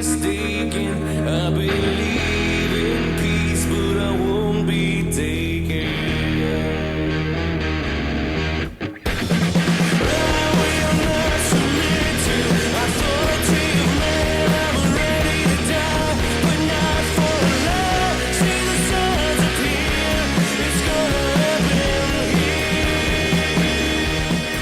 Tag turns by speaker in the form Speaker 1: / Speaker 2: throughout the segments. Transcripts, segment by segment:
Speaker 1: mistaken. I believe in peace, but I won't be taken. I will not surrender. I thought I'd take a man, I'm ready to die, but not for love. See the signs appear, it's gonna happen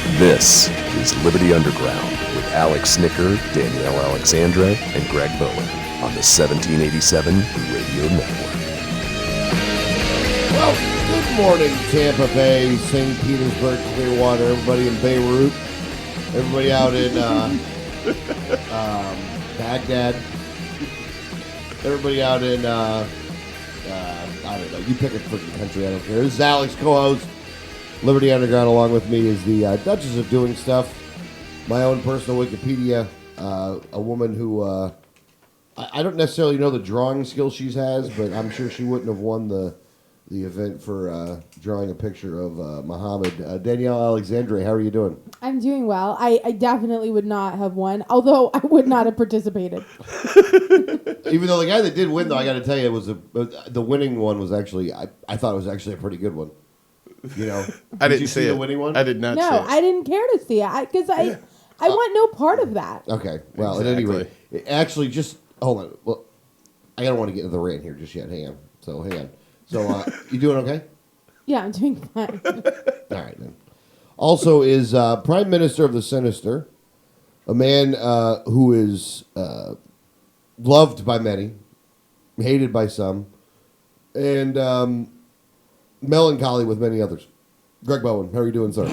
Speaker 1: here.
Speaker 2: This is Liberty Underground with Alex Snicker, Danielle Alexandra, and Greg Bowen on the 1787 Radio Network.
Speaker 3: Well, good morning, Tampa Bay, St. Petersburg, Clearwater, everybody in Beirut, everybody out in Baghdad, everybody out in, I don't know, you pick a freaking country, I don't care. This is Alex, co-host, Liberty Underground. Along with me is the Duchess of Doing Stuff, my own personal Wikipedia, a woman who, I don't necessarily know the drawing skill she has, but I'm sure she wouldn't have won the event for drawing a picture of Muhammad. Danielle Alexandre, how are you doing?
Speaker 4: I'm doing well. I definitely would not have won, although I would not have participated.
Speaker 3: Even though the guy that did win, though, I got to tell you, it was the winning one was actually, I thought it was actually a pretty good one. You know,
Speaker 5: I didn't
Speaker 3: you see the winning one?
Speaker 5: I did not see
Speaker 4: No,
Speaker 5: it.
Speaker 4: I didn't care to see it because I want no part of that.
Speaker 3: Okay, well, at any rate, actually, just hold on. Well, I don't want to get into the rant here just yet. Hang on. So, you doing okay?
Speaker 4: Yeah, I'm doing fine.
Speaker 3: All right, then. Also is Prime Minister of the Sinister, a man who is loved by many, hated by some, and melancholy with many others. Greg Bowen, how are you doing, sir?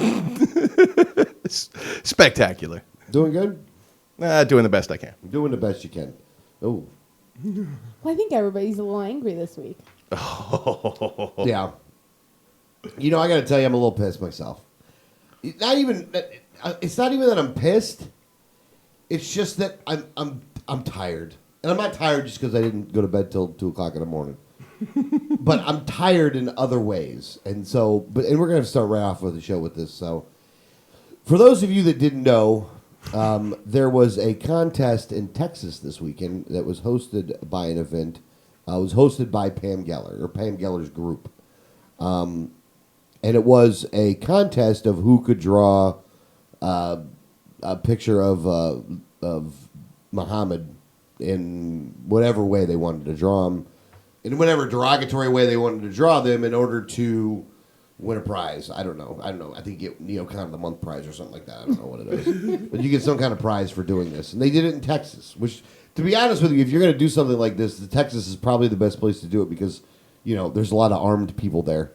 Speaker 5: Spectacular.
Speaker 3: Doing good?
Speaker 5: Doing the best I can.
Speaker 3: Doing the best you can. Oh.
Speaker 4: Well, I think everybody's a little angry this week.
Speaker 3: Yeah. You know, I got to tell you, I'm a little pissed myself. It's not even that I'm pissed. It's just that I'm tired. And I'm not tired just because I didn't go to bed till 2 o'clock in the morning. But I'm tired in other ways. And so, and we're going to start right off with the show with this. So, for those of you that didn't know, there was a contest in Texas this weekend that was hosted by an event. It was hosted by Pam Geller, or Pam Geller's group. And it was a contest of who could draw a picture of Muhammad in whatever way they wanted to draw him. In whatever derogatory way they wanted to draw them in order to win a prize. I don't know. I think you get Neocon of the Month prize or something like that. I don't know what it is. But you get some kind of prize for doing this. And they did it in Texas, which, to be honest with you, if you're going to do something like this, Texas is probably the best place to do it because, there's a lot of armed people there,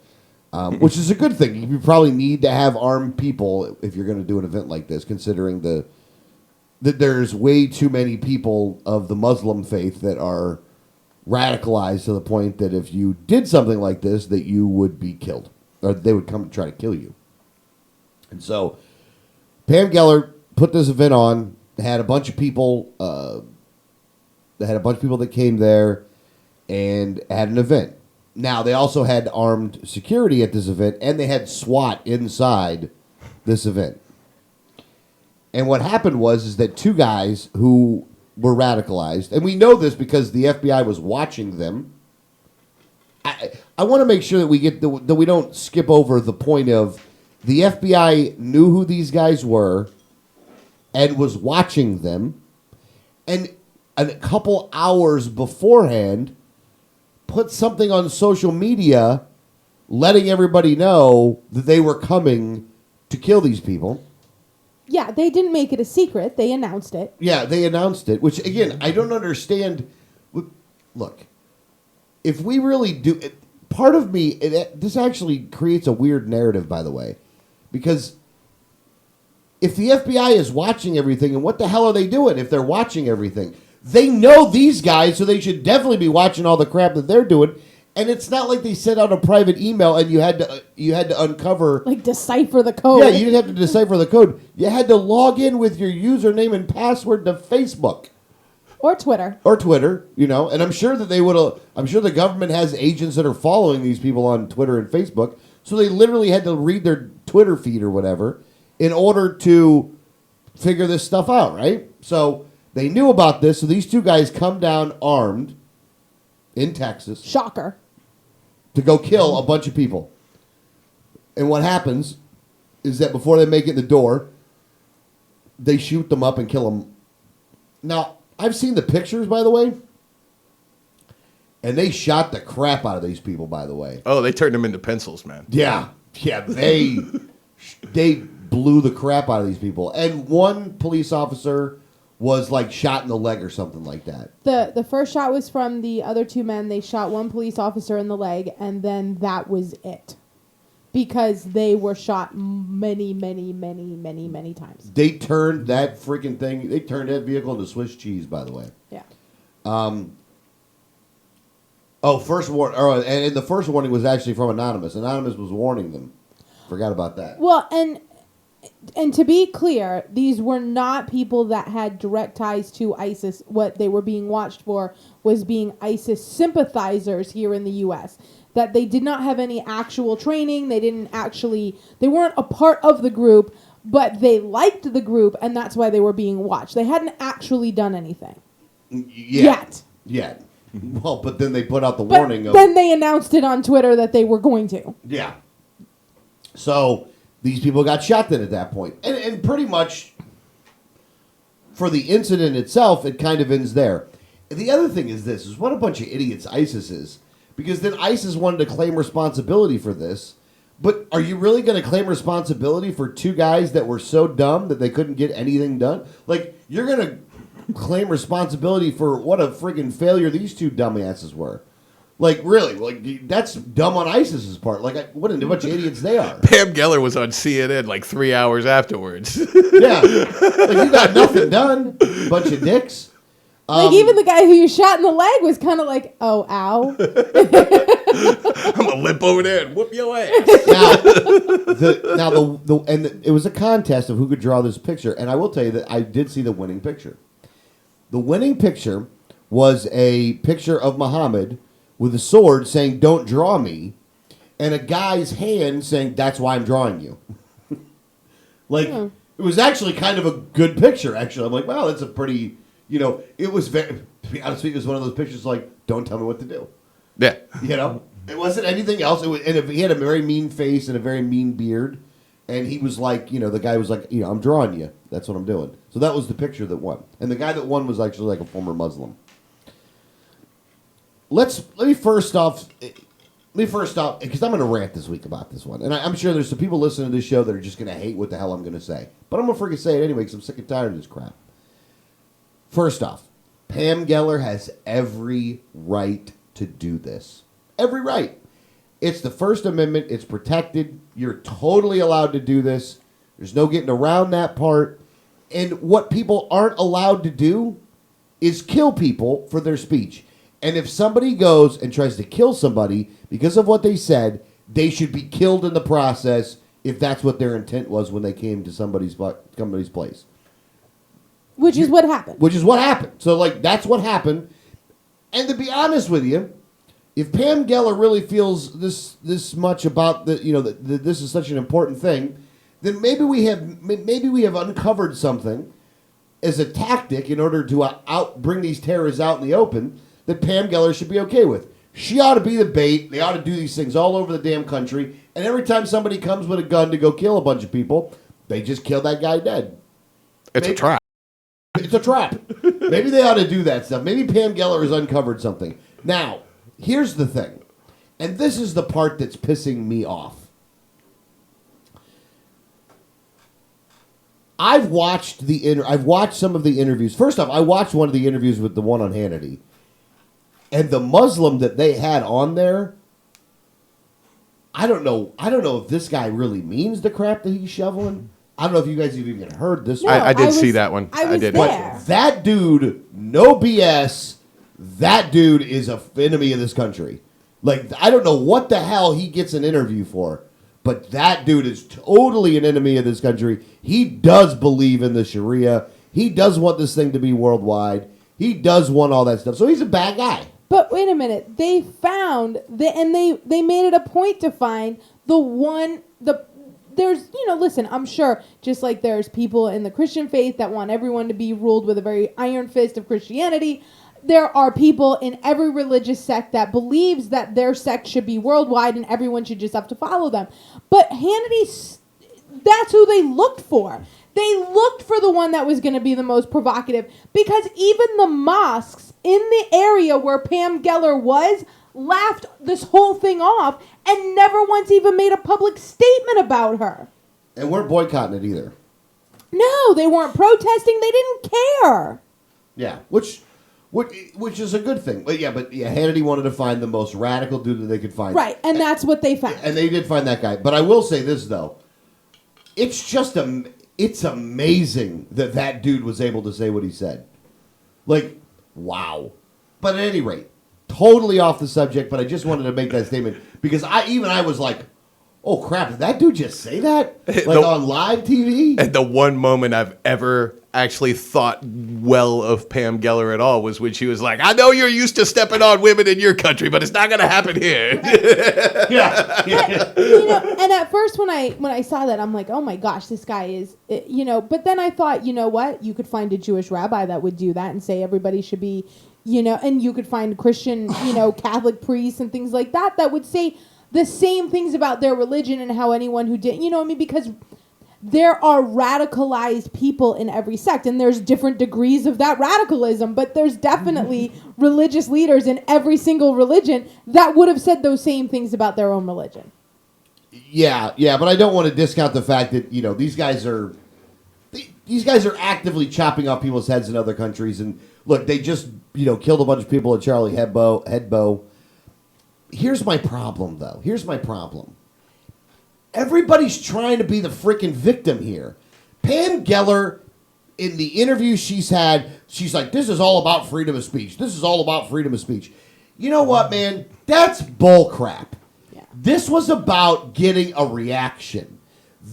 Speaker 3: which is a good thing. You probably need to have armed people if you're going to do an event like this, considering that there's way too many people of the Muslim faith that are radicalized to the point that if you did something like this, that you would be killed, or they would come to try to kill you. And so, Pam Geller put this event on. Had a bunch of people. That came there, and had an event. Now they also had armed security at this event, and they had SWAT inside this event. And what happened was that two guys who were radicalized, and we know this because the FBI was watching them. I want to make sure that we don't skip over the point of the FBI knew who these guys were and was watching them, and a couple hours beforehand put something on social media letting everybody know that they were coming to kill these people.
Speaker 4: Yeah, they didn't make it a secret. They announced it.
Speaker 3: Yeah, they announced it, which, again, I don't understand. Look, if we really do... Part of me... This actually creates a weird narrative, by the way. Because if the FBI is watching everything, and what the hell are they doing if they're watching everything? They know these guys, so they should definitely be watching all the crap that they're doing. And it's not like they sent out a private email and you had to uncover...
Speaker 4: Like decipher the code.
Speaker 3: Yeah, you didn't have to decipher the code. You had to log in with your username and password to Facebook.
Speaker 4: Or Twitter.
Speaker 3: And I'm sure that they would have... I'm sure the government has agents that are following these people on Twitter and Facebook, so they literally had to read their Twitter feed or whatever in order to figure this stuff out, right? So They knew about this, so these two guys come down armed in Texas
Speaker 4: Shocker.
Speaker 3: to go kill a bunch of people. And what happens is that before they make it in the door, they shoot them up and kill them. Now, I've seen the pictures, by the way, and they shot the crap out of these people, by the way.
Speaker 5: Oh, they turned them into pencils, man.
Speaker 3: Yeah, they blew the crap out of these people. And one police officer was like shot in the leg or something like that.
Speaker 4: The first shot was from the other two men. They shot one police officer in the leg, and then that was it. Because they were shot many times.
Speaker 3: They turned that freaking thing, they turned that vehicle into Swiss cheese, by the way.
Speaker 4: Yeah.
Speaker 3: First warning, and the first warning was actually from Anonymous. Anonymous was warning them. Forgot about that.
Speaker 4: Well, and to be clear, these were not people that had direct ties to ISIS. What they were being watched for was being ISIS sympathizers here in the U.S., that they did not have any actual training. They weren't a part of the group, but they liked the group, and that's why they were being watched. They hadn't actually done anything. Yet.
Speaker 3: Well, but then they put out the warning of...
Speaker 4: Then they announced it on Twitter that they were going to.
Speaker 3: Yeah. So, these people got shot then at that point. And pretty much, for the incident itself, it kind of ends there. And the other thing is this, is what a bunch of idiots ISIS is. Because then ISIS wanted to claim responsibility for this. But are you really going to claim responsibility for two guys that were so dumb that they couldn't get anything done? Like, you're going to claim responsibility for what a friggin' failure these two dumbasses were. Like, really? Like, that's dumb on ISIS's part. Like, what a bunch of idiots they are.
Speaker 5: Pam Geller was on CNN like 3 hours afterwards.
Speaker 3: Yeah. Like, you got nothing done, bunch of dicks.
Speaker 4: Like, even the guy who you shot in the leg was kind of like, oh, ow.
Speaker 5: I'm going to limp over there and whoop your ass.
Speaker 3: It was a contest of who could draw this picture. And I will tell you that I did see the winning picture. The winning picture was a picture of Muhammad with a sword saying, "Don't draw me," and a guy's hand saying, "That's why I'm drawing you." It was actually kind of a good picture, actually. I'm like, wow, that's a pretty, it was very, to be honest with you, it was one of those pictures like, don't tell me what to do.
Speaker 5: Yeah.
Speaker 3: It wasn't anything else. He had a very mean face and a very mean beard. And he was like, the guy was like, I'm drawing you. That's what I'm doing. So that was the picture that won. And the guy that won was actually like a former Muslim. Let me first off, because I'm going to rant this week about this one. And I'm sure there's some people listening to this show that are just going to hate what the hell I'm going to say. But I'm going to freaking say it anyway because I'm sick and tired of this crap. First off, Pam Geller has every right to do this. Every right. It's the First Amendment. It's protected. You're totally allowed to do this. There's no getting around that part. And what people aren't allowed to do is kill people for their speech. And if somebody goes and tries to kill somebody because of what they said, they should be killed in the process if that's what their intent was when they came to somebody's place.
Speaker 4: Which is what happened.
Speaker 3: So, that's what happened. And to be honest with you, if Pam Geller really feels this much about that this is such an important thing, then maybe we have uncovered something as a tactic in order to bring these terrorists out in the open that Pam Geller should be okay with. She ought to be the bait. They ought to do these things all over the damn country. And every time somebody comes with a gun to go kill a bunch of people, they just kill that guy dead.
Speaker 5: It's a trap.
Speaker 3: It's a trap. Maybe they ought to do that stuff. Maybe Pam Geller has uncovered something. Now, here's the thing, and this is the part that's pissing me off. I've watched some of the interviews. First off, I watched one of the interviews with the one on Hannity, and the Muslim that they had on there. I don't know if this guy really means the crap that he's shoveling. I don't know if you guys have even heard this.
Speaker 4: No,
Speaker 5: I did see that one.
Speaker 4: I did.
Speaker 3: But that dude, no BS. That dude is an enemy of this country. I don't know what the hell he gets an interview for, but that dude is totally an enemy of this country. He does believe in the Sharia. He does want this thing to be worldwide. He does want all that stuff. So he's a bad guy.
Speaker 4: But wait a minute. They found and they made it a point to find the there's, listen, I'm sure just like there's people in the Christian faith that want everyone to be ruled with a very iron fist of Christianity. There are people in every religious sect that believes that their sect should be worldwide and everyone should just have to follow them. But Hannity, that's who they looked for. They looked for the one that was going to be the most provocative, because even the mosques in the area where Pam Geller was laughed this whole thing off and never once even made a public statement about her.
Speaker 3: And weren't boycotting it either.
Speaker 4: No, they weren't protesting. They didn't care.
Speaker 3: Yeah, which is a good thing. But Hannity wanted to find the most radical dude that they could find.
Speaker 4: Right, and that's what they found.
Speaker 3: And they did find that guy. But I will say this, though. It's amazing that dude was able to say what he said. Like, wow. But at any rate, totally off the subject, but I just wanted to make that statement because I was like, oh crap, did that dude just say that? Like on live TV?
Speaker 5: And the one moment I've ever actually thought well of Pam Geller at all was when she was like, I know you're used to stepping on women in your country, but it's not going to happen here.
Speaker 3: Yeah.
Speaker 4: And at first when I saw that, I'm like, oh my gosh, this guy is, but then I thought, you know what? You could find a Jewish rabbi that would do that and say everybody should be, and you could find Christian, Catholic priests and things like that would say the same things about their religion and how anyone who didn't, because there are radicalized people in every sect, and there's different degrees of that radicalism, but there's definitely religious leaders in every single religion that would have said those same things about their own religion.
Speaker 3: Yeah, but I don't want to discount the fact that, these guys are actively chopping off people's heads in other countries, and look, they just, killed a bunch of people at Charlie Hebdo. Here's my problem, though. Everybody's trying to be the freaking victim here. Pam Geller, in the interview she's had, she's like, this is all about freedom of speech. You know what, man? That's bull crap. Yeah. This was about getting a reaction.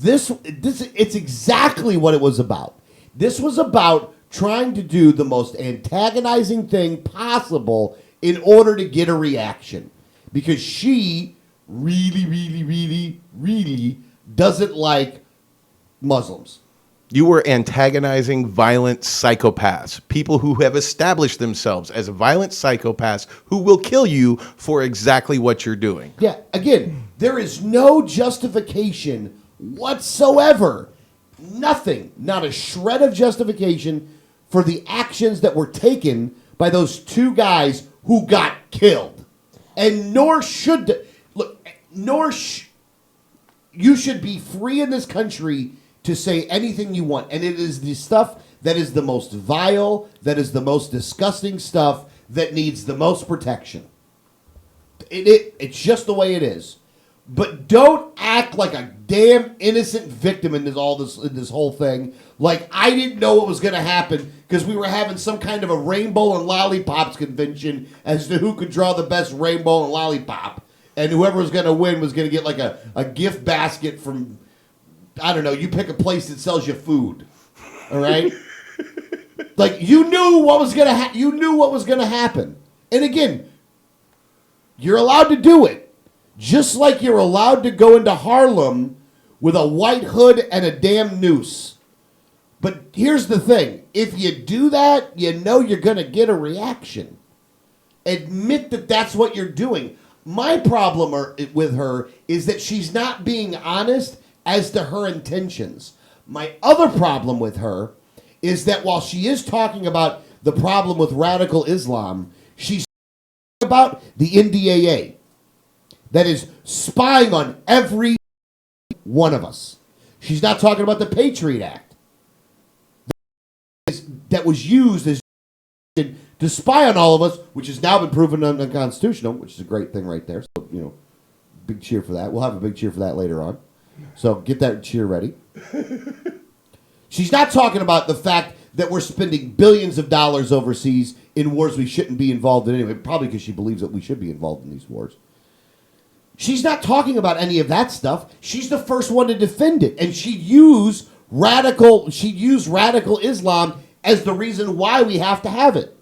Speaker 3: It's exactly what it was about. This was about trying to do the most antagonizing thing possible in order to get a reaction. Because she really, really, really, really doesn't like Muslims.
Speaker 5: You were antagonizing violent psychopaths, people who have established themselves as violent psychopaths who will kill you for exactly what you're doing.
Speaker 3: Yeah, again, there is no justification whatsoever. Nothing, not a shred of justification for the actions that were taken by those two guys who got killed. And you should be free in this country to say anything you want. And it is the stuff that is the most vile, that is the most disgusting stuff that needs the most protection. It's just the way it is. But don't act like a damn innocent victim in this whole thing. Like I didn't know what was going to happen because we were having some kind of a rainbow and lollipops convention as to who could draw the best rainbow and lollipop. And whoever was going to win was going to get like a gift basket from, I don't know, you pick a place that sells you food. All right? Like you knew what was going to happen. And again, you're allowed to do it. Just like you're allowed to go into Harlem with a white hood and a damn noose. But here's the thing. If you do that, you know you're going to get a reaction. Admit that that's what you're doing. My problem with her is that she's not being honest as to her intentions. My other problem with her is that while she is talking about the problem with radical Islam, she's talking about the NDAA. That is spying on every one of us. She's not talking about the Patriot Act that was used as to spy on all of us, which has now been proven unconstitutional, which is a great thing right there. So, big cheer for that. We'll have a big cheer for that later on. So get that cheer ready. She's not talking about the fact that we're spending billions of dollars overseas in wars we shouldn't be involved in anyway, probably because she believes that we should be involved in these wars. She's not talking about any of that stuff. She's the first one to defend it. And she'd use radical Islam as the reason why we have to have it.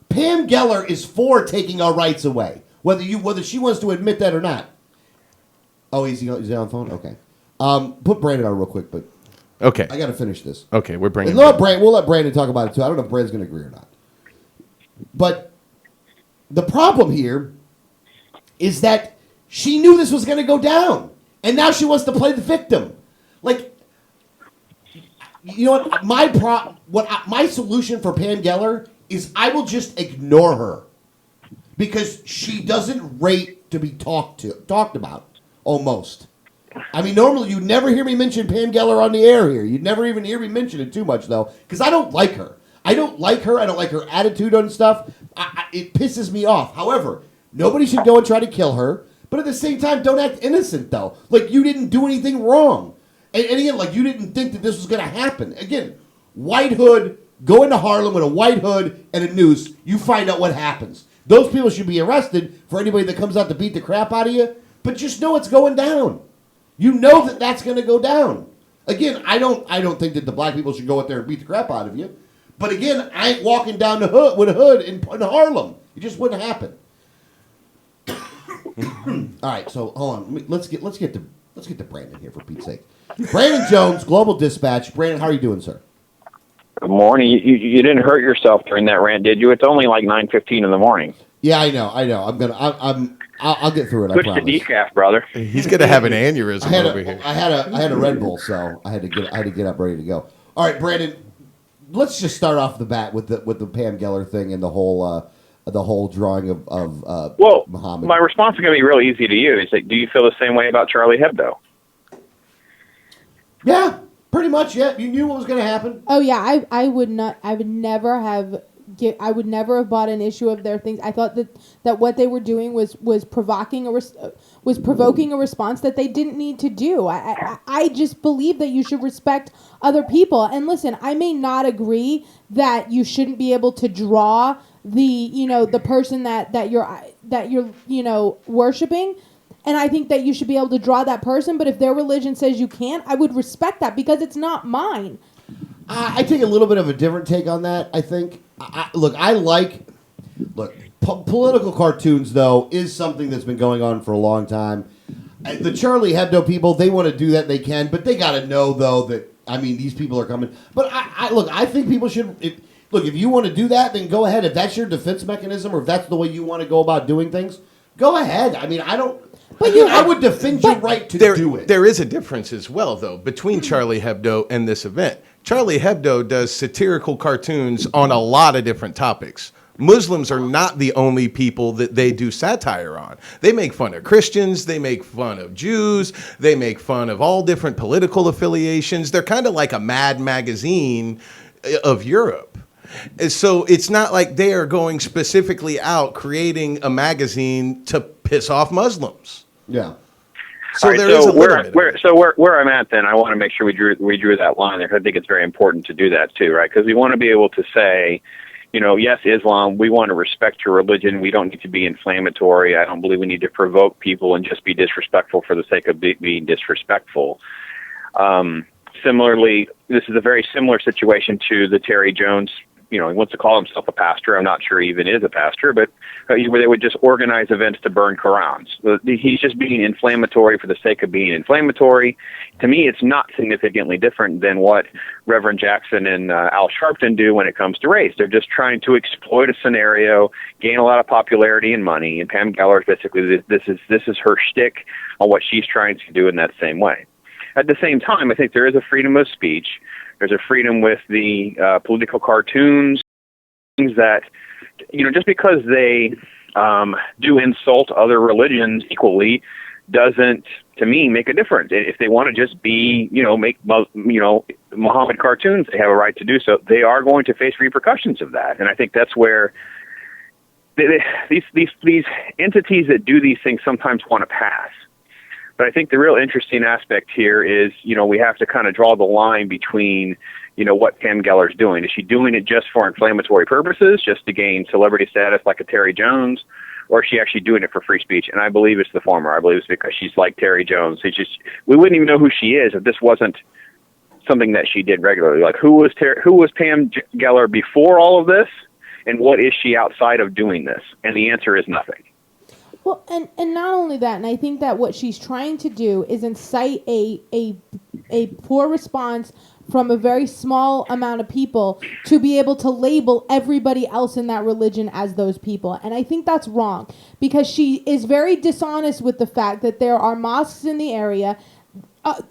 Speaker 3: Pam Geller is for taking our rights away, whether she wants to admit that or not. Oh, is he on the phone? Okay. Put Brandon on real quick, but
Speaker 5: Okay.
Speaker 3: I got to finish this.
Speaker 5: Okay, we're bringing.
Speaker 3: We'll let Brandon talk about it too. I don't know if Brandon's going to agree or not. But the problem here is that she knew this was going to go down, and now she wants to play the victim. Like, you know what? My solution for Pam Geller is I will just ignore her because she doesn't rate to be talked about. Almost. I mean, normally you'd never hear me mention Pam Geller on the air here. You'd never even hear me mention it too much, though, because I don't like her. I don't like her. I don't like her attitude on stuff. It pisses me off. However, nobody should go and try to kill her. But at the same time, don't act innocent, though. Like, you didn't do anything wrong. And again, like, you didn't think that this was going to happen. Again, white hood, go into Harlem with a white hood and a noose. You find out what happens. Those people should be arrested for anybody that comes out to beat the crap out of you. But just know it's going down. You know that that's going to go down. Again, I don't think that the black people should go out there and beat the crap out of you. But again, I ain't walking down the hood with a hood in Harlem. It just wouldn't happen. All right, so hold on. Let's get to Brandon here for Pete's sake. Brandon Jones, Global Dispatch. Brandon, how are you doing, sir?
Speaker 6: Good morning. You didn't hurt yourself during that rant, did you? It's only like 9:15 in the morning.
Speaker 3: Yeah, I know. I'll get through it.
Speaker 6: Switch
Speaker 3: I
Speaker 6: to
Speaker 3: promise.
Speaker 6: decaf, brother.
Speaker 5: He's gonna have an aneurysm over here.
Speaker 3: I had a Red Bull, so I had to get up ready to go. All right, Brandon. Let's just start off the bat with the Pam Geller thing and the whole drawing of Muhammad.
Speaker 6: My response is going to be real easy to you. Is like, do you feel the same way about Charlie Hebdo?
Speaker 3: Yeah, pretty much. Yeah, you knew what was going to happen.
Speaker 4: Oh yeah, I would never have bought an issue of their things. I thought that what they were doing was provoking a response that they didn't need to do. I just believe that you should respect other people. And listen, I may not agree that you shouldn't be able to draw the person that you're worshiping. And I think that you should be able to draw that person. But if their religion says you can't, I would respect that because it's not mine.
Speaker 3: I take a little bit of a different take on that, I think. Political cartoons, though, is something that's been going on for a long time. The Charlie Hebdo people, they want to do that, they can, but they got to know, though, that, I mean, these people are coming. But, I think people should, if you want to do that, then go ahead. If that's your defense mechanism or if that's the way you want to go about doing things, go ahead. I mean, I don't... But I would defend your right to do it.
Speaker 5: There is a difference as well, though, between Charlie Hebdo and this event. Charlie Hebdo does satirical cartoons on a lot of different topics. Muslims are not the only people that they do satire on. They make fun of Christians. They make fun of Jews. They make fun of all different political affiliations. They're kind of like a Mad magazine of Europe. So it's not like they are going specifically out creating a magazine to piss off Muslims.
Speaker 3: Yeah.
Speaker 6: So right, there is a little bit. So where I'm at, then, I want to make sure we drew that line there. I think it's very important to do that too, right? Because we want to be able to say, yes, Islam, we want to respect your religion. We don't need to be inflammatory. I don't believe we need to provoke people and just be disrespectful for the sake of being disrespectful. Similarly, this is a very similar situation to the Terry Jones. He wants to call himself a pastor. I'm not sure he even is a pastor, but where they would just organize events to burn Qurans. He's just being inflammatory for the sake of being inflammatory. To me, it's not significantly different than what Reverend Jackson and Al Sharpton do when it comes to race. They're just trying to exploit a scenario, gain a lot of popularity and money. And Pam Geller is basically this is her shtick on what she's trying to do in that same way. At the same time, I think there is a freedom of speech. There's a freedom with the political cartoons, things that, just because they do insult other religions equally doesn't, to me, make a difference. If they want to just be, make, Muhammad cartoons, they have a right to do so. They are going to face repercussions of that. And I think that's where these entities that do these things sometimes want to pass. But I think the real interesting aspect here is, we have to kind of draw the line between, what Pam Geller's doing. Is she doing it just for inflammatory purposes, just to gain celebrity status like a Terry Jones, or is she actually doing it for free speech? And I believe it's the former. I believe it's because she's like Terry Jones. We wouldn't even know who she is if this wasn't something that she did regularly. Like, who was Pam Geller before all of this, and what is she outside of doing this? And the answer is nothing.
Speaker 4: Well, and not only that, and I think that what she's trying to do is incite a poor response from a very small amount of people to be able to label everybody else in that religion as those people. And I think that's wrong because she is very dishonest with the fact that there are mosques in the area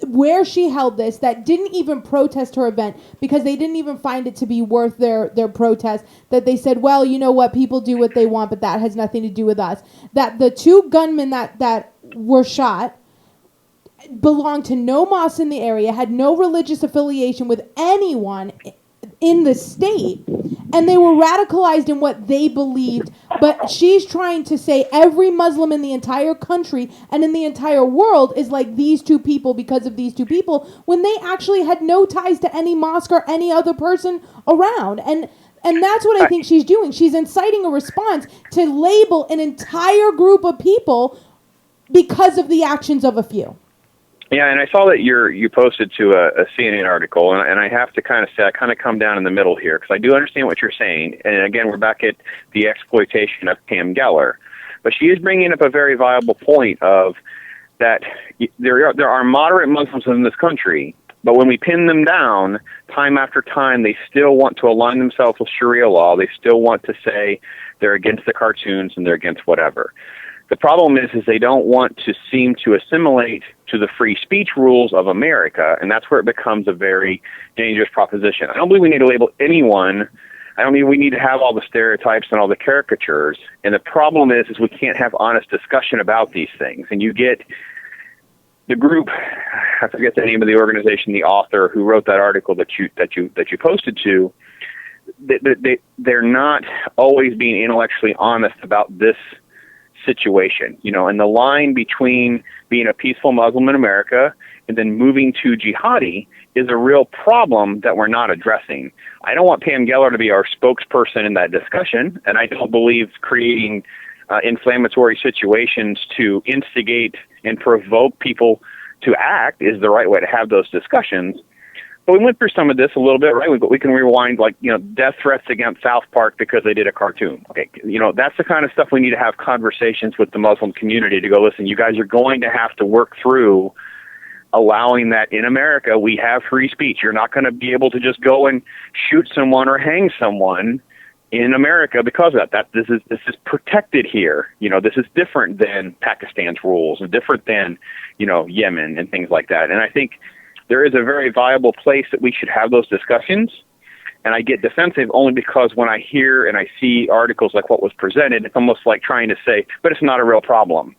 Speaker 4: where she held this that didn't even protest her event because they didn't even find it to be worth their protest, that they said, well, you know what, people do what they want, but that has nothing to do with us. That the two gunmen that were shot belonged to no mosque in the area, had no religious affiliation with anyone in the state, and they were radicalized in what they believed. But she's trying to say every Muslim in the entire country and in the entire world is like these two people because of these two people, when they actually had no ties to any mosque or any other person around. And that's what I think she's doing. She's inciting a response to label an entire group of people because of the actions of a few.
Speaker 6: Yeah, and I saw that you posted to a CNN article, and I have to kind of say I kind of come down in the middle here because I do understand what you're saying. And again, we're back at the exploitation of Pam Geller, but she is bringing up a very viable point of that there are moderate Muslims in this country, but when we pin them down time after time, they still want to align themselves with Sharia law. They still want to say they're against the cartoons and they're against whatever. The problem is they don't want to seem to assimilate to the free speech rules of America, and that's where it becomes a very dangerous proposition. I don't believe we need to label anyone. I don't mean we need to have all the stereotypes and all the caricatures. And the problem is we can't have honest discussion about these things. And you get the group, I forget the name of the organization, the author who wrote that article that you posted to. They're not always being intellectually honest about this situation, and the line between being a peaceful Muslim in America and then moving to jihadi is a real problem that we're not addressing. I don't want Pam Geller to be our spokesperson in that discussion, and I don't believe creating inflammatory situations to instigate and provoke people to act is the right way to have those discussions. But we went through some of this a little bit, right? But we can rewind, death threats against South Park because they did a cartoon. Okay, that's the kind of stuff we need to have conversations with the Muslim community to go, listen, you guys are going to have to work through allowing that in America. We have free speech. You're not going to be able to just go and shoot someone or hang someone in America because of that. This is protected here. This is different than Pakistan's rules and different than, Yemen and things like that. And I think there is a very viable place that we should have those discussions. And I get defensive only because when I hear and I see articles like what was presented, it's almost like trying to say, but it's not a real problem.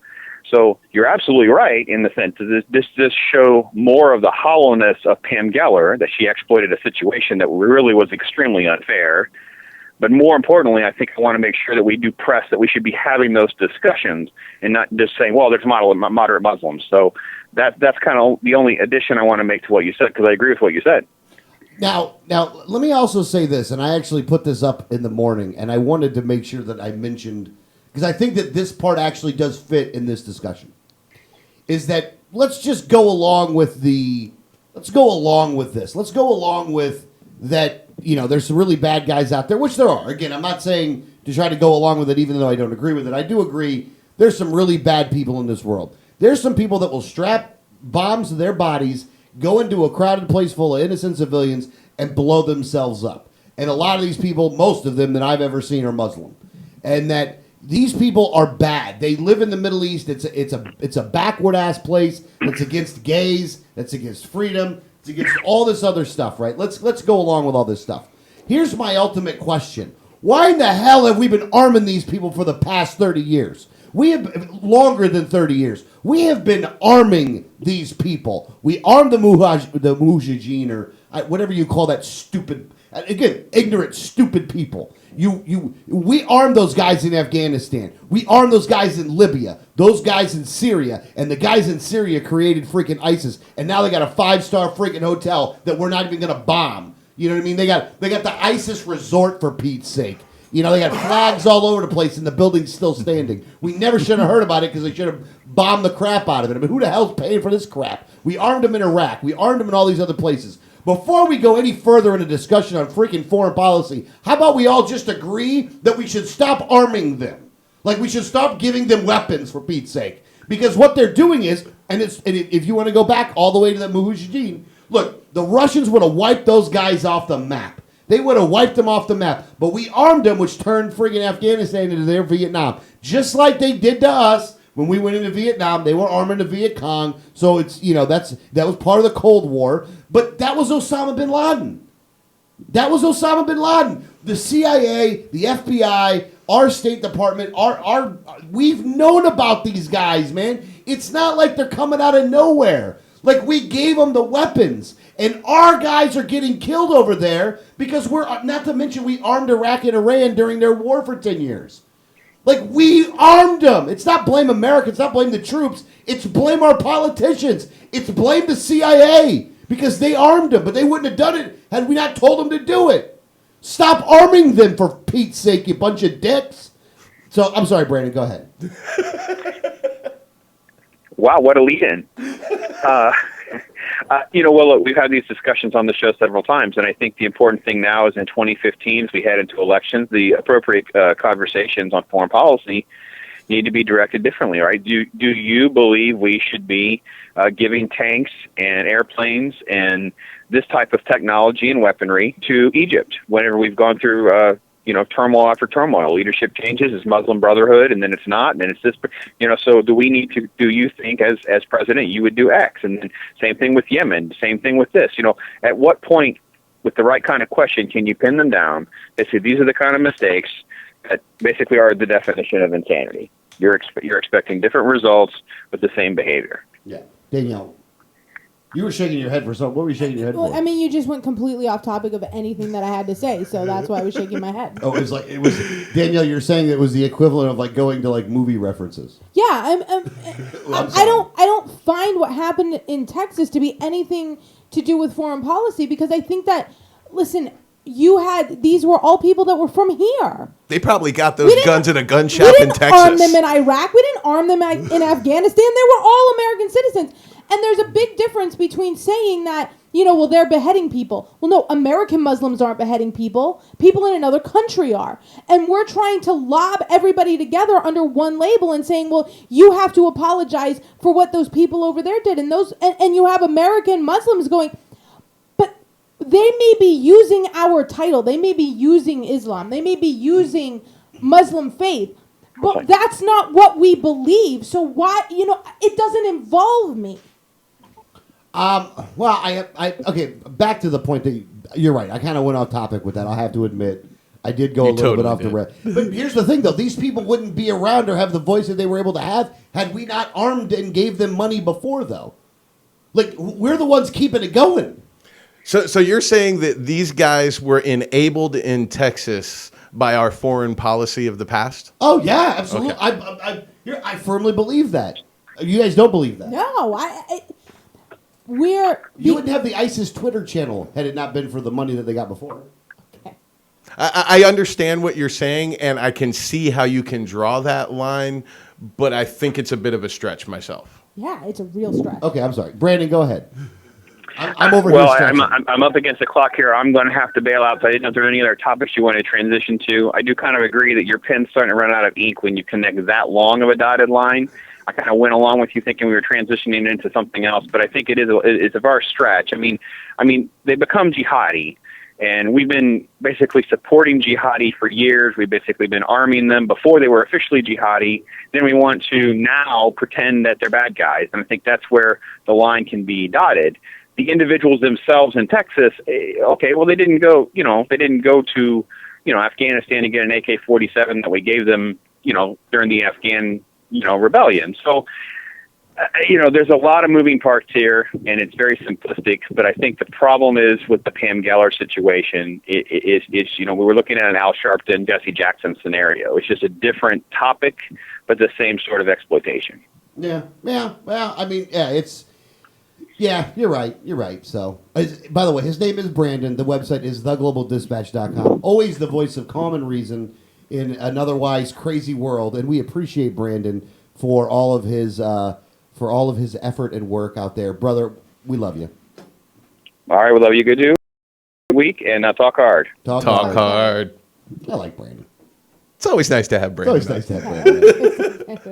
Speaker 6: So you're absolutely right in the sense that this does show more of the hollowness of Pam Geller, that she exploited a situation that really was extremely unfair. But more importantly, I think I want to make sure that we do press that we should be having those discussions and not just saying, well, there's moderate Muslims. So that's kind of the only addition I want to make to what you said, because I agree with what you said.
Speaker 3: Now, let me also say this, and I actually put this up in the morning, and I wanted to make sure that I mentioned, because I think that this part actually does fit in this discussion, is that let's just go along with this. Let's go along with that. There's some really bad guys out there, which there are. Again, I'm not saying to try to go along with it, even though I don't agree with it. I do agree there's some really bad people in this world. There's some people that will strap bombs to their bodies, go into a crowded place full of innocent civilians, and blow themselves up. And a lot of these people, most of them that I've ever seen, are Muslim. And that these people are bad. They live in the Middle East. It's a backward-ass place. It's against gays. It's against freedom. It's against all this other stuff, right? Let's go along with all this stuff. Here's my ultimate question. Why in the hell have we been arming these people for the past 30 years? We have longer than 30 years. We have been arming these people. We armed the mujahideen, or whatever you call that stupid, again, ignorant, stupid people. We armed those guys in Afghanistan. We armed those guys in Libya, those guys in Syria, and the guys in Syria created freaking ISIS, and now they got a 5-star freaking hotel that we're not even going to bomb. You know what I mean? They got the ISIS resort, for Pete's sake. They got flags all over the place, and the building's still standing. We never should have heard about it because they should have bombed the crap out of it. I mean, who the hell's paying for this crap? We armed them in Iraq. We armed them in all these other places. Before we go any further in a discussion on freaking foreign policy, how about we all just agree that we should stop arming them? Like, we should stop giving them weapons, for Pete's sake. Because what they're doing is, and if you want to go back all the way to that Mujahideen, look, the Russians would have wiped those guys off the map. They would have wiped them off the map. But we armed them, which turned friggin' Afghanistan into their Vietnam. Just like they did to us when we went into Vietnam. They were arming the Viet Cong. So it's, that was part of the Cold War. But that was Osama bin Laden. That was Osama bin Laden. The CIA, the FBI, our State Department, we've known about these guys, man. It's not like they're coming out of nowhere. Like, we gave them the weapons, and our guys are getting killed over there because not to mention we armed Iraq and Iran during their war for 10 years. Like, we armed them. It's not blame America. It's not blame the troops. It's blame our politicians. It's blame the CIA because they armed them, but they wouldn't have done it had we not told them to do it. Stop arming them, for Pete's sake, you bunch of dicks. So, I'm sorry, Brandon, go ahead.
Speaker 6: Wow, what a lead-in. Well, look, we've had these discussions on the show several times, and I think the important thing now is in 2015, as we head into elections, the appropriate conversations on foreign policy need to be directed differently, right? Do you believe we should be giving tanks and airplanes and this type of technology and weaponry to Egypt whenever we've gone through turmoil after turmoil? Leadership changes, it's Muslim Brotherhood, and then it's not, and then it's this. So do you think as president you would do X? And then same thing with Yemen, same thing with this. At what point, with the right kind of question, can you pin them down? They say these are the kind of mistakes that basically are the definition of insanity. You're expecting different results with the same behavior.
Speaker 3: Yeah, Danielle. You were shaking your head for something. What were you shaking your head
Speaker 4: Well,
Speaker 3: for?
Speaker 4: I mean, you just went completely off topic of anything that I had to say, so that's why I was shaking my head.
Speaker 3: Oh, it was Danielle. You're saying it was the equivalent of like going to like movie references.
Speaker 4: Yeah, I don't find what happened in Texas to be anything to do with foreign policy because I think that, listen, these were all people that were from here.
Speaker 5: They probably got those guns in a gun shop in Texas.
Speaker 4: We didn't arm them in Iraq. We didn't arm them in Afghanistan. They were all American citizens. And there's a big difference between saying that, they're beheading people. Well, no, American Muslims aren't beheading people. People in another country are. And we're trying to lob everybody together under one label and saying, well, you have to apologize for what those people over there did. And you have American Muslims going, but they may be using our title. They may be using Islam. They may be using Muslim faith. But that's not what we believe. So why, it doesn't involve me.
Speaker 3: Well, okay, back to the point that you're right. I kind of went off topic with that. I have to admit. I did go a little bit off the rail. But here's the thing, though. These people wouldn't be around or have the voice that they were able to have had we not armed and gave them money before, though. Like, we're the ones keeping it going.
Speaker 5: So you're saying that these guys were enabled in Texas by our foreign policy of the past?
Speaker 3: Oh, yeah, absolutely.
Speaker 5: Okay.
Speaker 3: I firmly believe that. You guys don't believe that?
Speaker 4: No,
Speaker 3: You wouldn't have the ISIS Twitter channel had it not been for the money that they got before.
Speaker 4: Okay.
Speaker 5: I understand what you're saying, and I can see how you can draw that line, but I think it's a bit of a stretch myself.
Speaker 4: Yeah, it's a real stretch.
Speaker 3: Okay, I'm sorry. Brandon, go ahead. I'm over
Speaker 6: Well,
Speaker 3: here stretching.
Speaker 6: I'm up against the clock here. I'm going to have to bail out. So I didn't know if there are any other topics you want to transition to. I do kind of agree that your pen's starting to run out of ink when you connect that long of a dotted line. I kind of went along with you thinking we were transitioning into something else, but I think it's a far stretch. I mean, they become jihadi, and we've been basically supporting jihadi for years. We've basically been arming them before they were officially jihadi. Then we want to now pretend that they're bad guys, and I think that's where the line can be dotted. The individuals themselves in Texas, okay, well, they didn't go to, Afghanistan to get an AK-47 that we gave them, during the Afghan, rebellion. So, there's a lot of moving parts here, and it's very simplistic, but I think the problem is with the Pam Geller situation, we were looking at an Al Sharpton, Jesse Jackson scenario. It's just a different topic, but the same sort of exploitation.
Speaker 3: Yeah. Well, I mean, yeah, you're right. So, by the way, his name is Brandon. The website is theglobaldispatch.com. Always the voice of common reason in an otherwise crazy world, and we appreciate Brandon for all of his effort and work out there, brother. We love you.
Speaker 6: All right, we love you. Good week, and talk hard.
Speaker 3: Talk
Speaker 5: hard.
Speaker 3: I like Brandon.
Speaker 5: It's always nice to have
Speaker 3: It's
Speaker 5: Brandon.
Speaker 3: always nice to have Brandon.
Speaker 4: It's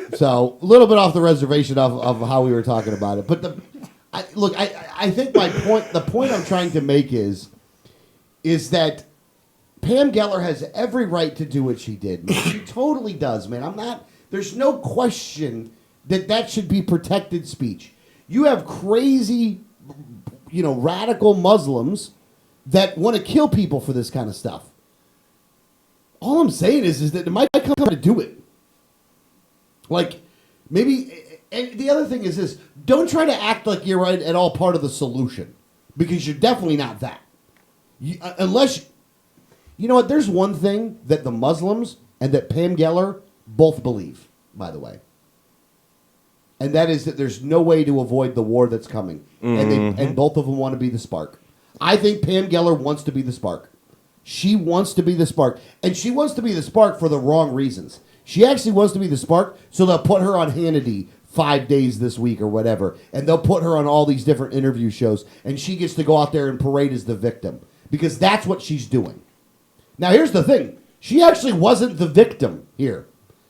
Speaker 4: not.
Speaker 3: So a little bit off the reservation of how we were talking about it, but I think the point I'm trying to make is that Pam Geller has every right to do what she did. Man. She totally does, man. There's no question that should be protected speech. You have crazy, radical Muslims that want to kill people for this kind of stuff. All I'm saying is that it might come to do it. Like, maybe, and the other thing is this, don't try to act like you're at all part of the solution, because you're definitely not that. Unless, you know what, there's one thing that the Muslims and that Pam Geller both believe, by the way. And that is that there's no way to avoid the war that's coming. And both of them want to be the spark. I think Pam Geller wants to be the spark. She wants to be the spark. And she wants to be the spark for the wrong reasons. She actually wants to be the spark, so they'll put her on Hannity 5 days this week or whatever. And they'll put her on all these different interview shows. And she gets to go out there and parade as the victim. Because that's what she's doing. Now, here's the thing. She actually wasn't the victim here.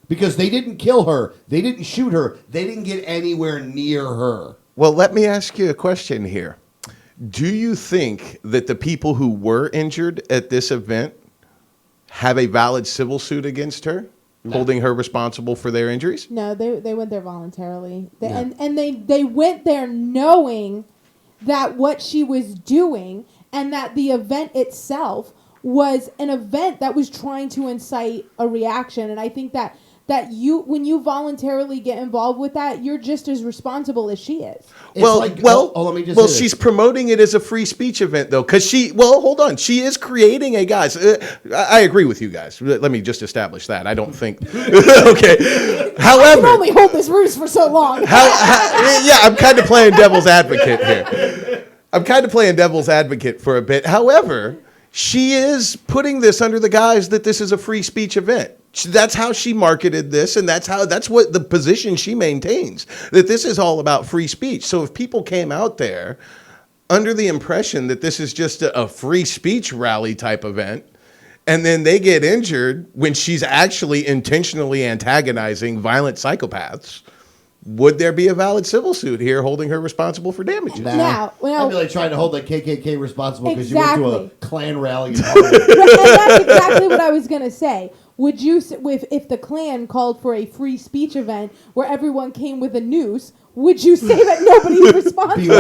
Speaker 3: Because they didn't kill her. They didn't shoot her. They didn't get anywhere near her.
Speaker 5: Well, let me ask you a question here. Do you think that the people who were injured at this event have a valid civil suit against her, holding her responsible for their injuries?
Speaker 4: No, they went there voluntarily. And they went there knowing that what she was doing and that the event itself was an event that was trying to incite a reaction. And I think that when you voluntarily get involved with that, you're just as responsible as she is.
Speaker 3: Let me just say this.
Speaker 5: She's promoting it as a free speech event, though, because hold on, she is creating I agree with you guys. Let me just establish that. I don't think, okay. However,
Speaker 4: I can only hold this roost for so long.
Speaker 5: I'm kind of playing devil's advocate here. I'm kind of playing devil's advocate for a bit. However, she is putting this under the guise that this is a free speech event. That's how she marketed this, and that's what the position she maintains, that this is all about free speech. So if people came out there under the impression that this is just a free speech rally type event, and then they get injured when she's actually intentionally antagonizing violent psychopaths, would there be a valid civil suit here holding her responsible for damages?
Speaker 4: Now,
Speaker 3: I'd be like trying to hold the KKK responsible because you
Speaker 4: Exactly.
Speaker 3: went to a Klan rally.
Speaker 4: And that's exactly what I was going to say. Would you, if the Klan called for a free speech event where everyone came with a noose, would you say that nobody's responsible?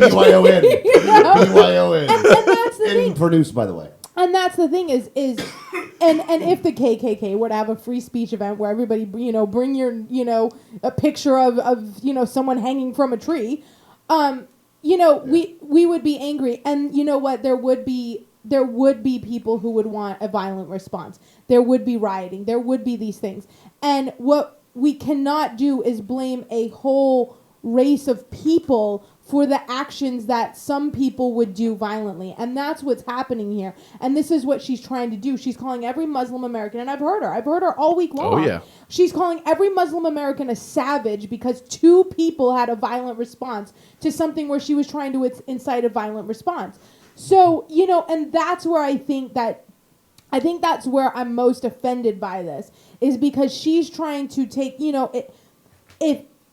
Speaker 3: BYON. BYON.
Speaker 4: And that's the thing.
Speaker 3: For noose, by the way.
Speaker 4: And that's the thing is and if the KKK were to have a free speech event where everybody, bring your, a picture of someone hanging from a tree, we would be angry. And you know what? There would be people who would want a violent response. There would be rioting. There would be these things. And what we cannot do is blame a whole race of people for the actions that some people would do violently. And that's what's happening here. And this is what she's trying to do. She's calling every Muslim American, and I've heard her all week long.
Speaker 5: Oh, yeah.
Speaker 4: She's calling every Muslim American a savage because two people had a violent response to something where she was trying to incite a violent response. So, and that's where I think that's where I'm most offended by this, is because she's trying to take,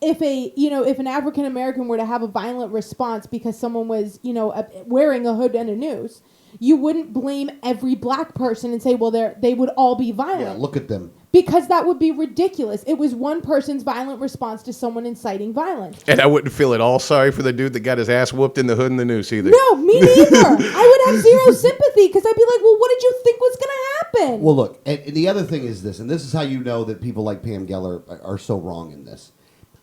Speaker 4: if an African American were to have a violent response because someone was, wearing a hood and a noose, you wouldn't blame every black person and say, well, they would all be violent.
Speaker 3: Yeah, look at them.
Speaker 4: Because that would be ridiculous. It was one person's violent response to someone inciting violence.
Speaker 5: And I wouldn't feel at all sorry for the dude that got his ass whooped in the hood and the noose either.
Speaker 4: No, me neither. I would have zero sympathy because I'd be like, well, what did you think was going to happen?
Speaker 3: Well, look, and the other thing is this, and this is how you know that people like Pam Geller are so wrong in this.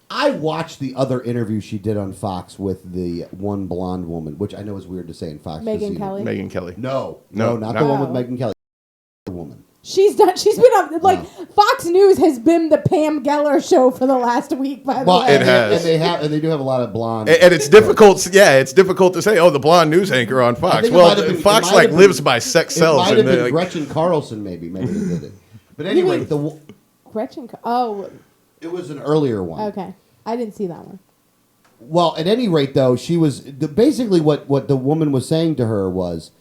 Speaker 3: I watched the other interview she did on Fox with the one blonde woman, which I know is weird to say in Fox.
Speaker 4: Megyn Kelly.
Speaker 5: Megyn Kelly.
Speaker 3: No,
Speaker 5: No,
Speaker 3: not
Speaker 5: not-
Speaker 3: the one with Megyn Kelly. The woman.
Speaker 4: She's been on, Fox News has been the Pam Geller show for the last week, by the way.
Speaker 5: It has.
Speaker 3: And they do have a lot of blonde.
Speaker 5: And it's difficult. Yeah, it's difficult to say. Oh, the blonde news anchor on Fox.
Speaker 3: think it
Speaker 5: Well,
Speaker 3: might have been-
Speaker 5: Fox
Speaker 3: it might have been-
Speaker 5: lives by sex
Speaker 3: It
Speaker 5: cells.
Speaker 3: might have
Speaker 5: and
Speaker 3: been
Speaker 5: like,
Speaker 3: Gretchen Carlson, maybe they did it. But anyway,
Speaker 4: Gretchen. Oh,
Speaker 3: it was an earlier one.
Speaker 4: okay. I didn't see that one.
Speaker 3: Well, at any rate, though, she was basically what the woman was saying to her was,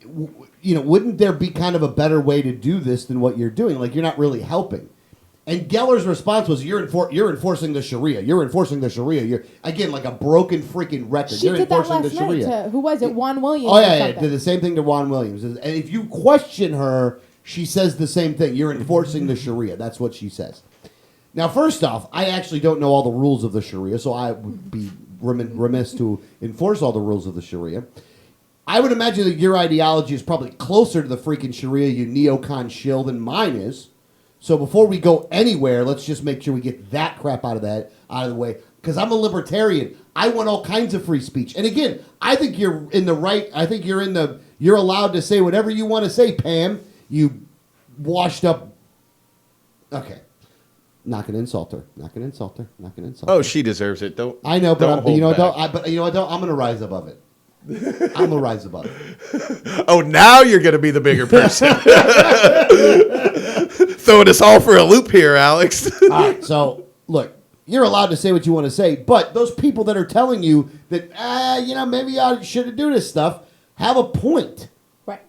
Speaker 3: wouldn't there be kind of a better way to do this than what you're doing? Like, you're not really helping. And Geller's response was, you're enforcing the Sharia. You're enforcing the Sharia. You're, again, like a broken freaking record.
Speaker 4: She
Speaker 3: You're
Speaker 4: did that
Speaker 3: enforcing
Speaker 4: last
Speaker 3: the
Speaker 4: night
Speaker 3: Sharia.
Speaker 4: to, who was it, Juan Williams
Speaker 3: Oh,
Speaker 4: or
Speaker 3: yeah,
Speaker 4: something.
Speaker 3: did the same thing to Juan Williams. And if you question her, she says the same thing. You're enforcing the Sharia. That's what she says. Now, first off, I actually don't know all the rules of the Sharia, so I would be remiss to enforce all the rules of the Sharia. I would imagine that your ideology is probably closer to the freaking Sharia, you neocon shill, than mine is. So before we go anywhere, let's just make sure we get that crap out of the way. Because I'm a libertarian. I want all kinds of free speech. And again, I think you're in the right. I think you're allowed to say whatever you want to say, Pam. You washed up. Okay. Not gonna insult her. Not gonna insult her. Not gonna insult her.
Speaker 5: Oh, she deserves it. Don't.
Speaker 3: I know,
Speaker 5: don't
Speaker 3: but you know what?
Speaker 5: hold
Speaker 3: But you know what? I'm gonna rise above it. I'm gonna rise above it.
Speaker 5: back. Oh, now you're gonna be the bigger person. Throwing us all for a loop here, Alex.
Speaker 3: All right. So look, you're allowed to say what you want to say, but those people that are telling you that maybe I shouldn't do this stuff have a point.
Speaker 4: Right.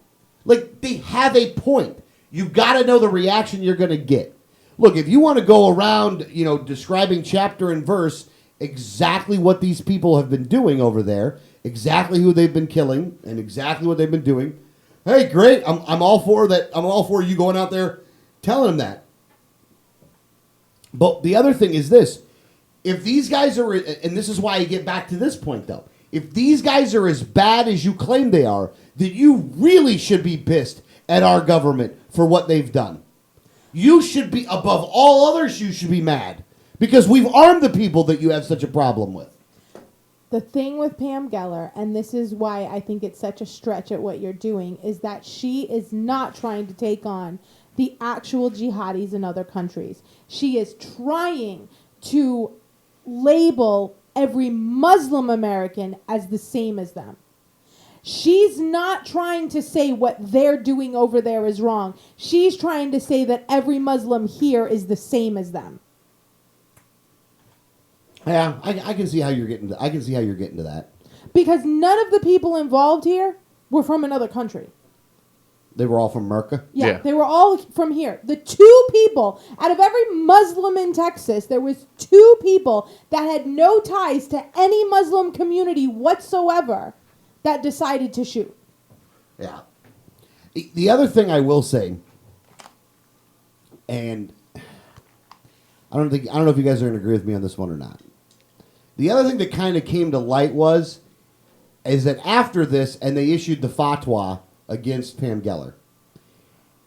Speaker 3: Like, they have a point. You got to know the reaction you're going to get. Look, if you want to go around, describing chapter and verse exactly what these people have been doing over there, exactly who they've been killing, and exactly what they've been doing, hey, great. I'm all for that. I'm all for you going out there telling them that. But the other thing is this. If these guys are, and this is why I get back to this point, though. If these guys are as bad as you claim they are, then you really should be pissed at our government for what they've done. You should be, above all others, you should be mad. Because we've armed the people that you have such a problem with.
Speaker 4: The thing with Pam Geller, and this is why I think it's such a stretch at what you're doing, is that she is not trying to take on the actual jihadis in other countries. She is trying to label every Muslim American as the same as them. She's not trying to say what they're doing over there is wrong. She's trying to say that every Muslim here is the same as them.
Speaker 3: Yeah, I can see how you're getting. I can see how you're getting to that.
Speaker 4: Because none of the people involved here were from another country.
Speaker 3: They were all from Merca.
Speaker 4: Yeah, they were all from here. The two people, out of every Muslim in Texas, there was two people that had no ties to any Muslim community whatsoever that decided to shoot.
Speaker 3: Yeah. The other thing I will say, and I don't know if you guys are going to agree with me on this one or not. The other thing that kind of came to light is that after this, and they issued the fatwa against Pam Geller,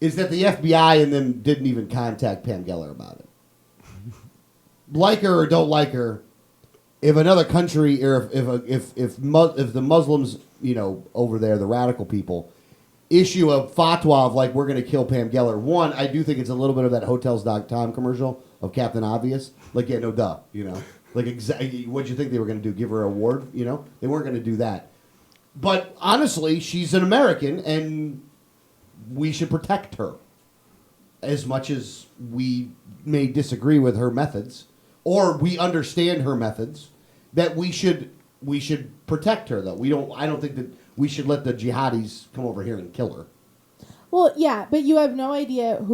Speaker 3: is that the FBI and them didn't even contact Pam Geller about it. Like her or don't like her, if another country, or if the Muslims, over there, the radical people, issue a fatwa of like, we're going to kill Pam Geller. One, I do think it's a little bit of that Hotels.com commercial of Captain Obvious. Like, yeah, no duh, Like, exactly, what'd you think they were going to do? Give her an award? They weren't going to do that. But honestly, she's an American, and we should protect her. As much as we may disagree with her methods, or we understand her methods, that we should protect her. Though I don't think that we should let the jihadis come over here and kill her.
Speaker 4: Well, yeah, but you have no idea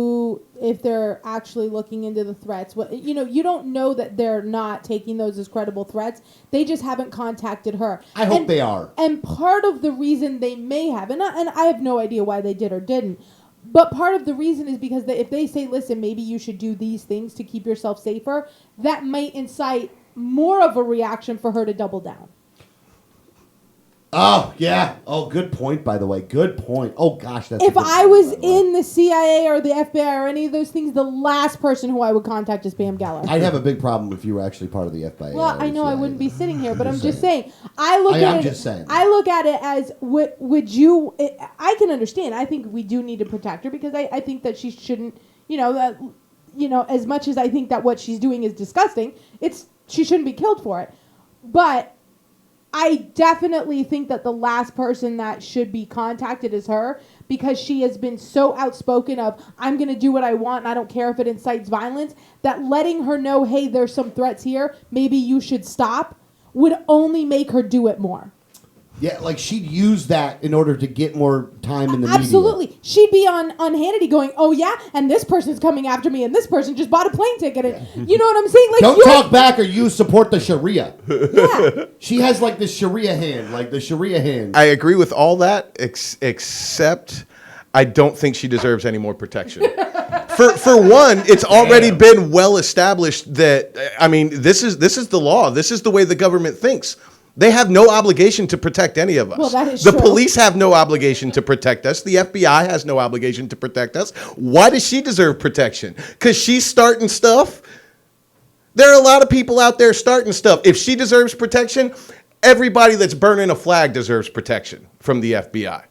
Speaker 4: if they're actually looking into the threats. You don't know that they're not taking those as credible threats. They just haven't contacted her.
Speaker 3: I hope they are.
Speaker 4: And part of the reason they may have, and I have no idea why they did or didn't, but part of the reason is because if they say, listen, maybe you should do these things to keep yourself safer, that might incite more of a reaction for her to double down.
Speaker 3: Oh, yeah. Oh, good point, by the way. Good point. Oh, gosh. That's
Speaker 4: if I was in the CIA or the FBI or any of those things, the last person who I would contact is Pam Geller.
Speaker 3: I'd have a big problem if you were actually part of the FBI.
Speaker 4: Well, I know I wouldn't be sitting here, but I'm just saying.
Speaker 3: I'm just saying.
Speaker 4: I look at it as, would you... I can understand. I think we do need to protect her because I think that she shouldn't... as much as I think that what she's doing is disgusting, she shouldn't be killed for it. But I definitely think that the last person that should be contacted is her because she has been so outspoken of, I'm going to do what I want and I don't care if it incites violence, that letting her know, hey, there's some threats here, maybe you should stop, would only make her do it more.
Speaker 3: Yeah, like she'd use that in order to get more time in the media.
Speaker 4: Absolutely. She'd be on Hannity going, oh, yeah, and this person's coming after me, and this person just bought a plane ticket. And, you know what I'm saying? Like,
Speaker 3: Don't talk back or you support the Sharia.
Speaker 4: Yeah.
Speaker 3: She has like the Sharia hand, like the Sharia hand.
Speaker 5: I agree with all that, except I don't think she deserves any more protection. For one, it's already been well established that, I mean, this is the law. This is the way the government thinks. They have no obligation to protect any of us.
Speaker 4: Well, that is
Speaker 5: the
Speaker 4: true.
Speaker 5: police have no obligation to protect us. The FBI has no obligation to protect us. Why does she deserve protection? Because she's starting stuff. There are a lot of people out there starting stuff. If she deserves protection, everybody that's burning a flag deserves protection from the FBI.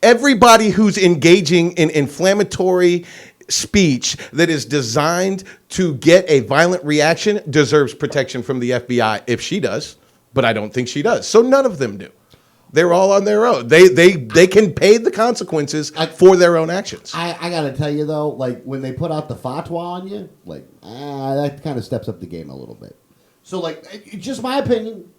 Speaker 5: Everybody who's engaging in inflammatory speech that is designed to get a violent reaction deserves protection from the FBI if she does, but I don't think she does. So none of them do. They're all on their own. They can pay the consequences for their own actions.
Speaker 3: I gotta tell you though, like when they put out the fatwa on you, like that kind of steps up the game a little bit. So like, it's just my opinion,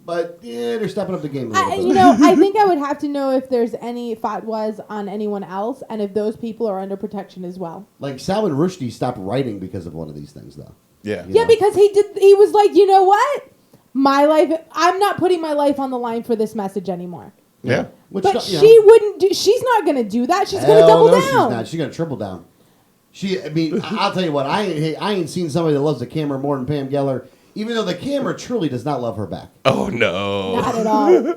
Speaker 3: but yeah, they're stepping up the game a little bit.
Speaker 4: You know, I think I would have to know if there's any fatwas on anyone else, and if those people are under protection as well.
Speaker 3: Like Salman Rushdie stopped writing because of one of these things, though.
Speaker 5: Yeah.
Speaker 4: Yeah, because he was like, you know what? My life, I'm not putting my life on the line for this message anymore.
Speaker 5: Yeah.
Speaker 3: Which,
Speaker 4: But
Speaker 3: you know,
Speaker 4: she wouldn't do, she's not going to do that. She's going to
Speaker 3: hell
Speaker 4: double
Speaker 3: no,
Speaker 4: down.
Speaker 3: She's not. She's gonna triple down. I mean, I'll tell you what. I ain't seen somebody that loves the camera more than Pam Geller. Even though the camera truly does not love her back.
Speaker 5: Oh, no.
Speaker 4: Not at all.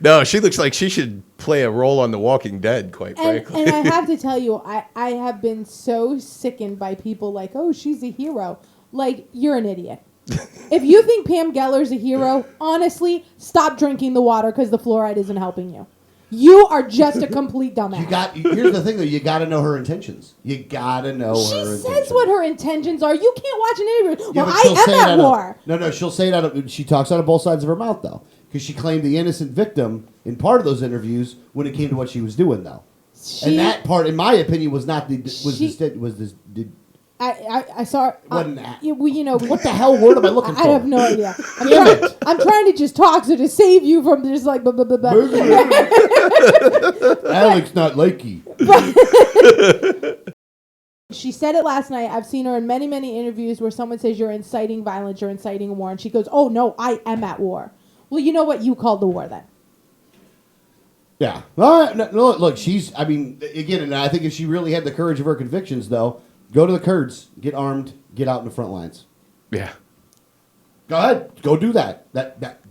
Speaker 5: No, she looks like she should play a role on The Walking Dead, quite frankly.
Speaker 4: And I have to tell you, I have been so sickened by people like, oh, she's a hero. Like, you're an idiot. If you think Pam Geller's a hero, honestly, stop drinking the water because the fluoride isn't helping you. You are just a complete dumbass.
Speaker 3: Here's the thing, though. You got to know her intentions. You got to know
Speaker 4: She
Speaker 3: her intentions.
Speaker 4: says what her intentions are. You can't watch an interview.
Speaker 3: Yeah,
Speaker 4: Well,
Speaker 3: but she'll
Speaker 4: I
Speaker 3: say it
Speaker 4: am at
Speaker 3: out of-
Speaker 4: war.
Speaker 3: No, she'll say it out of. She talks out of both sides of her mouth, though, because she claimed the innocent victim in part of those interviews when it came to what she was doing, though. And that part, in my opinion, was not the
Speaker 4: I saw.
Speaker 3: Wasn't that-
Speaker 4: You know.
Speaker 3: what the hell word am I looking for?
Speaker 4: I have no idea.
Speaker 3: Damn it.
Speaker 4: I'm trying to just talk so to save you from just like blah, blah, blah, blah.
Speaker 3: Alex not likey.
Speaker 4: She said it last night. I've seen her in many, many interviews where someone says you're inciting violence, you're inciting war, and she goes, "Oh no, I am at war." Well, you know what? You called the war then.
Speaker 3: Yeah. All right. No, look, she's. I mean, again, and I think if she really had the courage of her convictions, though, go to the Kurds, get armed, get out in the front lines.
Speaker 5: Yeah.
Speaker 3: Go ahead, go do that. That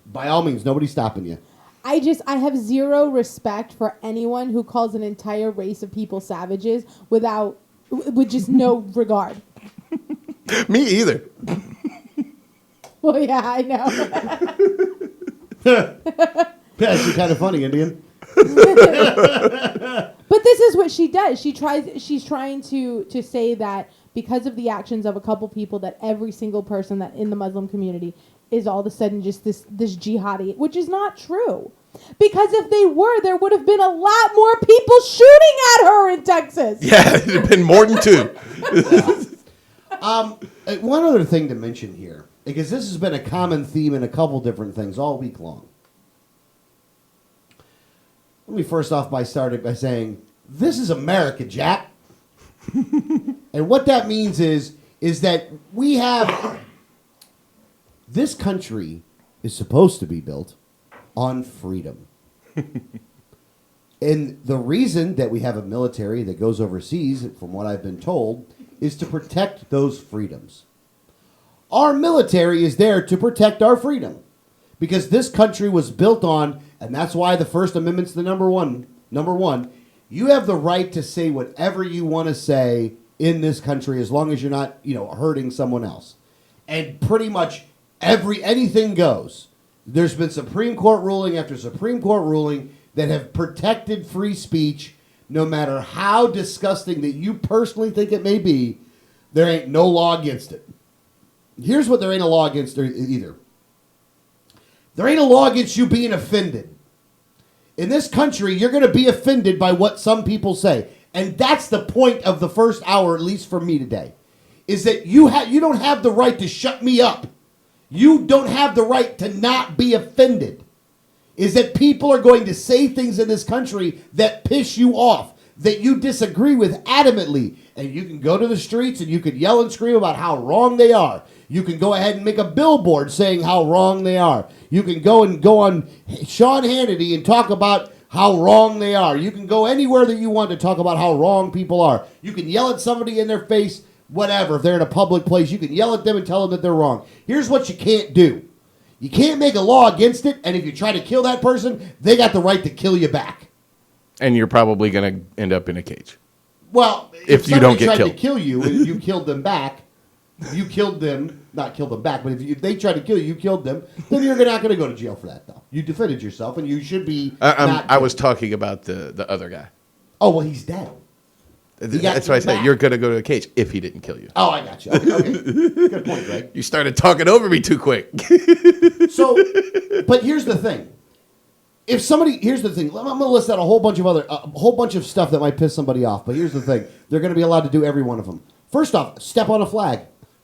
Speaker 3: by all means, nobody's stopping you.
Speaker 4: I have zero respect for anyone who calls an entire race of people savages with just no regard.
Speaker 5: Me either.
Speaker 4: Well, yeah, I know.
Speaker 3: Yeah, she's kind of funny, Indian.
Speaker 4: But this is what she does. She's trying to say that because of the actions of a couple people, that every single person that in the Muslim community is all of a sudden just this jihadi, which is not true. Because if they were, there would have been a lot more people shooting at her in Texas.
Speaker 5: Yeah, it would have been more than two.
Speaker 3: One other thing to mention here, because this has been a common theme in a couple different things all week long. Let me first off start by saying, this is America, Jack. And what that means is that we have... This country is supposed to be built on freedom. And the reason that we have a military that goes overseas, from what I've been told, is to protect those freedoms. Our military is there to protect our freedom. Because this country was built on, and that's why the First Amendment's the number one, you have the right to say whatever you want to say in this country as long as you're not, hurting someone else. And pretty much anything goes. There's been Supreme Court ruling after Supreme Court ruling that have protected free speech, no matter how disgusting that you personally think it may be. There ain't no law against it. Here's what there ain't a law against either. There ain't a law against you being offended. In this country, you're going to be offended by what some people say. And that's the point of the first hour, at least for me today, is that you don't have the right to shut me up You don't have the right to not be offended. Is that people are going to say things in this country that piss you off, that you disagree with adamantly. And you can go to the streets and you can yell and scream about how wrong they are. You can go ahead and make a billboard saying how wrong they are. You can go on Sean Hannity and talk about how wrong they are. You can go anywhere that you want to talk about how wrong people are. You can yell at somebody in their face, whatever. If they're in a public place, you can yell at them and tell them that they're wrong. Here's what you can't do. You can't make a law against it, and if you try to kill that person, they got the right to kill you back.
Speaker 5: And you're probably going to end up in a cage.
Speaker 3: Well,
Speaker 5: if you don't get
Speaker 3: tried
Speaker 5: killed.
Speaker 3: to kill you and you killed them back, you killed them, not killed them back, but if they tried to kill you, you killed them, then you're not going to go to jail for that, though. You defended yourself, and you should be
Speaker 5: I was talking about the other guy.
Speaker 3: Oh, well, he's dead.
Speaker 5: That's why I said you're going to go to a cage if he didn't kill you.
Speaker 3: Oh, I got you. Okay. Good point, Greg.
Speaker 5: You started talking over me too quick.
Speaker 3: So, but here's the thing. Here's the thing. I'm going to list out a whole bunch of stuff that might piss somebody off. But here's the thing. They're going to be allowed to do every one of them. First off, step on a flag.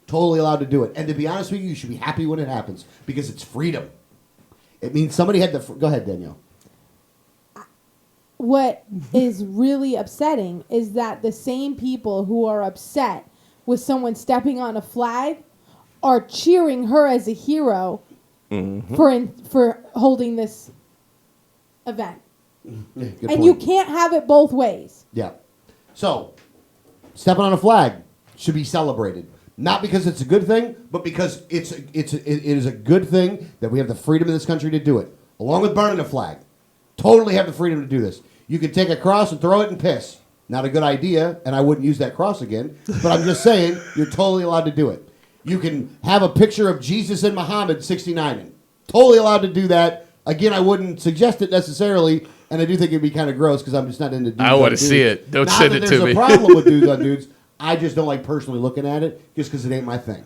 Speaker 3: Totally allowed to do it. And to be honest with you should be happy when it happens because it's freedom. It means somebody had to... Go ahead, Danielle.
Speaker 4: What is really upsetting is that the same people who are upset with someone stepping on a flag are cheering her as a hero for holding this event.
Speaker 3: Yeah, good
Speaker 4: and
Speaker 3: point.
Speaker 4: you can't have it both ways.
Speaker 3: Yeah. So, stepping on a flag should be celebrated. Not because it's a good thing, but because it is a good thing that we have the freedom in this country to do it. Along with burning a flag. Totally have the freedom to do this. You can take a cross and throw it and piss. Not a good idea, and I wouldn't use that cross again. But I'm just saying, you're totally allowed to do it. You can have a picture of Jesus and Muhammad 69ing. Totally allowed to do that. Again, I wouldn't suggest it necessarily, and I do think it'd be kind of gross because I'm just not into dudes.
Speaker 5: I want to see it. Don't
Speaker 3: Not
Speaker 5: send
Speaker 3: that
Speaker 5: it to me.
Speaker 3: There's a problem with dudes on dudes. I just don't like personally looking at it just because it ain't my thing.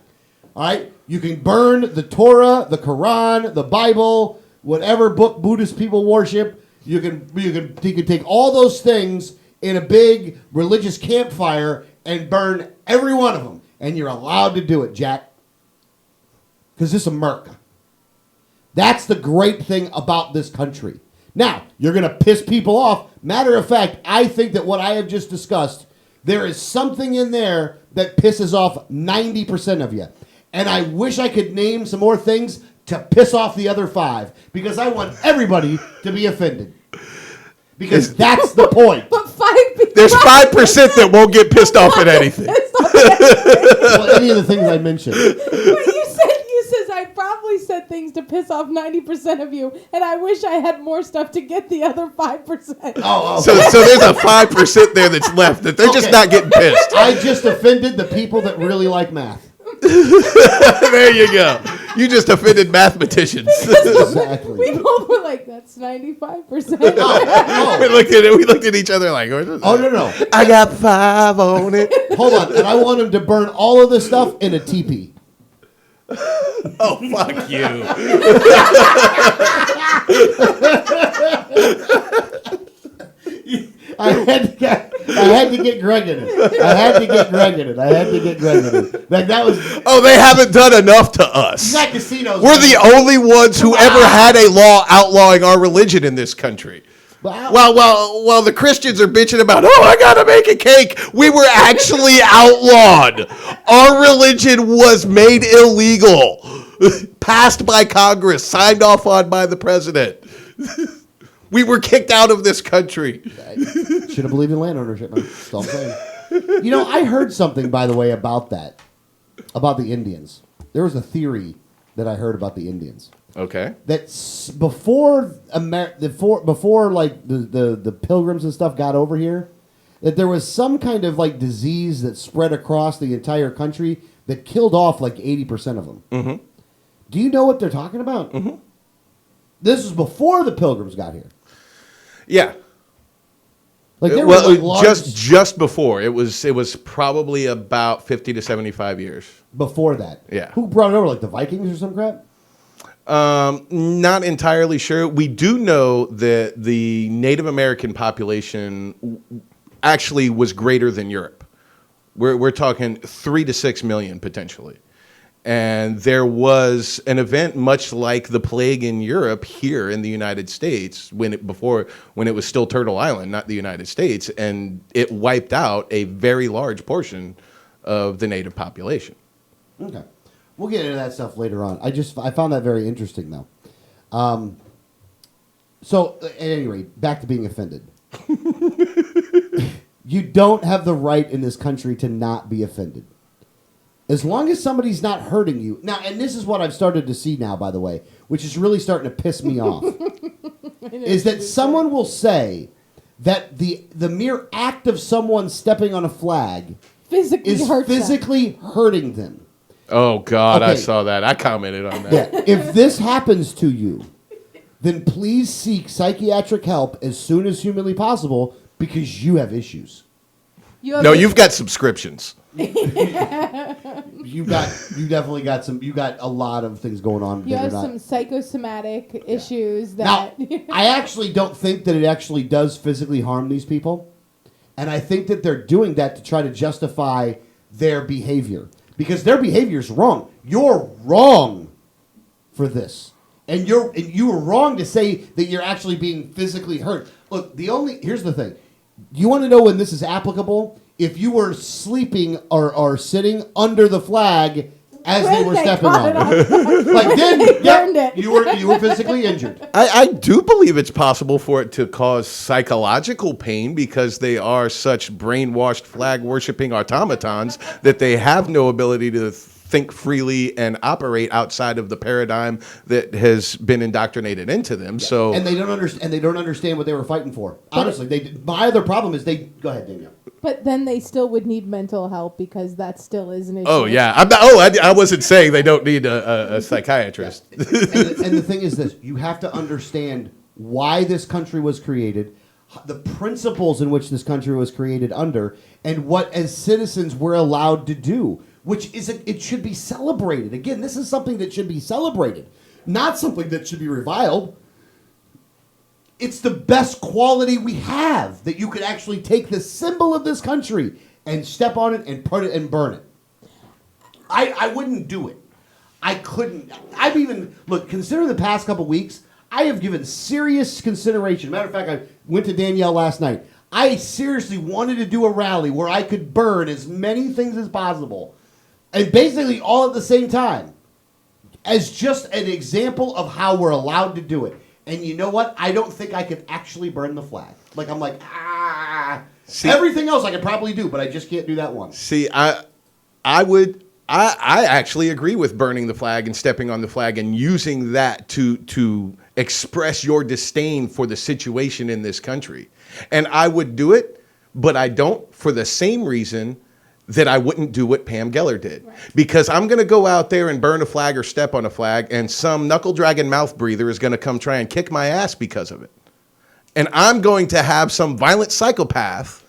Speaker 3: All right? You can burn the Torah, the Quran, the Bible, whatever book Buddhist people worship. You can take all those things in a big religious campfire and burn every one of them. And you're allowed to do it, Jack. Because this is America. That's the great thing about this country. Now, you're going to piss people off. Matter of fact, I think that what I have just discussed, there is something in there that pisses off 90% of you. And I wish I could name some more things to piss off the other 5. Because I want everybody to be offended. Because that's the point.
Speaker 4: But 5 people...
Speaker 5: There's 5% that won't get pissed off at anything.
Speaker 3: Well, any of the things I mentioned.
Speaker 4: But you says I probably said things to piss off 90% of you, and I wish I had more stuff to get the other 5%.
Speaker 3: Oh.
Speaker 5: So there's a 5% there that's left that they're just not getting pissed.
Speaker 3: I just offended the people that really like math.
Speaker 5: There you go. You just offended mathematicians.
Speaker 3: Exactly.
Speaker 4: We both were like, that's 95%.
Speaker 5: We looked at each other like,
Speaker 3: Oh, no.
Speaker 5: I got 5 on it.
Speaker 3: Hold on. And I want him to burn all of this stuff in a teepee.
Speaker 5: Oh, fuck you.
Speaker 3: I had to get Greg in it. Like that was.
Speaker 5: Oh, they haven't done enough to us.
Speaker 3: That casinos.
Speaker 5: We're the only ones who ever had a law outlawing our religion in this country. Well, the Christians are bitching about, I gotta make a cake. We were actually outlawed. Our religion was made illegal. Passed by Congress, signed off on by the president. We were kicked out of this country.
Speaker 3: Should have believed in land ownership, man. That's all I'm saying. You know, I heard something, by the way, about that. About the Indians. There was a theory that I heard about the Indians.
Speaker 5: Okay.
Speaker 3: That before like the Pilgrims and stuff got over here, that there was some kind of like disease that spread across the entire country that killed off like 80% of them.
Speaker 5: Mm-hmm.
Speaker 3: Do you know what they're talking about?
Speaker 5: Mm-hmm.
Speaker 3: This was before the Pilgrims got here.
Speaker 5: Yeah.
Speaker 3: Like there were like large,
Speaker 5: just before. It was probably about 50 to 75 years.
Speaker 3: Before that.
Speaker 5: Yeah.
Speaker 3: Who brought it over? Like the Vikings or some crap?
Speaker 5: Not entirely sure. We do know that the Native American population actually was greater than Europe. We're talking 3 to 6 million potentially. And there was an event much like the plague in Europe here in the United States when it was still Turtle Island, not the United States, and it wiped out a very large portion of the native population.
Speaker 3: Okay. We'll get into that stuff later on. I found that very interesting, though. So, at any rate, back to being offended. You don't have the right in this country to not be offended. As long as somebody's not hurting you. Now, and this is what I've started to see now, by the way, which is really starting to piss me off, is that someone will say that the mere act of someone stepping on a flag is physically hurting them.
Speaker 5: Oh, God, I
Speaker 3: Okay.
Speaker 5: saw that. I commented on that.
Speaker 3: Yeah. If this happens to you, then please seek psychiatric help as soon as humanly possible because you have issues.
Speaker 5: You've got subscriptions.
Speaker 3: You definitely got some. You got a lot of things going on.
Speaker 4: You have some psychosomatic issues
Speaker 3: Now,
Speaker 4: that.
Speaker 3: I actually don't think that it actually does physically harm these people, and I think that they're doing that to try to justify their behavior because their behavior is wrong. You're wrong for this, and you were wrong to say that you're actually being physically hurt. Look, here's the thing. You want to know when this is applicable? If you were sleeping or sitting under the flag as they were stepping on it. Like then,
Speaker 4: Burned
Speaker 3: you were physically injured.
Speaker 5: I do believe it's possible for it to cause psychological pain because they are such brainwashed flag-worshipping automatons that they have no ability to think freely and operate outside of the paradigm that has been indoctrinated into them. Yeah. So
Speaker 3: and they don't understand what they were fighting for. Honestly, my other problem is go ahead, Danielle.
Speaker 4: But then they still would need mental help because that still is an issue.
Speaker 5: Oh yeah, I wasn't saying they don't need a psychiatrist.
Speaker 3: and the thing is this: you have to understand why this country was created, the principles in which this country was created under, and what as citizens we're allowed to do. Which it should be celebrated. Again, this is something that should be celebrated, not something that should be reviled. It's the best quality we have that you could actually take the symbol of this country and step on it and put it and burn it. I wouldn't do it. I couldn't. Consider the past couple weeks, I have given serious consideration. Matter of fact, I went to Danielle last night. I seriously wanted to do a rally where I could burn as many things as possible. And basically all at the same time, as just an example of how we're allowed to do it. And you know what? I don't think I could actually burn the flag. See, everything else I could probably do, but I just can't do that one.
Speaker 5: See, I actually agree with burning the flag and stepping on the flag and using that to express your disdain for the situation in this country. And I would do it, but I don't for the same reason that I wouldn't do what Pam Geller did. Right. Because I'm going to go out there and burn a flag or step on a flag, and some knuckle-dragging mouth breather is going to come try and kick my ass because of it. And I'm going to have some violent psychopath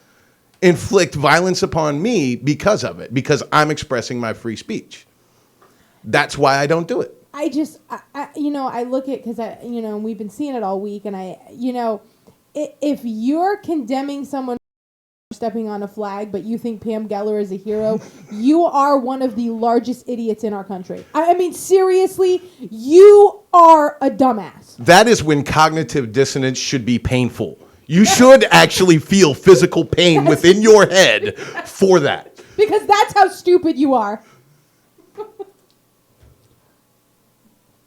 Speaker 5: inflict violence upon me because of it, because I'm expressing my free speech. That's why I don't do it.
Speaker 4: I look at, because we've been seeing it all week, and if you're condemning someone stepping on a flag, but you think Pam Geller is a hero, you are one of the largest idiots in our country. I mean, seriously, you are a dumbass.
Speaker 5: That is when cognitive dissonance should be painful. You should actually feel physical pain within your head for that.
Speaker 4: Because that's how stupid you are.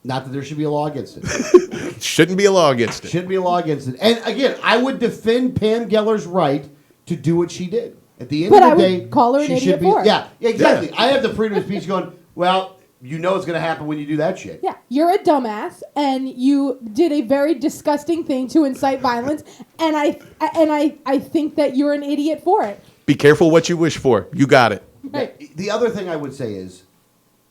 Speaker 3: Not that there should be a law against it.
Speaker 5: Shouldn't be a law against it.
Speaker 3: Shouldn't be a law against it. And again, I would defend Pam Geller's right to do what she did. At the end of the day,
Speaker 4: call her an idiot for it.
Speaker 3: Yeah, exactly. Yeah. I have the freedom of speech going, well, you know it's going to happen when you do that shit.
Speaker 4: Yeah, you're a dumbass, and you did a very disgusting thing to incite violence, and I think that you're an idiot for it.
Speaker 5: Be careful what you wish for. You got it.
Speaker 4: Right.
Speaker 3: The other thing I would say is,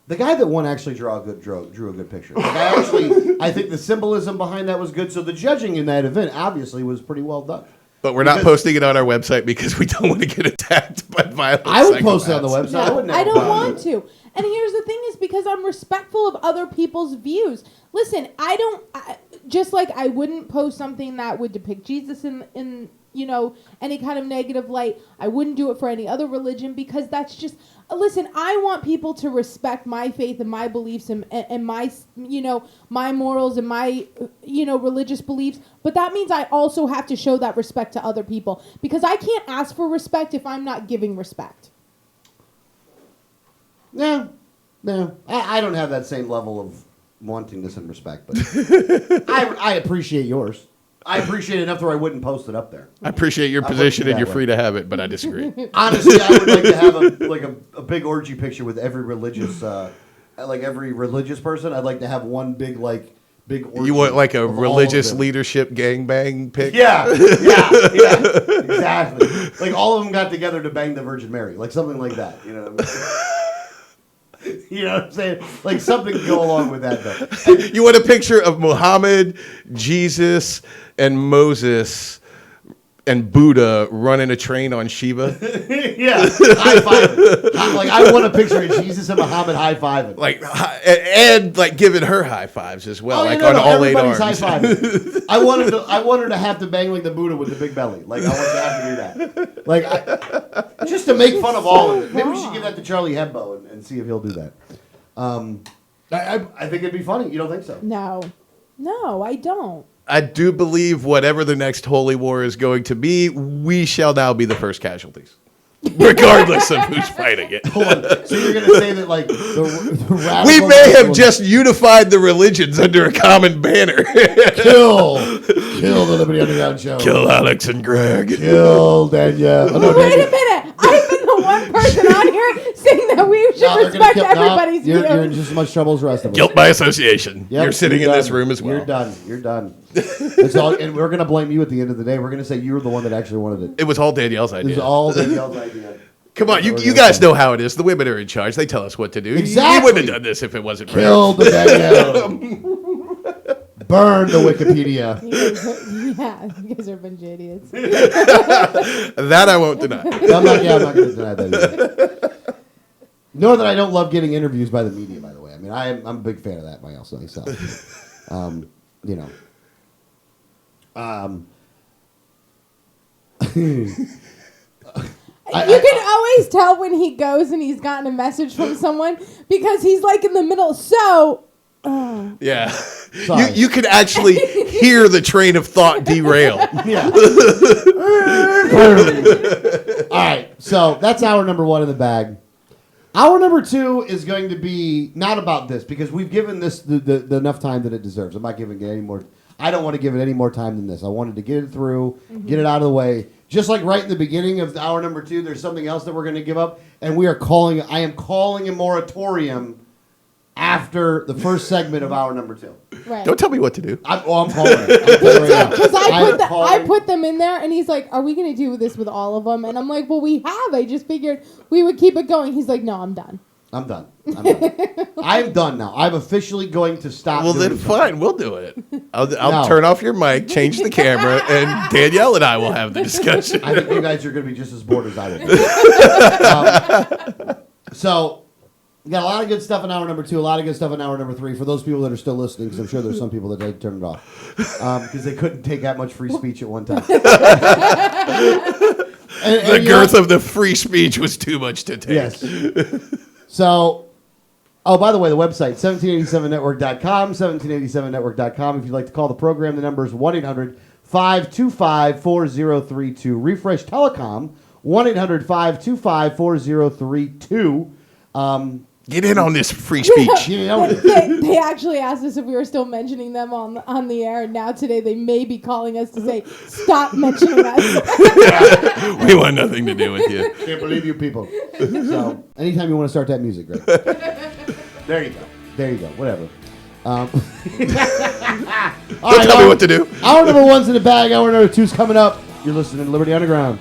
Speaker 3: the guy that won actually drew a good picture. The guy actually, I think the symbolism behind that was good. So the judging in that event obviously was pretty well done.
Speaker 5: But we're not posting it on our website because we don't want to get attacked by violent
Speaker 3: I would post it on the website.
Speaker 4: No, I don't want to. And here's the thing is because I'm respectful of other people's views. Listen, just like I wouldn't post something that would depict Jesus in any kind of negative light. I wouldn't do it for any other religion because that's just, listen, I want people to respect my faith and my beliefs and my, my morals and my, religious beliefs. But that means I also have to show that respect to other people because I can't ask for respect if I'm not giving respect.
Speaker 3: Yeah. I don't have that same level of wantingness and respect, but I appreciate yours. I appreciate it enough where I wouldn't post it up there.
Speaker 5: I appreciate your
Speaker 3: I'll put
Speaker 5: position
Speaker 3: it
Speaker 5: and
Speaker 3: that
Speaker 5: you're
Speaker 3: way.
Speaker 5: free to have it, but I disagree.
Speaker 3: Honestly, I would like to have a big orgy picture with every religious, every religious person. I'd like to have one big orgy.
Speaker 5: You want like a
Speaker 3: of all of
Speaker 5: religious
Speaker 3: them.
Speaker 5: leadership gangbang pic?
Speaker 3: Yeah, exactly. Like all of them got together to bang the Virgin Mary, like something like that. You know what I mean? You know what I'm saying? Like something to go along with that, though.
Speaker 5: You want a picture of Muhammad, Jesus, and Moses and Buddha running a train on Shiva?
Speaker 3: Yeah, high fiving. Like I want a picture of Jesus and Muhammad high fiving.
Speaker 5: And giving her high fives as well, on all 8
Speaker 3: everybody's
Speaker 5: arms.
Speaker 3: high fiving. I want her to have to bang like the Buddha with the big belly. Like I want to have to do that. Like just to make fun of all of it. Maybe we should give that to Charlie Hebdo and see if he'll do that. I think it'd be funny. You don't think so?
Speaker 4: No, I don't.
Speaker 5: I do believe whatever the next holy war is going to be, we shall now be the first casualties, regardless of who's fighting it.
Speaker 3: Hold on. So you're going to say that like the radical
Speaker 5: We may have
Speaker 3: will
Speaker 5: just unified the religions under a common banner.
Speaker 3: kill the Liberty Underground show.
Speaker 5: Kill Alex and Greg.
Speaker 3: Kill Danielle. Oh, no,
Speaker 4: Wait a minute. I've been the one person on here saying that we should
Speaker 3: No, they're gonna
Speaker 4: respect
Speaker 3: kill- no,
Speaker 4: everybody's
Speaker 3: you're in
Speaker 4: views.
Speaker 3: just as much trouble as the rest of us.
Speaker 5: Guilt by association.
Speaker 3: Yep,
Speaker 5: You're sitting in
Speaker 3: done.
Speaker 5: this room as well.
Speaker 3: You're done. It's all, and we're going to blame you at the end of the day. We're going to say you were the one that actually wanted it.
Speaker 5: It was all Danielle's
Speaker 3: It
Speaker 5: idea.
Speaker 3: was all Danielle's idea.
Speaker 5: Come on, you guys know how it is. The women are in charge. They tell us what to do.
Speaker 3: Exactly.
Speaker 5: You wouldn't have done this if it wasn't for
Speaker 3: Kill the Danielle. Burn the Wikipedia.
Speaker 4: You guys are a bunch of idiots.
Speaker 5: that I won't deny.
Speaker 3: I'm not going to deny that either. Nor that I don't love getting interviews by the media, by the way. I mean, I'm a big fan of that myself.
Speaker 4: You can always tell when he goes and he's gotten a message from someone because he's like in the middle. So,
Speaker 5: Yeah.
Speaker 3: Sorry.
Speaker 5: You can actually hear the train of thought derail.
Speaker 3: Yeah. All right. So that's hour number 1 in the bag. Hour number 2 is going to be not about this because we've given this the enough time that it deserves. I'm not giving it any more. I don't want to give it any more time than this. I wanted to get it through, get it out of the way. Just like right in the beginning of hour number 2, there's something else that we're going to give up, and I am calling a moratorium after the first segment of hour number 2.
Speaker 4: right.
Speaker 5: Don't tell me what to do.
Speaker 3: I'm calling it. I'm telling you right now.
Speaker 4: Because
Speaker 3: am
Speaker 4: I
Speaker 3: calling-
Speaker 4: put them in there, and he's like, "Are we going to do this with all of them?" And I'm like, "Well, we have. I just figured we would keep it going." He's like, "No, I'm done."
Speaker 3: I'm done. I'm done now. I'm officially going to stop.
Speaker 5: Well,
Speaker 3: doing
Speaker 5: then
Speaker 3: something.
Speaker 5: fine. We'll do it. I'll
Speaker 3: No.
Speaker 5: turn off your mic, change the camera, and Danielle and I will have the discussion.
Speaker 3: I think you guys are going to be just as bored as I will be. So, we got a lot of good stuff in hour number 2, a lot of good stuff in hour number 3. For those people that are still listening, because I'm sure there's some people that they turned it off because they couldn't take that much free speech at one time.
Speaker 5: The girth of the free speech was too much to take.
Speaker 3: Yes. So, by the way, the website, 1787network.com, 1787network.com. If you'd like to call the program, the number is 1-800-525-4032. Refresh Telecom, 1-800-525-4032.
Speaker 5: Get in on this free speech.
Speaker 3: You know,
Speaker 4: They actually asked us if we were still mentioning them on the air, and now today they may be calling us to say, "Stop mentioning us."
Speaker 5: We want nothing to do with you.
Speaker 3: can't believe you people. So, anytime you want to start that music, Greg. There you go. There you go. Whatever. All
Speaker 5: Don't
Speaker 3: right,
Speaker 5: tell me what to do.
Speaker 3: Hour number 1's in the bag. Hour number 2's coming up. You're listening to Liberty Underground.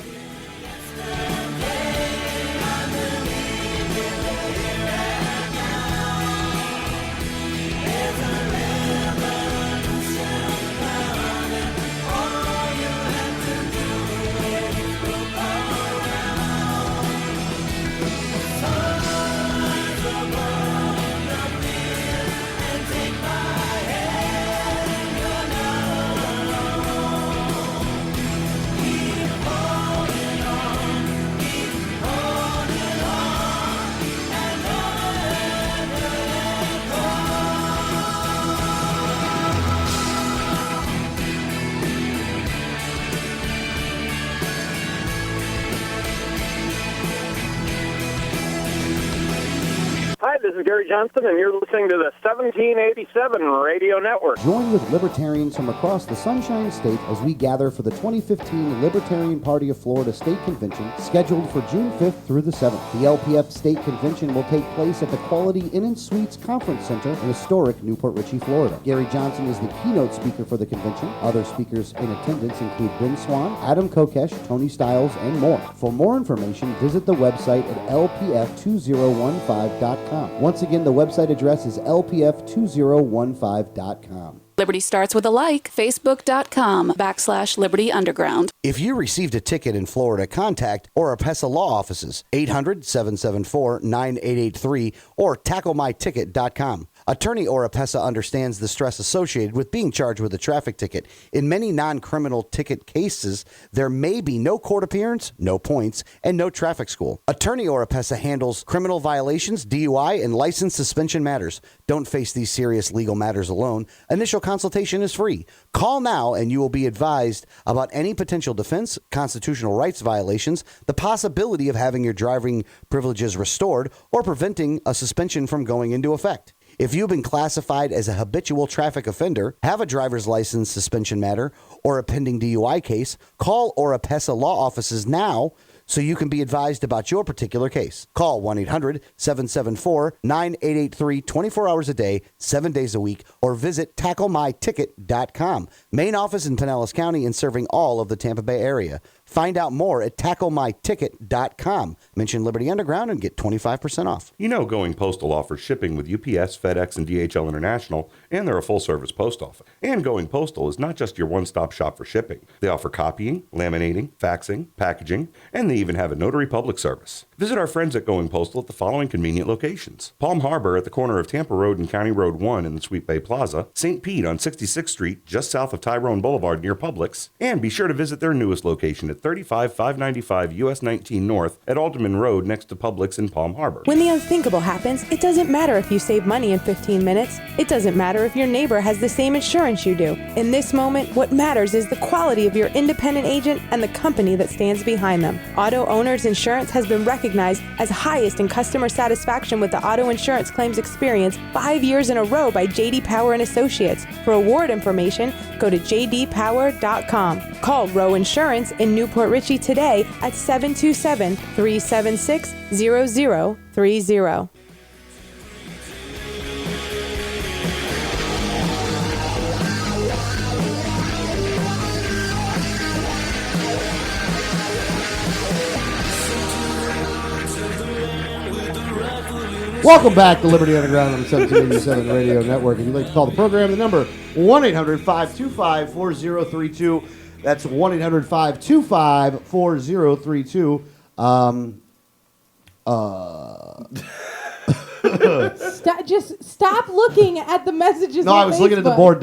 Speaker 7: Hi, this is Gary Johnson, and you're listening to the 1787 Radio Network.
Speaker 8: Join with libertarians from across the Sunshine State as we gather for the 2015 Libertarian Party of Florida State Convention, scheduled for June 5th through the 7th. The LPF State Convention will take place at the Quality Inn & Suites Conference Center in historic Newport Richey, Florida. Gary Johnson is the keynote speaker for the convention. Other speakers in attendance include Ben Swan, Adam Kokesh, Tony Stiles, and more. For more information, visit the website at lpf2015.com. Once again, the website address is lpf2015.com.
Speaker 9: Liberty starts with a like, facebook.com/Liberty Underground.
Speaker 8: If you received a ticket in Florida, contact Oropesa Law Offices, 800-774-9883 or tacklemyticket.com. Attorney Oropesa understands the stress associated with being charged with a traffic ticket. In many non-criminal ticket cases, there may be no court appearance, no points, and no traffic school. Attorney Oropesa handles criminal violations, DUI, and license suspension matters. Don't face these serious legal matters alone. Initial consultation is free. Call now and you will be advised about any potential defense, constitutional rights violations, the possibility of having your driving privileges restored, or preventing a suspension from going into effect. If you've been classified as a habitual traffic offender, have a driver's license suspension matter, or a pending DUI case, call Oropesa Law Offices now so you can be advised about your particular case. Call 1-800-774-9883 24 hours a day, 7 days a week, or visit tacklemyticket.com. Main office in Pinellas County and serving all of the Tampa Bay area. Find out more at tacklemyticket.com. Mention Liberty Underground and get 25% off.
Speaker 10: You know Going Postal offers shipping with UPS, FedEx, and DHL International, and they're a full-service post office. And Going Postal is not just your one-stop shop for shipping. They offer copying, laminating, faxing, packaging, and they even have a notary public service. Visit our friends at Going Postal at the following convenient locations: Palm Harbor at the corner of Tampa Road and County Road 1 in the Sweet Bay Plaza, St. Pete on 66th Street, just south of Tyrone Boulevard near Publix, and be sure to visit their newest location at 35595 US 19 North at Alderman Road next to Publix in Palm Harbor.
Speaker 11: When the unthinkable happens, it doesn't matter if you save money in 15 minutes. It doesn't matter if your neighbor has the same insurance you do. In this moment, what matters is the quality of your independent agent and the company that stands behind them. Auto Owners Insurance has been recognized as highest in customer satisfaction with the auto insurance claims experience 5 years in a row by J.D. Power and Associates. For award information, go to jdpower.com. Call Row Insurance in Newport Richey today at 727-376-0030.
Speaker 3: Welcome back to Liberty Underground on the 1787 Radio Network. If you'd like to call the program, the number 1-800-525-4032. That's 1-800-525-4032.
Speaker 4: Stop looking at the messages.
Speaker 3: No,
Speaker 4: on
Speaker 3: I was looking at the
Speaker 4: Facebook.
Speaker 3: board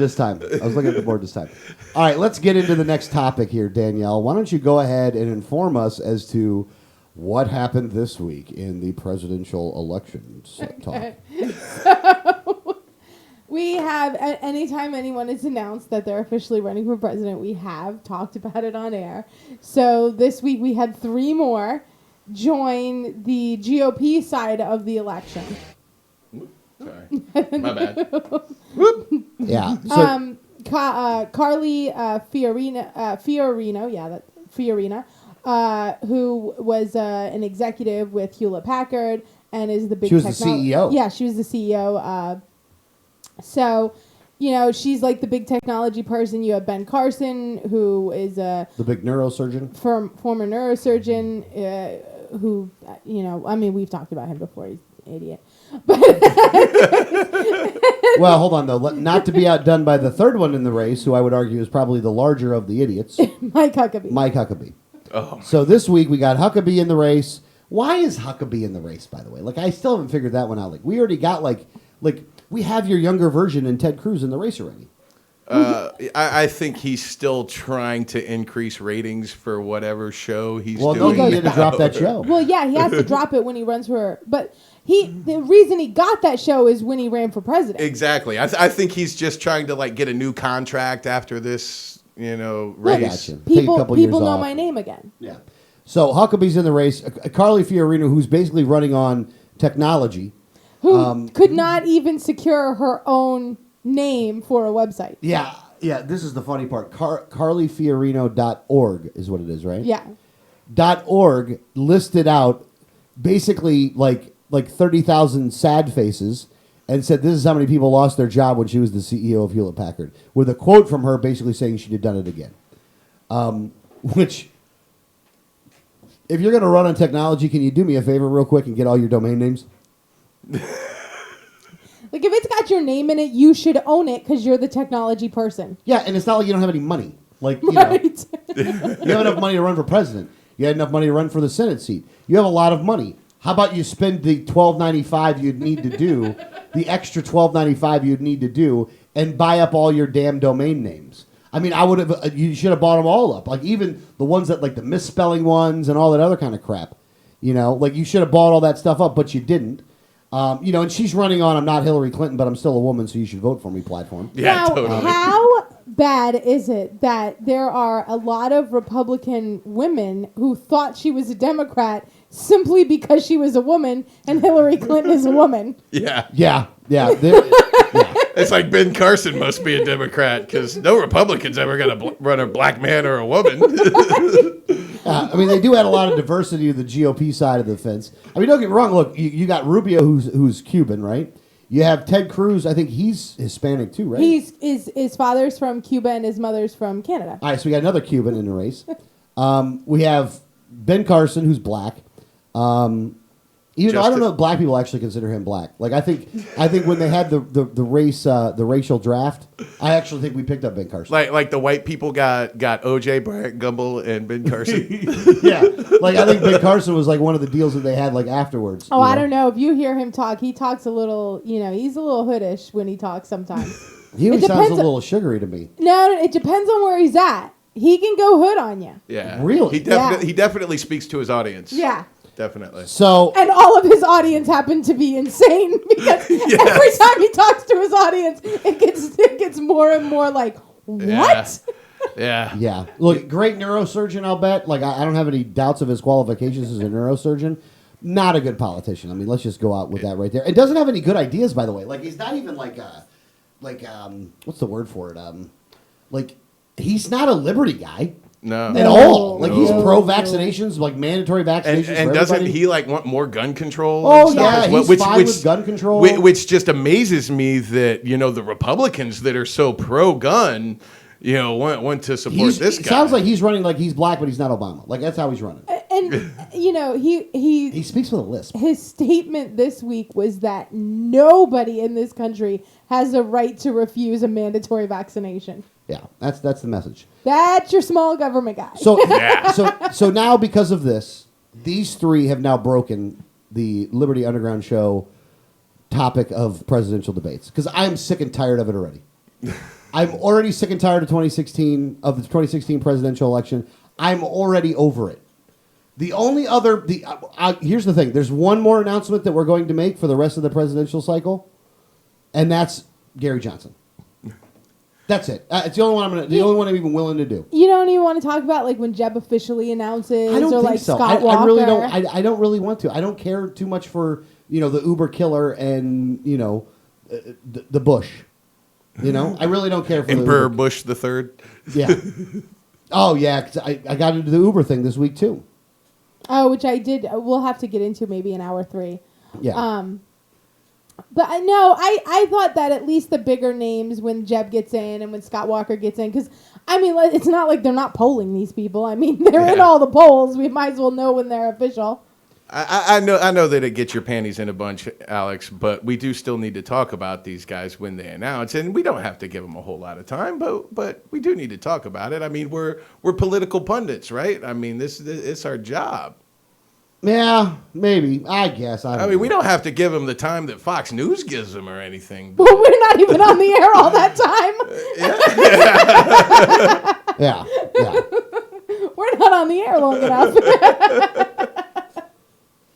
Speaker 3: this time. All right, let's get into the next topic here, Danielle. Why don't you go ahead and inform us as to what happened this week in the presidential elections talk?
Speaker 4: So, we have, anytime anyone has announced that they're officially running for president, we have talked about it on air. So this week we had 3 more join the GOP side of the election.
Speaker 5: Sorry. My bad.
Speaker 3: Yeah. So,
Speaker 4: Carly Fiorina, who was an executive with Hewlett-Packard and is the big.
Speaker 3: She was the CEO.
Speaker 4: Yeah, she was the CEO. So, you know, she's like the big technology person. You have Ben Carson, who is the
Speaker 3: big neurosurgeon,
Speaker 4: former neurosurgeon, who, you know, I mean, we've talked about him before. He's an idiot.
Speaker 3: Well, hold on, though. Not to be outdone by the third one in the race, who I would argue is probably the larger of the idiots.
Speaker 4: Mike Huckabee.
Speaker 3: Oh. So this week we got Huckabee in the race. Why is Huckabee in the race, by the way? Like, I still haven't figured that one out. Like, we already got, like we have your younger version and Ted Cruz in the race already.
Speaker 5: I think he's still trying to increase ratings for whatever show he's doing.
Speaker 3: Well, no, he had to drop that show.
Speaker 4: Well, yeah, he has to drop it when he runs for... But the reason he got that show is when he ran for president.
Speaker 5: Exactly. I think he's just trying to, like, get a new contract after this, you know, race.
Speaker 4: People know my name again.
Speaker 3: Yeah. So Huckabee's in the race. Carly Fiorina, who's basically running on technology.
Speaker 4: Who could not even secure her own name for a website.
Speaker 3: Yeah, this is the funny part. CarlyFiorino.org is what it is, right?
Speaker 4: Yeah.
Speaker 3: .org listed out basically like 30,000 sad faces and said this is how many people lost their job when she was the CEO of Hewlett-Packard, with a quote from her basically saying she'd have done it again. Which, if you're going to run on technology, can you do me a favor real quick and get all your domain names?
Speaker 4: Like, if it's got your name in it, you should own it because you're the technology person.
Speaker 3: Yeah, and it's not like you don't have any money. Like, you
Speaker 4: Right.
Speaker 3: know, you have enough money to run for president. You had enough money to run for the Senate seat. You have a lot of money. How about you spend the $12.95 you'd need to do, the extra $12.95 you'd need to do, and buy up all your damn domain names? I mean, you should have bought them all up. Like, even the ones that, like, the misspelling ones and all that other kind of crap. You know, like, you should have bought all that stuff up, but you didn't. You know, and she's running on, I'm not Hillary Clinton, but I'm still a woman, so you should vote for me platform.
Speaker 5: Yeah,
Speaker 4: now,
Speaker 5: totally.
Speaker 4: How bad is it that there are a lot of Republican women who thought she was a Democrat simply because she was a woman and Hillary Clinton is a woman?
Speaker 5: Yeah.
Speaker 3: Yeah.
Speaker 5: It's like Ben Carson must be a Democrat because no Republican's ever going to run a black man or a woman.
Speaker 3: I mean, they do add a lot of diversity to the GOP side of the fence. I mean, don't get me wrong. Look, you got Rubio, who's Cuban, right? You have Ted Cruz. I think he's Hispanic too, right?
Speaker 4: His father's from Cuba and his mother's from Canada.
Speaker 3: All right, so we got another Cuban in the race. We have Ben Carson, who's black. Even though I don't know if black people actually consider him black. Like I think when they had the racial draft, I actually think we picked up Ben Carson.
Speaker 5: Like the white people got OJ, Bryant Gumbel, and Ben Carson.
Speaker 3: Yeah, like I think Ben Carson was like one of the deals that they had like afterwards.
Speaker 4: Oh, I don't know. If you hear him talk, he talks a little. You know, he's a little hoodish when he talks sometimes.
Speaker 3: He always sounds a little sugary to me.
Speaker 4: No, it depends on where he's at. He can go hood on you.
Speaker 5: Yeah,
Speaker 3: really.
Speaker 5: He definitely speaks to his audience.
Speaker 4: Yeah.
Speaker 5: Definitely.
Speaker 3: So,
Speaker 4: and all of his audience happen to be insane because every time he talks to his audience, it gets more and more like, what?
Speaker 5: Yeah.
Speaker 3: Yeah. Look, great neurosurgeon, I'll bet. Like, I don't have any doubts of his qualifications as a neurosurgeon. Not a good politician. I mean, let's just go out with that right there. It doesn't have any good ideas, by the way. Like, he's not even what's the word for it? He's not a liberty guy.
Speaker 5: No.
Speaker 3: At all. Like, he's pro-vaccinations, like mandatory vaccinations
Speaker 5: And
Speaker 3: for
Speaker 5: doesn't
Speaker 3: everybody.
Speaker 5: he, want more gun control?
Speaker 3: Oh,
Speaker 5: and stuff
Speaker 3: yeah,
Speaker 5: as
Speaker 3: he's fine with gun control.
Speaker 5: Which just amazes me that, the Republicans that are so pro-gun, want to support this guy.
Speaker 3: It sounds like he's running like he's black, but he's not Obama. Like, that's how he's running.
Speaker 4: And, he
Speaker 3: speaks with a lisp.
Speaker 4: His statement this week was that nobody in this country has a right to refuse a mandatory vaccination.
Speaker 3: Yeah, that's the message.
Speaker 4: That's your small government guy.
Speaker 3: So, so now because of this, these three have now broken the Liberty Underground show topic of presidential debates because I'm sick and tired of it already. I'm already sick and tired of the 2016 presidential election. I'm already over it. The only other here's the thing. There's one more announcement that we're going to make for the rest of the presidential cycle, and that's Gary Johnson. That's it. It's the only one the only one I'm even willing to do.
Speaker 4: You don't even want to talk about when Jeb officially announces,
Speaker 3: I don't
Speaker 4: or
Speaker 3: think so.
Speaker 4: Scott Walker.
Speaker 3: I really don't. I don't really want to. I don't care too much for the Uber killer and the Bush. I really don't care for
Speaker 5: Emperor Bush the Third.
Speaker 3: Yeah. Oh yeah, 'cause I got into the Uber thing this week too.
Speaker 4: Oh, which I did. We'll have to get into maybe in hour 3.
Speaker 3: Yeah.
Speaker 4: But no, I thought that at least the bigger names when Jeb gets in and when Scott Walker gets in, because it's not like they're not polling these people. I mean, they're in all the polls. We might as well know when they're official.
Speaker 5: I know that it gets your panties in a bunch, Alex, but we do still need to talk about these guys when they announce, and we don't have to give them a whole lot of time, but we do need to talk about it. I mean, we're political pundits, right? I mean, it's our job.
Speaker 3: Yeah, maybe. I guess. I mean,
Speaker 5: we don't have to give them the time that Fox News gives them or anything.
Speaker 4: Well, we're not even on the air all that time.
Speaker 3: Yeah.
Speaker 4: We're not on the air long enough.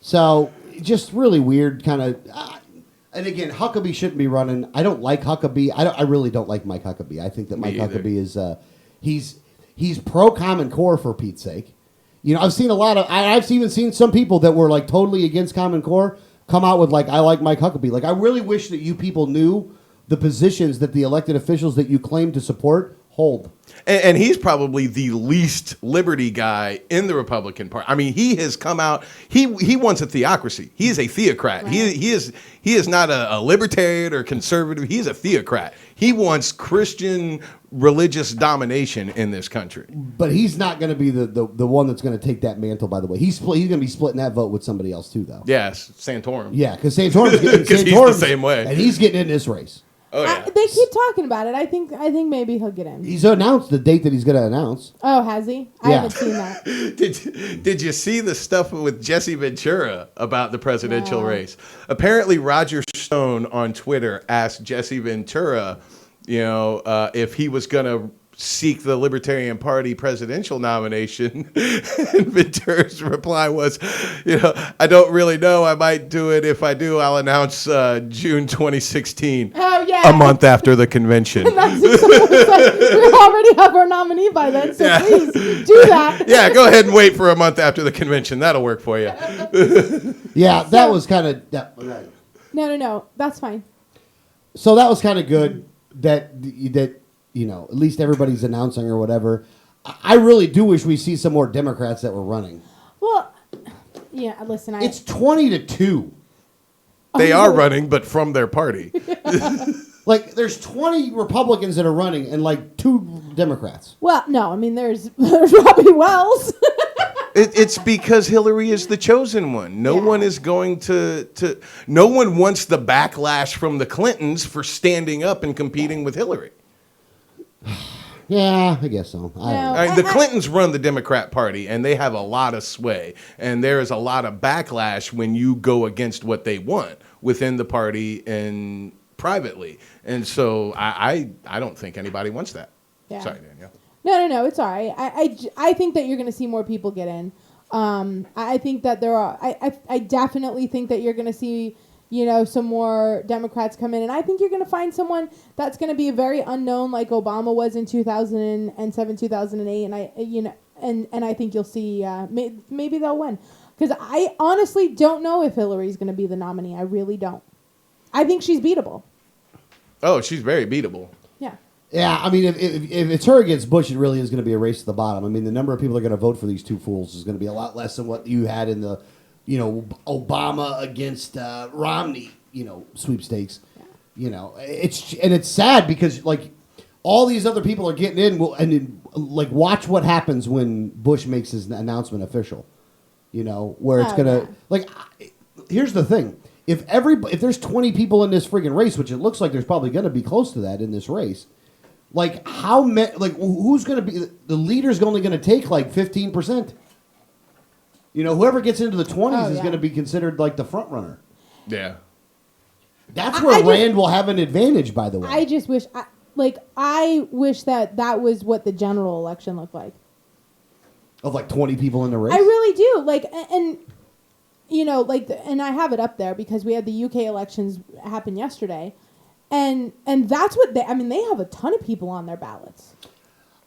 Speaker 3: So, just really weird kind of... and again, Huckabee shouldn't be running. I don't like Huckabee. I really don't like Mike Huckabee. I think that Mike Huckabee is... he's pro-Common Core, for Pete's sake. I've seen a lot of... I've even seen some people that were like totally against Common Core, come out with like, I like Mike Huckabee. Like, I really wish that you people knew the positions that the elected officials that you claim to support hold.
Speaker 5: And he's probably the least liberty guy in the Republican Party. I mean, he has come out. He wants a theocracy. He is a theocrat. Right. He is not a libertarian or conservative. He is a theocrat. He wants Christian religious domination in this country.
Speaker 3: But he's not going to be the one that's going to take that mantle. By the way, he's going to be splitting that vote with somebody else too, though.
Speaker 5: Yes, Santorum.
Speaker 3: Yeah, because Santorum's getting
Speaker 5: he's the same way,
Speaker 3: and he's getting in this race.
Speaker 5: Oh, yeah.
Speaker 4: They keep talking about it. I think maybe he'll get in.
Speaker 3: He's announced the date that he's going to announce.
Speaker 4: Oh, has he? I haven't seen that.
Speaker 5: Did you see the stuff with Jesse Ventura about the presidential race? Apparently, Roger Stone on Twitter asked Jesse Ventura, if he was going to seek the Libertarian Party presidential nomination. And Ventura's reply was, I don't really know. I might do it. If I do, I'll announce June 2016.
Speaker 4: Oh, yeah.
Speaker 5: A month after the convention.
Speaker 4: That's like, we already have our nominee by then, so please do that.
Speaker 5: Yeah, go ahead and wait for a month after the convention. That'll work for you.
Speaker 3: Yeah, that was kind of...
Speaker 4: No. That's fine.
Speaker 3: So that was kind of good that at least everybody's announcing or whatever. I really do wish we see some more Democrats that were running.
Speaker 4: Well, yeah, listen,
Speaker 3: it's 20-2.
Speaker 5: They are running, but from their party.
Speaker 3: Like, there's 20 Republicans that are running and, 2 Democrats.
Speaker 4: Well, no, I mean, there's Robbie Wells.
Speaker 5: It's because Hillary is the chosen one. No one is going to... No one wants the backlash from the Clintons for standing up and competing with Hillary.
Speaker 3: Yeah, I guess so.
Speaker 5: The Clintons run the Democrat Party, and they have a lot of sway. And there is a lot of backlash when you go against what they want within the party and privately. And so I don't think anybody wants that.
Speaker 4: Yeah.
Speaker 5: Sorry, Danielle.
Speaker 4: No, it's all right. I think that you're going to see more people get in. I think that there are... I definitely think that you're going to see... some more Democrats come in. And I think you're going to find someone that's going to be very unknown like Obama was in 2007, 2008. And I think you'll see maybe they'll win. Because I honestly don't know if Hillary's going to be the nominee. I really don't. I think she's beatable.
Speaker 5: Oh, she's very beatable.
Speaker 4: Yeah.
Speaker 3: Yeah, I mean, if it's her against Bush, it really is going to be a race to the bottom. I mean, the number of people that are going to vote for these two fools is going to be a lot less than what you had in the... Obama against Romney, sweepstakes. Yeah. It's sad because all these other people are getting in. Watch what happens when Bush makes his announcement official. Where it's gonna here's the thing: if there's 20 people in this friggin' race, which it looks like there's probably gonna be close to that in this race, who's gonna be the leader's only gonna take 15%. Whoever gets into the 20s is going to be considered the front runner.
Speaker 5: Yeah.
Speaker 3: That's where Rand will have an advantage, by the way.
Speaker 4: I just wish, I wish that was what the general election looked like.
Speaker 3: Of 20 people in the race?
Speaker 4: I really do. And I have it up there because we had the UK elections happen yesterday. And that's what they have a ton of people on their ballots.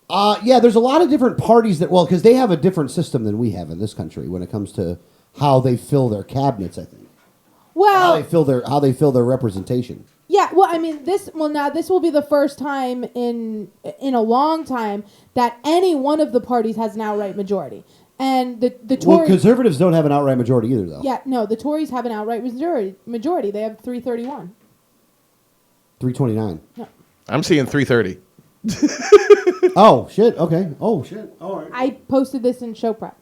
Speaker 3: Yeah, there's a lot of different parties because they have a different system than we have in this country when it comes to how they fill their cabinets, I think.
Speaker 4: Well,
Speaker 3: how they fill their representation.
Speaker 4: Yeah, well, this will be the first time in a long time that any one of the parties has an outright majority. And the Tories...
Speaker 3: Well, conservatives don't have an outright majority either, though.
Speaker 4: Yeah, no, the Tories have an outright majority. They have 331.
Speaker 3: 329.
Speaker 4: No.
Speaker 5: I'm seeing 330.
Speaker 3: Oh, shit. Okay. Oh, shit. All right.
Speaker 4: I posted this in show prep.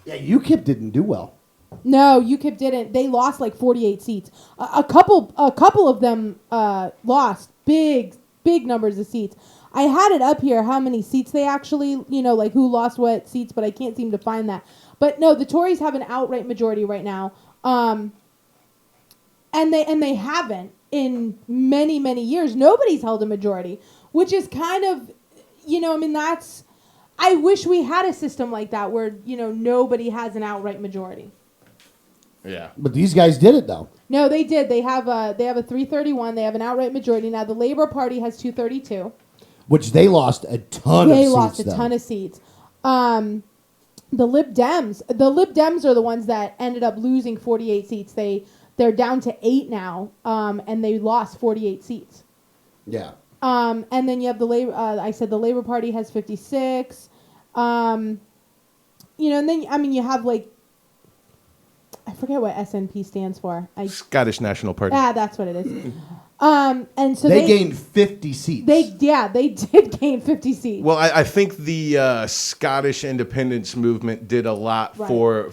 Speaker 3: Yeah, UKIP didn't do well.
Speaker 4: No, UKIP didn't. They lost 48 seats. A couple of them lost big numbers of seats. I had it up here how many seats they actually, who lost what seats, but I can't seem to find that. But no, the Tories have an outright majority right now. And they haven't in many, many years. Nobody's held a majority, which is kind of, that's... I wish we had a system like that where, nobody has an outright majority.
Speaker 5: Yeah.
Speaker 3: But these guys did it, though.
Speaker 4: No, they did. They have a 331. They have an outright majority. Now, the Labor Party has 232.
Speaker 3: Which they lost a ton of seats.
Speaker 4: They lost a ton of seats. The Lib Dems are the ones that ended up losing 48 seats. They're down to 8 now, and they lost 48 seats.
Speaker 3: Yeah.
Speaker 4: And then you have the Labor. I said the Labor Party has 56. And then you have like, I forget what SNP stands for.
Speaker 5: Scottish National Party.
Speaker 4: Yeah, that's what it is. And so
Speaker 3: they gained 50 seats.
Speaker 4: They did gain 50 seats.
Speaker 5: Well, I think the Scottish independence movement did a lot for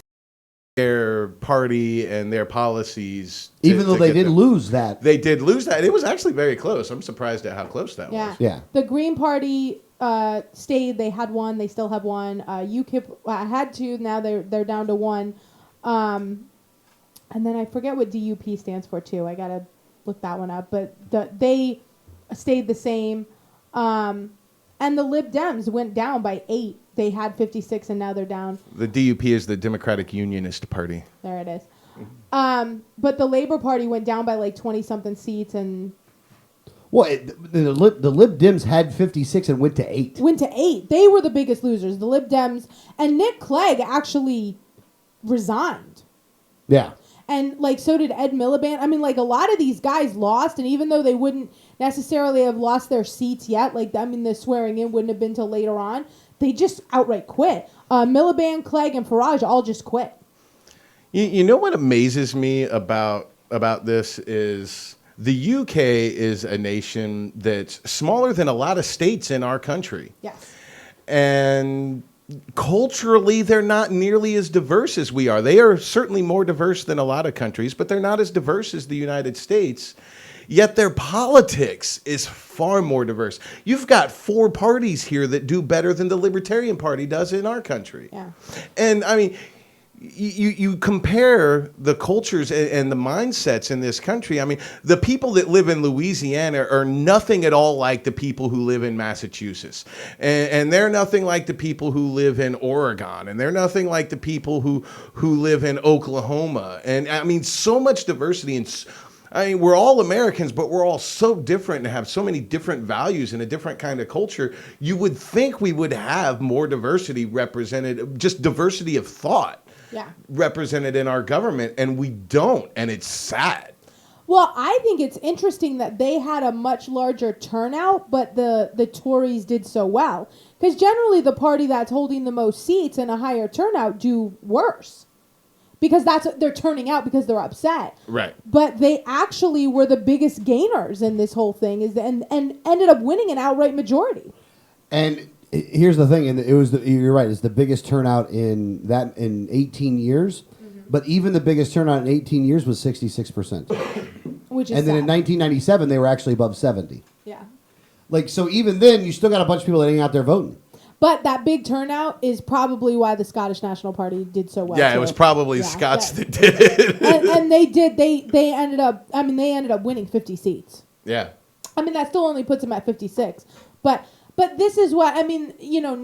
Speaker 5: their party and their policies.
Speaker 3: Even though they did lose that.
Speaker 5: They did lose that. It was actually very close. I'm surprised at how close that was.
Speaker 3: Yeah.
Speaker 4: The Green Party stayed. They had one. They still have one. UKIP had two. Now they're down to one. And then I forget what DUP stands for too. I gotta look that one up. But they stayed the same. And the Lib Dems went down by 8. They had 56, and now they're down.
Speaker 5: The DUP is the Democratic Unionist Party.
Speaker 4: There it is. But the Labor Party went down by like 20-something seats, and
Speaker 3: the Lib Dems had 56 and went to 8.
Speaker 4: They were the biggest losers. The Lib Dems and Nick Clegg actually resigned.
Speaker 3: Yeah.
Speaker 4: And like so did Ed Miliband. I mean, like a lot of these guys lost, and even though they wouldn't necessarily have lost their seats yet, the swearing in wouldn't have been till later on. They just outright quit. Miliband, Clegg, and Farage all just quit.
Speaker 5: You know what amazes me about this is the UK is a nation that's smaller than a lot of states in our country.
Speaker 4: Yes.
Speaker 5: And culturally, they're not nearly as diverse as we are. They are certainly more diverse than a lot of countries, but they're not as diverse as the United States. Yet their politics is far more diverse. You've got 4 parties here that do better than the Libertarian Party does in our country.
Speaker 4: Yeah.
Speaker 5: And I mean, you compare the cultures and the mindsets in this country. I mean, the people that live in Louisiana are nothing at all like the people who live in Massachusetts. And they're nothing like the people who live in Oregon. And they're nothing like the people who live in Oklahoma. And I mean, so much diversity. And I mean, we're all Americans, but we're all so different and have so many different values and a different kind of culture. You would think we would have more diversity represented, just diversity of thought.
Speaker 4: Yeah.
Speaker 5: Represented in our government, and we don't, and it's sad.
Speaker 4: Well, I think it's interesting that they had a much larger turnout, but the Tories did so well. Because generally the party that's holding the most seats and a higher turnout do worse. Because they're turning out because they're upset.
Speaker 5: Right.
Speaker 4: But they actually were the biggest gainers in this whole thing and ended up winning an outright majority.
Speaker 3: And here's the thing, and you're right, it's the biggest turnout in 18 years. Mm-hmm. But even the biggest turnout in 18 years was 66%.
Speaker 4: Which is
Speaker 3: and then
Speaker 4: sad.
Speaker 3: in 1997 they were actually above 70.
Speaker 4: Yeah.
Speaker 3: Like, so even then you still got a bunch of people that ain't out there voting.
Speaker 4: But that big turnout is probably why the Scottish National Party did so well.
Speaker 5: Yeah,
Speaker 4: too.
Speaker 5: it was probably Scots that did it.
Speaker 4: and they did. They ended up. I mean, they ended up winning 50 seats.
Speaker 5: Yeah.
Speaker 4: I mean, that still only puts them at 56. But this is what I mean.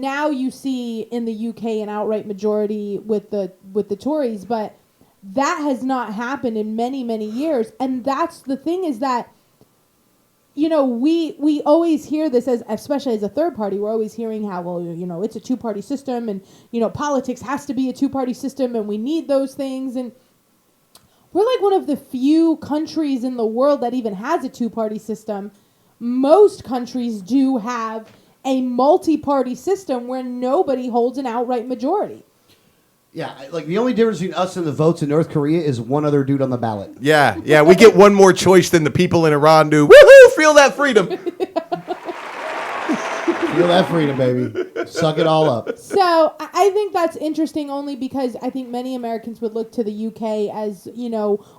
Speaker 4: Now you see in the UK an outright majority with the Tories, but that has not happened in many, many years. And that's the thing is that. We always hear this especially as a third party, we're always hearing how, it's a 2-party system and, politics has to be a 2-party system and we need those things. And we're like one of the few countries in the world that even has a 2-party system. Most countries do have a multi-party system where nobody holds an outright majority.
Speaker 3: Yeah, like the only difference between us and the votes in North Korea is one other dude on the ballot.
Speaker 5: Yeah, we get one more choice than the people in Iran do. Woohoo! Feel that freedom.
Speaker 3: Feel that freedom, baby. Suck it all up.
Speaker 4: So I think that's interesting only because I think many Americans would look to the UK as,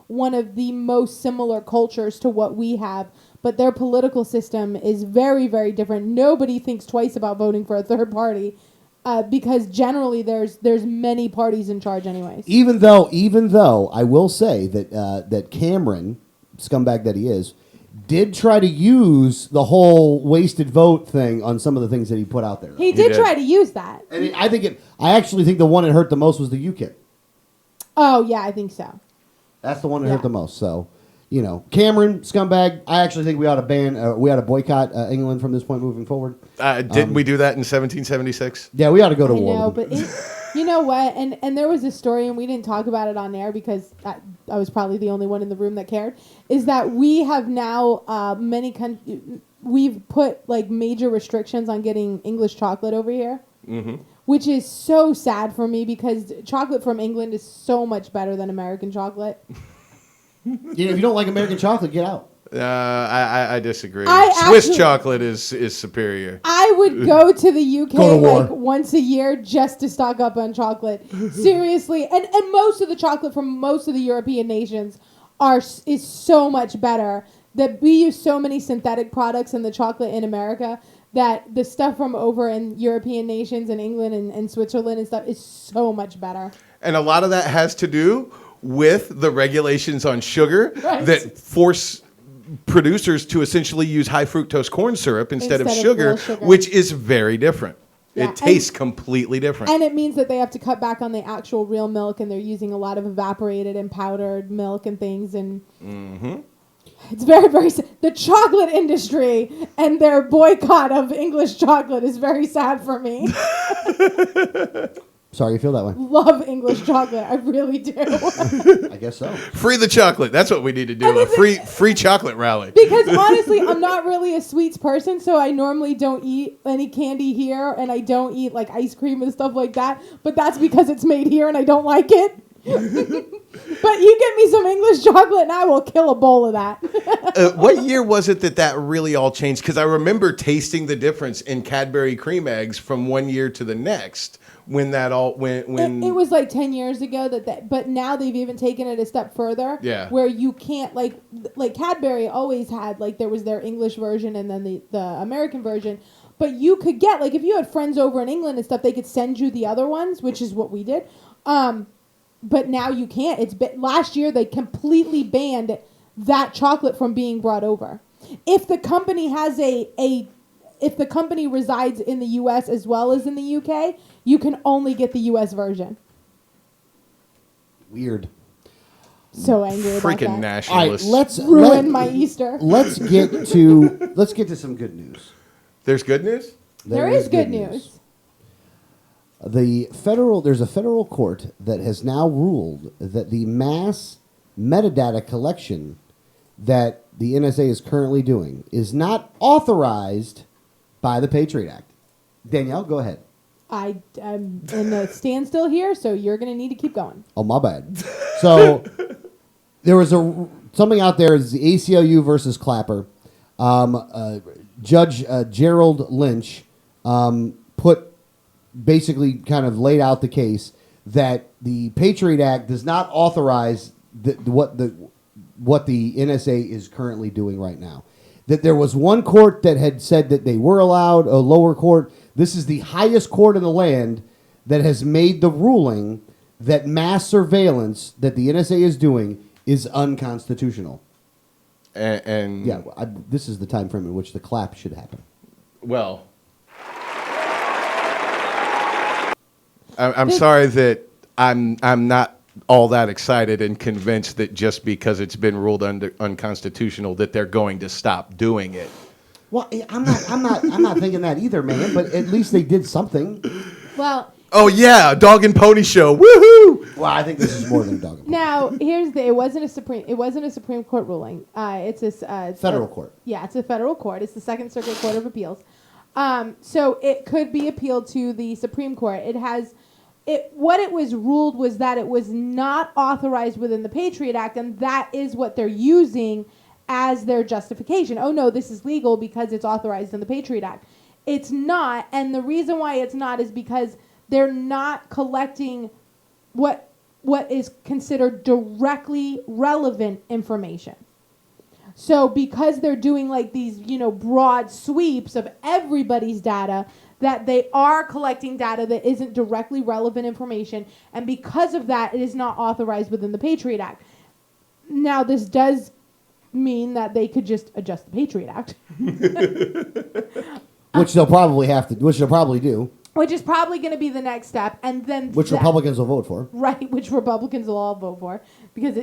Speaker 4: one of the most similar cultures to what we have. But their political system is very, very different. Nobody thinks twice about voting for a third party. Because generally there's many parties in charge anyways.
Speaker 3: Even though I will say that Cameron, scumbag that he is, did try to use the whole wasted vote thing on some of the things that he put out there.
Speaker 4: He did try to use that.
Speaker 3: And I actually think the one that hurt the most was the UKIP.
Speaker 4: Oh yeah, I think so.
Speaker 3: That's the one that hurt the most. So, Cameron, scumbag. I actually think we ought to boycott England from this point moving forward.
Speaker 5: Didn't we do that in 1776?
Speaker 3: Yeah, we ought to go to war.
Speaker 4: No,
Speaker 3: with them.
Speaker 4: but You know what? And there was a story, and we didn't talk about it on air because I was probably the only one in the room that cared. Is that we have now we've put like major restrictions on getting English chocolate over here, which is so sad for me because chocolate from England is so much better than American chocolate.
Speaker 3: If you don't like American chocolate, get out.
Speaker 5: I disagree.
Speaker 4: I
Speaker 5: Swiss
Speaker 4: actually-
Speaker 5: chocolate is superior.
Speaker 4: I would go to the UK
Speaker 3: Go to war.
Speaker 4: like once a year just to stock up on chocolate. Seriously, and most of the chocolate from most of the European nations is so much better. That we use so many synthetic products in the chocolate in America that the stuff from over in European nations and England and Switzerland and stuff is so much better.
Speaker 5: And a lot of that has to do with the regulations on sugar
Speaker 4: Right.
Speaker 5: that force producers to essentially use high fructose corn syrup instead of
Speaker 4: Instead of
Speaker 5: sugar,
Speaker 4: real sugar.
Speaker 5: which is very different.
Speaker 4: Yeah,
Speaker 5: It tastes completely different.
Speaker 4: And it means that they have to cut back on the actual real milk, and they're using a lot of evaporated and powdered milk and things. And it's very, very the chocolate industry and their boycott of English chocolate is very sad for me.
Speaker 3: Sorry you feel that way.
Speaker 4: Love English chocolate, I really do.
Speaker 3: I guess so.
Speaker 5: Free the chocolate. That's what we need to do.
Speaker 4: I mean,
Speaker 5: A free chocolate rally.
Speaker 4: Because honestly, I'm not really a sweets person, so I normally don't eat any candy here, and I don't eat like ice cream and stuff like that. But that's because it's made here, and I don't like it. But you get me some English chocolate, and I will kill a bowl of that.
Speaker 5: What year was it that really all changed? Because I remember tasting the difference in Cadbury cream eggs from one year to the next. When that all when
Speaker 4: It was like 10 years ago but now they've even taken it a step further.
Speaker 5: Yeah.
Speaker 4: Where you can't like Cadbury always had like there was their English version and then the American version, but you could get like if you had friends over in England and stuff, they could send you the other ones, which is what we did. But now you can't. Last year they completely banned that chocolate from being brought over. If the company has if the company resides in the U.S. as well as in the UK, you can only get the U.S. version.
Speaker 3: Weird.
Speaker 4: So angry about
Speaker 5: freaking
Speaker 4: that.
Speaker 3: All right,
Speaker 5: nationalists.
Speaker 3: let's
Speaker 4: Ruin my Easter.
Speaker 3: Let's get to some good news.
Speaker 5: There's good news?
Speaker 4: There is good news.
Speaker 3: There's a federal court that has now ruled that the mass metadata collection that the NSA is currently doing is not authorized by the Patriot Act. Danielle, go ahead.
Speaker 4: I'm in a standstill here, so you're going to need to keep going.
Speaker 3: Oh, my bad. So there was something out there is the ACLU versus Clapper. Judge Gerald Lynch basically kind of laid out the case that the Patriot Act does not authorize what the NSA is currently doing right now. That there was one court that had said that they were allowed, a lower court. This is the highest court in the land that has made the ruling that mass surveillance that the NSA is doing is unconstitutional.
Speaker 5: And
Speaker 3: Yeah, this is the time frame in which the clap should happen.
Speaker 5: well, I'm sorry that I'm not all that excited and convinced that just because it's been ruled unconstitutional that they're going to stop doing it.
Speaker 3: Well, I'm not thinking that either, man. But at least they did something.
Speaker 4: Well,
Speaker 5: Oh yeah, dog and pony show. Woohoo!
Speaker 3: Well, I think this is more than a dog. And pony.
Speaker 4: now here's it wasn't a Supreme Court ruling. It's a
Speaker 3: Federal court.
Speaker 4: Yeah, it's a federal court. It's the Second Circuit Court of Appeals. So it could be appealed to the Supreme Court. What it was ruled was that it was not authorized within the Patriot Act, and that is what they're using as their justification. Oh no, this is legal because it's authorized in the Patriot Act. It's not, and the reason why it's not is because they're not collecting what is considered directly relevant information. So because they're doing like these, broad sweeps of everybody's data, that they are collecting data that isn't directly relevant information, and because of that, it is not authorized within the Patriot Act. Now, this does mean that they could just adjust the Patriot Act.
Speaker 3: Which they'll probably have to. Which they'll probably do.
Speaker 4: Which is probably going to be the next step, and then
Speaker 3: Which Republicans will vote for.
Speaker 4: right? Which Republicans will all vote for because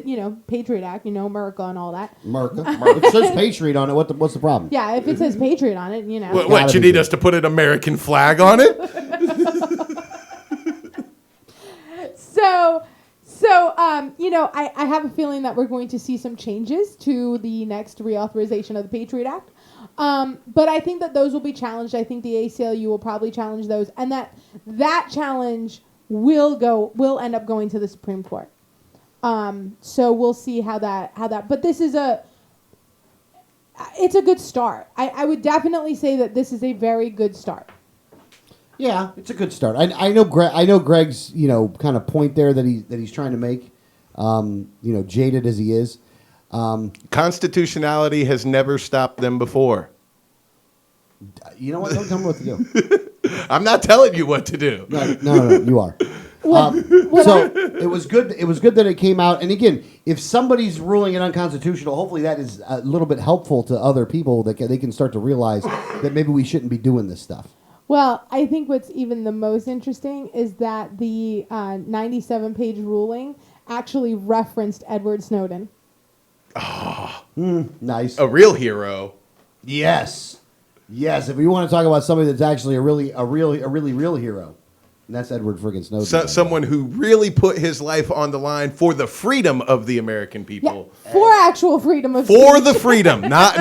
Speaker 4: Patriot Act, America and all that.
Speaker 3: America. It says Patriot on it. What's the problem?
Speaker 4: Yeah, if it says Patriot on it,
Speaker 5: What you need us to put an American flag on it?
Speaker 4: I have a feeling that we're going to see some changes to the next reauthorization of the Patriot Act. But I think that those will be challenged. I think the ACLU will probably challenge those, and that challenge will end up going to the Supreme Court. So we'll see how that. But this is it's a good start. I would definitely say that this is a very good start.
Speaker 3: Yeah, it's a good start. I know Greg's kind of point there that he's trying to make. Jaded as he is.
Speaker 5: Constitutionality has never stopped them before.
Speaker 3: You know what? Don't tell me what to do.
Speaker 5: I'm not telling you what to do.
Speaker 3: No, you are. So it was good. It was good that it came out. And again, if somebody's ruling it unconstitutional, hopefully that is a little bit helpful to other people that they can start to realize that maybe we shouldn't be doing this stuff.
Speaker 4: Well, I think what's even the most interesting is that the 97-page ruling actually referenced Edward Snowden.
Speaker 5: Oh,
Speaker 3: nice.
Speaker 5: A real hero.
Speaker 3: Yes. If we want to talk about somebody that's actually a really real hero, and that's Edward friggin' Snowden.
Speaker 5: Someone who really put his life on the line for the freedom of the American people.
Speaker 4: Yeah, for actual freedom of
Speaker 5: for
Speaker 4: speech.
Speaker 5: the freedom, not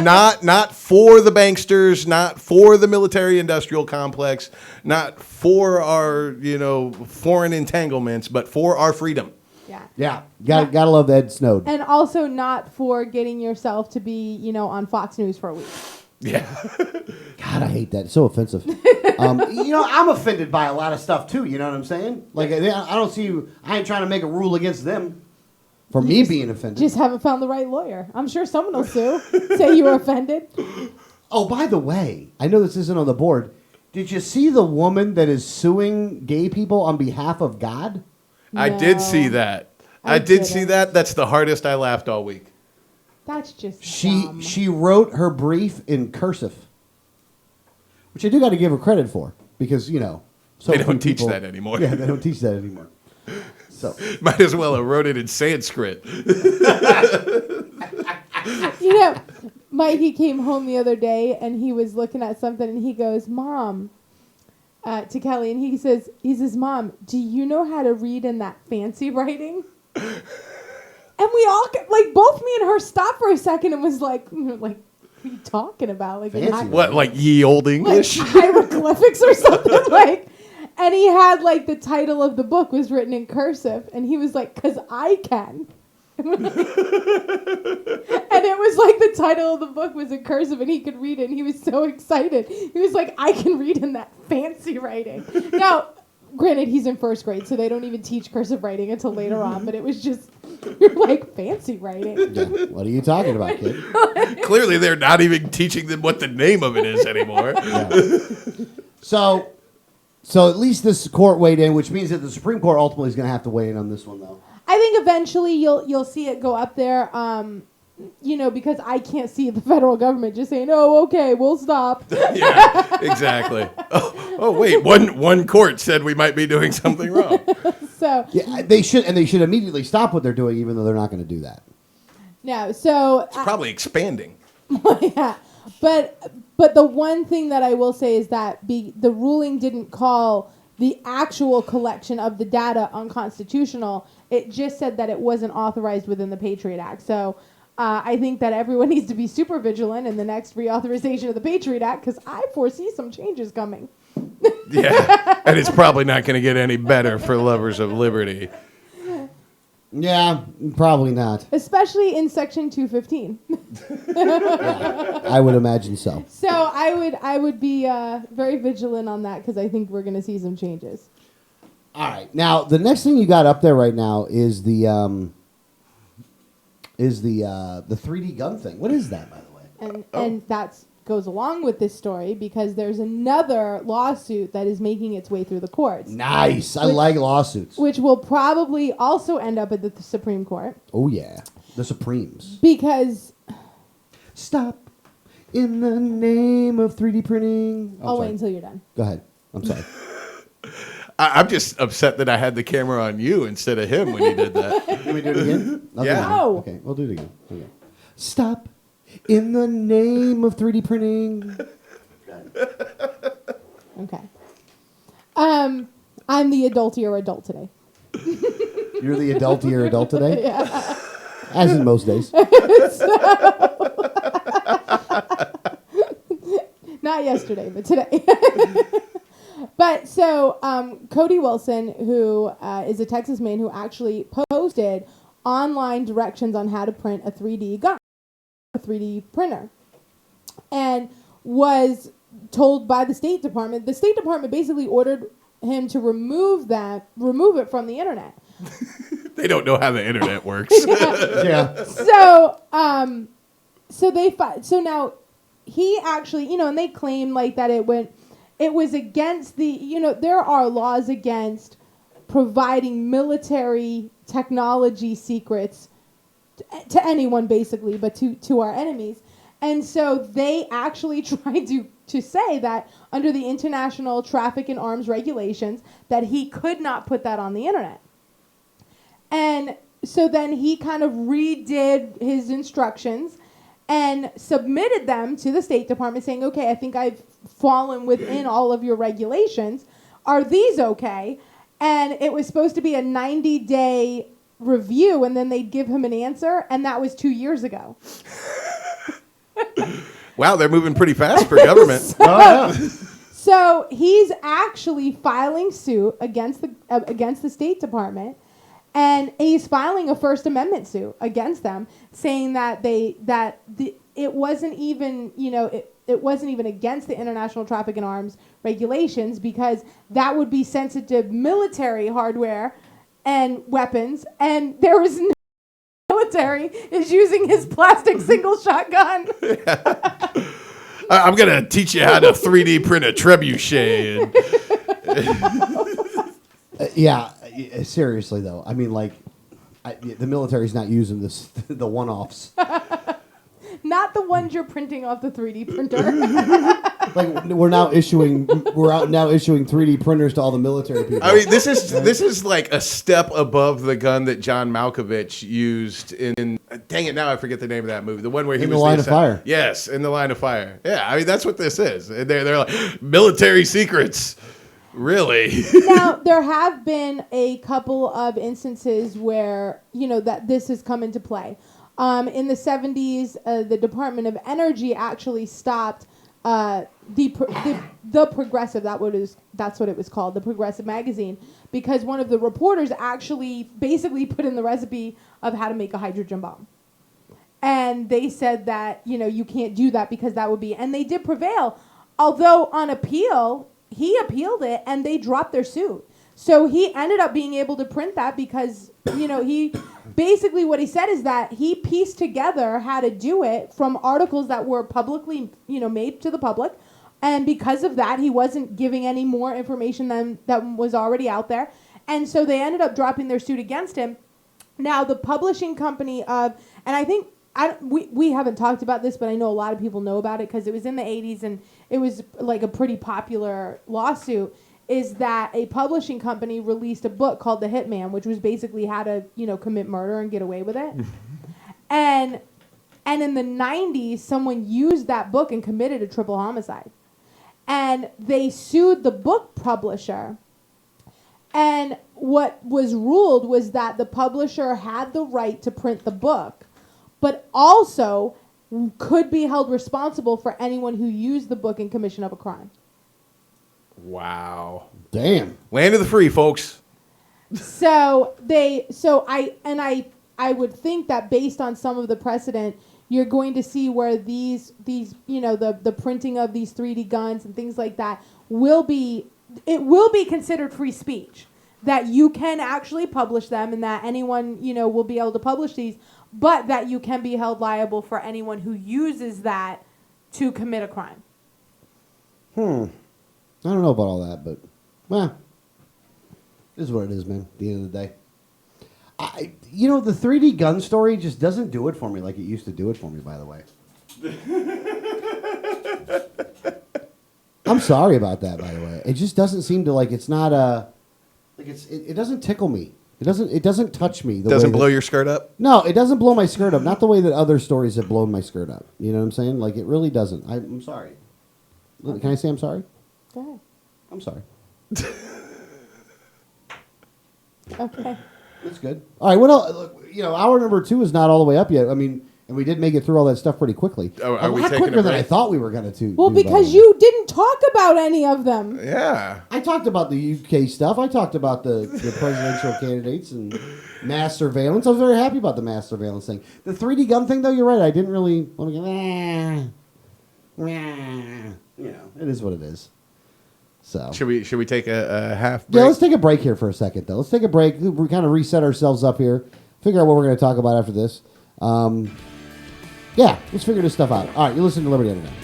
Speaker 5: for the banksters, not for the military-industrial complex, not for our foreign entanglements, but for our freedom.
Speaker 3: Yeah. Gotta love Ed Snowden.
Speaker 4: And also not for getting yourself to be on Fox News for a week.
Speaker 5: Yeah.
Speaker 3: God, I hate that. It's so offensive. I'm offended by a lot of stuff too. You know what I'm saying? Like, I don't see you. I ain't trying to make a rule against them for me being offended.
Speaker 4: Just haven't found the right lawyer. I'm sure someone will sue. Say you were offended.
Speaker 3: Oh, by the way, I know this isn't on the board. Did you see the woman that is suing gay people on behalf of God?
Speaker 5: I did see that. I did see that. That's the hardest I laughed all week.
Speaker 4: That's just
Speaker 3: dumb. She wrote her brief in cursive, which I do got to give her credit for because so
Speaker 5: they don't teach that anymore.
Speaker 3: Yeah, they don't teach that anymore. So
Speaker 5: might as well have wrote it in Sanskrit.
Speaker 4: Mikey came home the other day and he was looking at something and he goes, "Mom," to Kelly, and he says, "Mom, do you know how to read in that fancy writing?" And we all, both me and her stopped for a second and was like, what are you talking about?
Speaker 5: What, like ye old English?
Speaker 4: Like hieroglyphics or something? And he had, the title of the book was written in cursive. And he was like, "'Cause I can." And it was the title of the book was in cursive and he could read it. And he was so excited. He was like, "I can read in that fancy writing." Now, granted, he's in first grade, so they don't even teach cursive writing until later on. But it was just, you're like, fancy writing.
Speaker 3: Yeah. What are you talking about, kid?
Speaker 5: Clearly, they're not even teaching them what the name of it is anymore.
Speaker 3: Yeah. So at least this court weighed in, which means that the Supreme Court ultimately is going to have to weigh in on this one, though.
Speaker 4: I think eventually you'll see it go up there. Because I can't see the federal government just saying, "Oh, okay, we'll stop."
Speaker 5: Yeah, exactly. Oh, wait, one court said we might be doing something wrong.
Speaker 4: So
Speaker 3: yeah, they should immediately stop what they're doing, even though they're not going to do that.
Speaker 4: No, so
Speaker 5: it's probably expanding.
Speaker 4: Yeah, but the one thing that I will say is that the ruling didn't call the actual collection of the data unconstitutional. It just said that it wasn't authorized within the Patriot Act. So. I think that everyone needs to be super vigilant in the next reauthorization of the Patriot Act because I foresee some changes coming.
Speaker 5: Yeah, and it's probably not going to get any better for lovers of liberty.
Speaker 3: Yeah, probably not.
Speaker 4: Especially in Section 215.
Speaker 3: Yeah, I would imagine so.
Speaker 4: So I would be very vigilant on that because I think we're going to see some changes.
Speaker 3: All right. Now, the next thing you got up there right now is the 3D gun thing. What is that, by the way?
Speaker 4: And that goes along with this story because there's another lawsuit that is making its way through the courts.
Speaker 3: Nice. I like lawsuits.
Speaker 4: Which will probably also end up at the Supreme Court.
Speaker 3: Oh, yeah. The Supremes.
Speaker 4: Because...
Speaker 3: Stop in the name of 3D printing.
Speaker 4: I'll wait until you're done.
Speaker 3: Go ahead. I'm sorry.
Speaker 5: I'm just upset that I had the camera on you instead of him when he did that.
Speaker 3: Can we do it again?
Speaker 5: Yeah.
Speaker 4: No.
Speaker 3: Okay, we'll do it again. Okay. Stop in the name of 3D printing.
Speaker 4: Okay. I'm the adultier adult today.
Speaker 3: You're the adultier adult today?
Speaker 4: Yeah.
Speaker 3: As in most days.
Speaker 4: Not yesterday, but today. But so Cody Wilson, who is a Texas man who actually posted online directions on how to print a 3D gun, a 3D printer, and was told by the State Department. The State Department basically ordered him to remove it from the internet.
Speaker 5: They don't know how the internet works.
Speaker 3: Yeah.
Speaker 4: So, so now he actually, and they claim like that it was against there are laws against providing military technology secrets to anyone basically, but to our enemies. And so they actually tried to say that under the international traffic in arms regulations that he could not put that on the internet. And so then he kind of redid his instructions and submitted them to the State Department saying, okay, I think I've fallen within all of your regulations. Are these okay? And it was supposed to be a 90-day review, and then they'd give him an answer, and that was 2 years ago.
Speaker 5: Wow, they're moving pretty fast for government.
Speaker 4: So he's actually filing suit against the State Department, and he's filing a First Amendment suit against them, saying that it wasn't even it wasn't even against the international traffic in arms regulations because that would be sensitive military hardware and weapons, and there was no military is using his plastic single shotgun.
Speaker 5: I'm going to teach you how to 3D print a trebuchet.
Speaker 3: Yeah, seriously though. I mean, like, the military's not using the one-offs.
Speaker 4: Not the ones you're printing off the 3D printer.
Speaker 3: Like we're now issuing 3D printers to all the military people.
Speaker 5: I mean, this is like a step above the gun that John Malkovich used in. Dang it! Now I forget the name of that movie. The one where he
Speaker 3: In
Speaker 5: was
Speaker 3: the Line of Fire.
Speaker 5: Yes, In the Line of Fire. Yeah, I mean that's what this is. They're like military secrets. Really?
Speaker 4: Now there have been a couple of instances where that this has come into play. In the 70s, the Department of Energy actually stopped the Progressive. That's what it was called, the Progressive magazine, because one of the reporters actually basically put in the recipe of how to make a hydrogen bomb, and they said that you can't do that because that would be, and they did prevail, although on appeal he appealed it and they dropped their suit. So he ended up being able to print that because, he basically what he said is that he pieced together how to do it from articles that were publicly, made to the public. And because of that, he wasn't giving any more information than that was already out there. And so they ended up dropping their suit against him. Now, the publishing company and I think we haven't talked about this, but I know a lot of people know about it because it was in the 80s and it was like a pretty popular lawsuit, is that a publishing company released a book called The Hitman, which was basically how to, commit murder and get away with it. And in the 90s, someone used that book and committed a triple homicide. And they sued the book publisher. And what was ruled was that the publisher had the right to print the book, but also could be held responsible for anyone who used the book in commission of a crime.
Speaker 5: Wow.
Speaker 3: Damn.
Speaker 5: Land of the free, folks.
Speaker 4: So I would think that based on some of the precedent, you're going to see where these the printing of these 3D guns and things like that will be considered free speech, that you can actually publish them and that anyone will be able to publish these, but that you can be held liable for anyone who uses that to commit a crime.
Speaker 3: I don't know about all that, but, it is what it is, man, at the end of the day. The 3D gun story just doesn't do it for me like it used to do it for me, by the way. I'm sorry about that, by the way. It just doesn't seem to, it's not it doesn't tickle me. It doesn't touch me.
Speaker 5: Doesn't blow your skirt up?
Speaker 3: No, it doesn't blow my skirt up. Not the way that other stories have blown my skirt up. You know what I'm saying? It really doesn't. I'm sorry. Okay. Can I say I'm sorry?
Speaker 4: Go ahead.
Speaker 3: I'm sorry.
Speaker 4: Okay.
Speaker 3: That's good. All right, what else? Look, hour number 2 is not all the way up yet. I mean, and we did make it through all that stuff pretty quickly.
Speaker 5: Are
Speaker 3: a
Speaker 5: we
Speaker 3: lot
Speaker 5: taking a
Speaker 3: quicker than I
Speaker 5: break?
Speaker 3: thought we were going to.
Speaker 4: Well, because you didn't talk about any of them.
Speaker 5: Yeah.
Speaker 3: I talked about the UK stuff. I talked about the presidential candidates and mass surveillance. I was very happy about the mass surveillance thing. The 3D gun thing, though, you're right. I didn't really want to go, it is what it is. So
Speaker 5: Should we take a half break?
Speaker 3: yeah, let's take a break here for a second, though. Let's take a break. We kind of reset ourselves up here. Figure out what we're going to talk about after this. Yeah, let's figure this stuff out. All right, you're listening to Liberty Underground.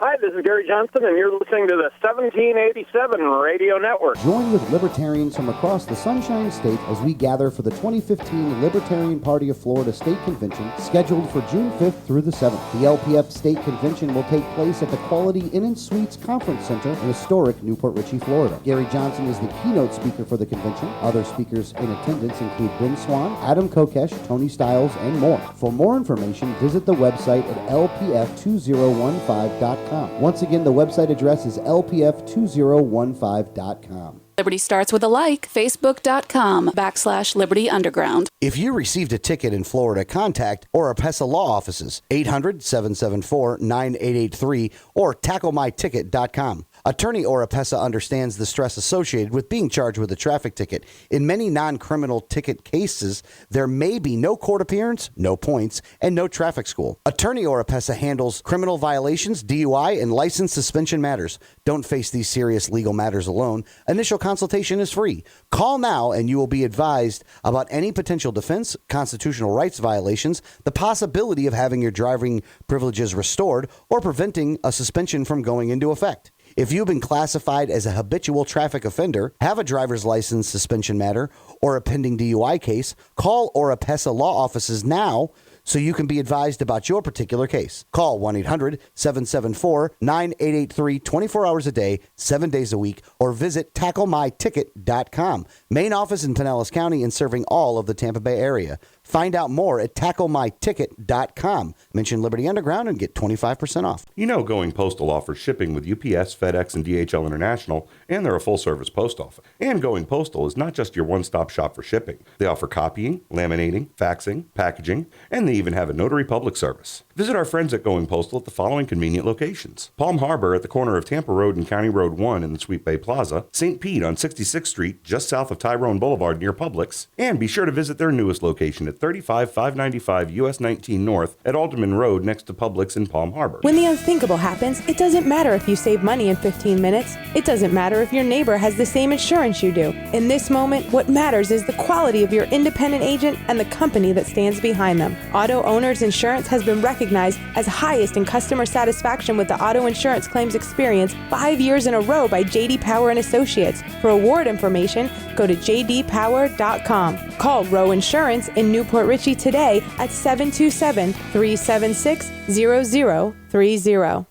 Speaker 7: Hi, this is Gary Johnson, and you're listening to the 1787 Radio Network.
Speaker 8: Join with libertarians from across the Sunshine State as we gather for the 2015 Libertarian Party of Florida State Convention, scheduled for June 5th through the 7th. The LPF State Convention will take place at the Quality Inn & Suites Conference Center in historic Newport Richey, Florida. Gary Johnson is the keynote speaker for the convention. Other speakers in attendance include Ben Swan, Adam Kokesh, Tony Stiles, and more. For more information, visit the website at lpf2015.com. Once again, the website address is lpf2015.com.
Speaker 9: Liberty starts with a like. Facebook.com/Liberty Underground.
Speaker 8: If you received a ticket in Florida, contact Oropesa Law Offices, 800-774-9883 or tacklemyticket.com. Attorney Oropesa understands the stress associated with being charged with a traffic ticket. In many non-criminal ticket cases, there may be no court appearance, no points, and no traffic school. Attorney Oropesa handles criminal violations, DUI, and license suspension matters. Don't face these serious legal matters alone. Initial consultation is free. Call now and you will be advised about any potential defense, constitutional rights violations, the possibility of having your driving privileges restored, or preventing a suspension from going into effect. If you've been classified as a habitual traffic offender, have a driver's license suspension matter, or a pending DUI case, call Oropesa Law Offices now so you can be advised about your particular case. Call 1-800-774-9883 24 hours a day, 7 days a week, or visit tacklemyticket.com. Main office in Pinellas County and serving all of the Tampa Bay area. Find out more at tacklemyticket.com. Mention Liberty Underground and get 25% off.
Speaker 10: You know Going Postal offers shipping with UPS, FedEx, and DHL International, and they're a full-service post office. And Going Postal is not just your one-stop shop for shipping. They offer copying, laminating, faxing, packaging, and they even have a notary public service. Visit our friends at Going Postal at the following convenient locations: Palm Harbor at the corner of Tampa Road and County Road 1 in the Sweet Bay Plaza, St. Pete on 66th Street just south of Tyrone Boulevard near Publix, and be sure to visit their newest location at 35595 US 19 North at Alderman Road next to Publix in Palm Harbor.
Speaker 11: When the unthinkable happens, it doesn't matter if you save money in 15 minutes. It doesn't matter if your neighbor has the same insurance you do. In this moment, what matters is the quality of your independent agent and the company that stands behind them. Auto Owners Insurance has been recognized as highest in customer satisfaction with the auto insurance claims experience 5 years in a row by J.D. Power and Associates. For award information, go to jdpower.com. Call Row Insurance in Newport Richey today at 727-376-0030.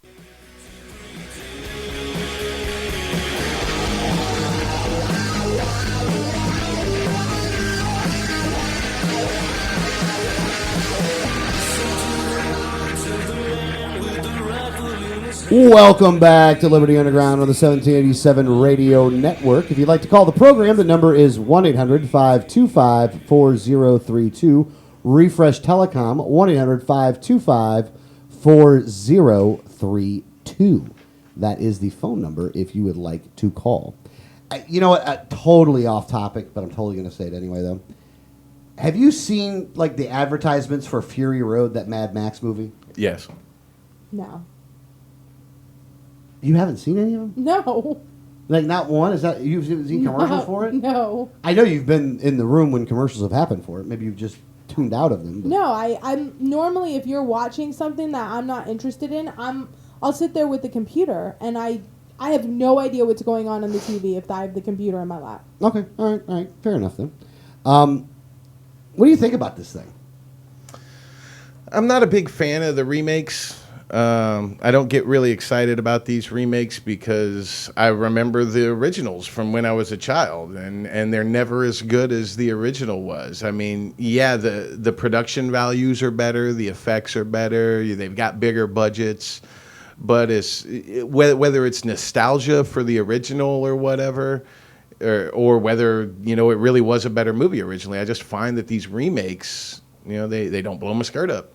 Speaker 3: Welcome back to Liberty Underground on the 1787 Radio Network. If you'd like to call the program, the number is 1-800-525-4032. Refresh Telecom, 1-800-525-4032. That is the phone number if you would like to call. You know what? Totally off topic, but I'm totally going to say it anyway, though. Have you seen like the advertisements for Fury Road, that Mad Max movie?
Speaker 5: Yes.
Speaker 4: No.
Speaker 3: You haven't seen any of them?
Speaker 4: No.
Speaker 3: Like not one? Is that you've seen commercials for it?
Speaker 4: No.
Speaker 3: I know you've been in the room when commercials have happened for it. Maybe you've just tuned out of them. But.
Speaker 4: No, I'm normally, if you're watching something that I'm not interested in, I'll sit there with the computer and I have no idea what's going on the TV if I have the computer in my lap.
Speaker 3: Okay, all right, fair enough then. What do you think about this thing?
Speaker 5: I'm not a big fan of the remakes. I don't get really excited about these remakes because I remember the originals from when I was a child, and they're never as good as the original was. I mean, yeah, the production values are better, the effects are better, they've got bigger budgets, but whether it's nostalgia for the original or whatever, or whether it really was a better movie originally, I just find that these remakes, they don't blow my skirt up.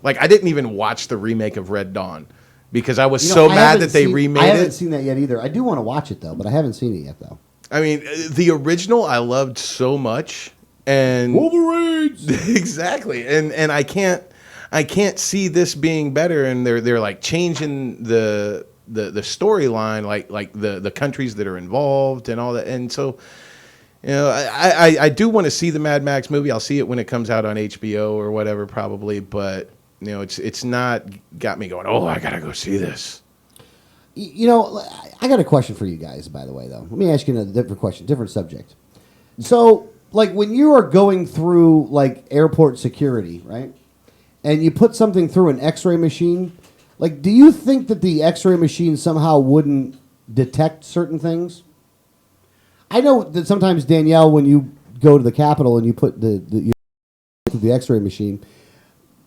Speaker 5: Like I didn't even watch the remake of Red Dawn because I was so mad that they remade it.
Speaker 3: I haven't seen that yet either. I do want to watch it though, but I haven't seen it yet though.
Speaker 5: I mean, the original I loved so much, and
Speaker 3: Wolverines
Speaker 5: exactly, and I can't see this being better. And they're like changing the storyline, like the countries that are involved and all that, and so. I do want to see the Mad Max movie. I'll see it when it comes out on HBO or whatever, probably. But it's not got me going. Oh, I gotta go see this.
Speaker 3: I got a question for you guys. By the way, though, let me ask you a different question, different subject. So, like when you are going through like airport security, right, and you put something through an X-ray machine, like, do you think that the X-ray machine somehow wouldn't detect certain things? I know that sometimes, Danielle, when you go to the Capitol and you put the X-ray machine,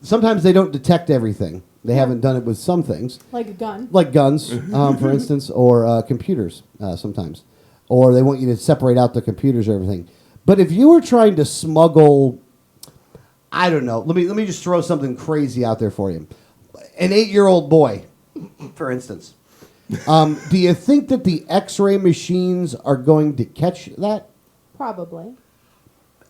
Speaker 3: sometimes they don't detect everything. They haven't done it with some things.
Speaker 4: Like a gun.
Speaker 3: Like guns, for instance, or computers sometimes. Or they want you to separate out the computers or everything. But if you were trying to smuggle, I don't know, let me just throw something crazy out there for you. An 8-year-old boy, for instance. Do you think that the X-ray machines are going to catch that?
Speaker 4: Probably.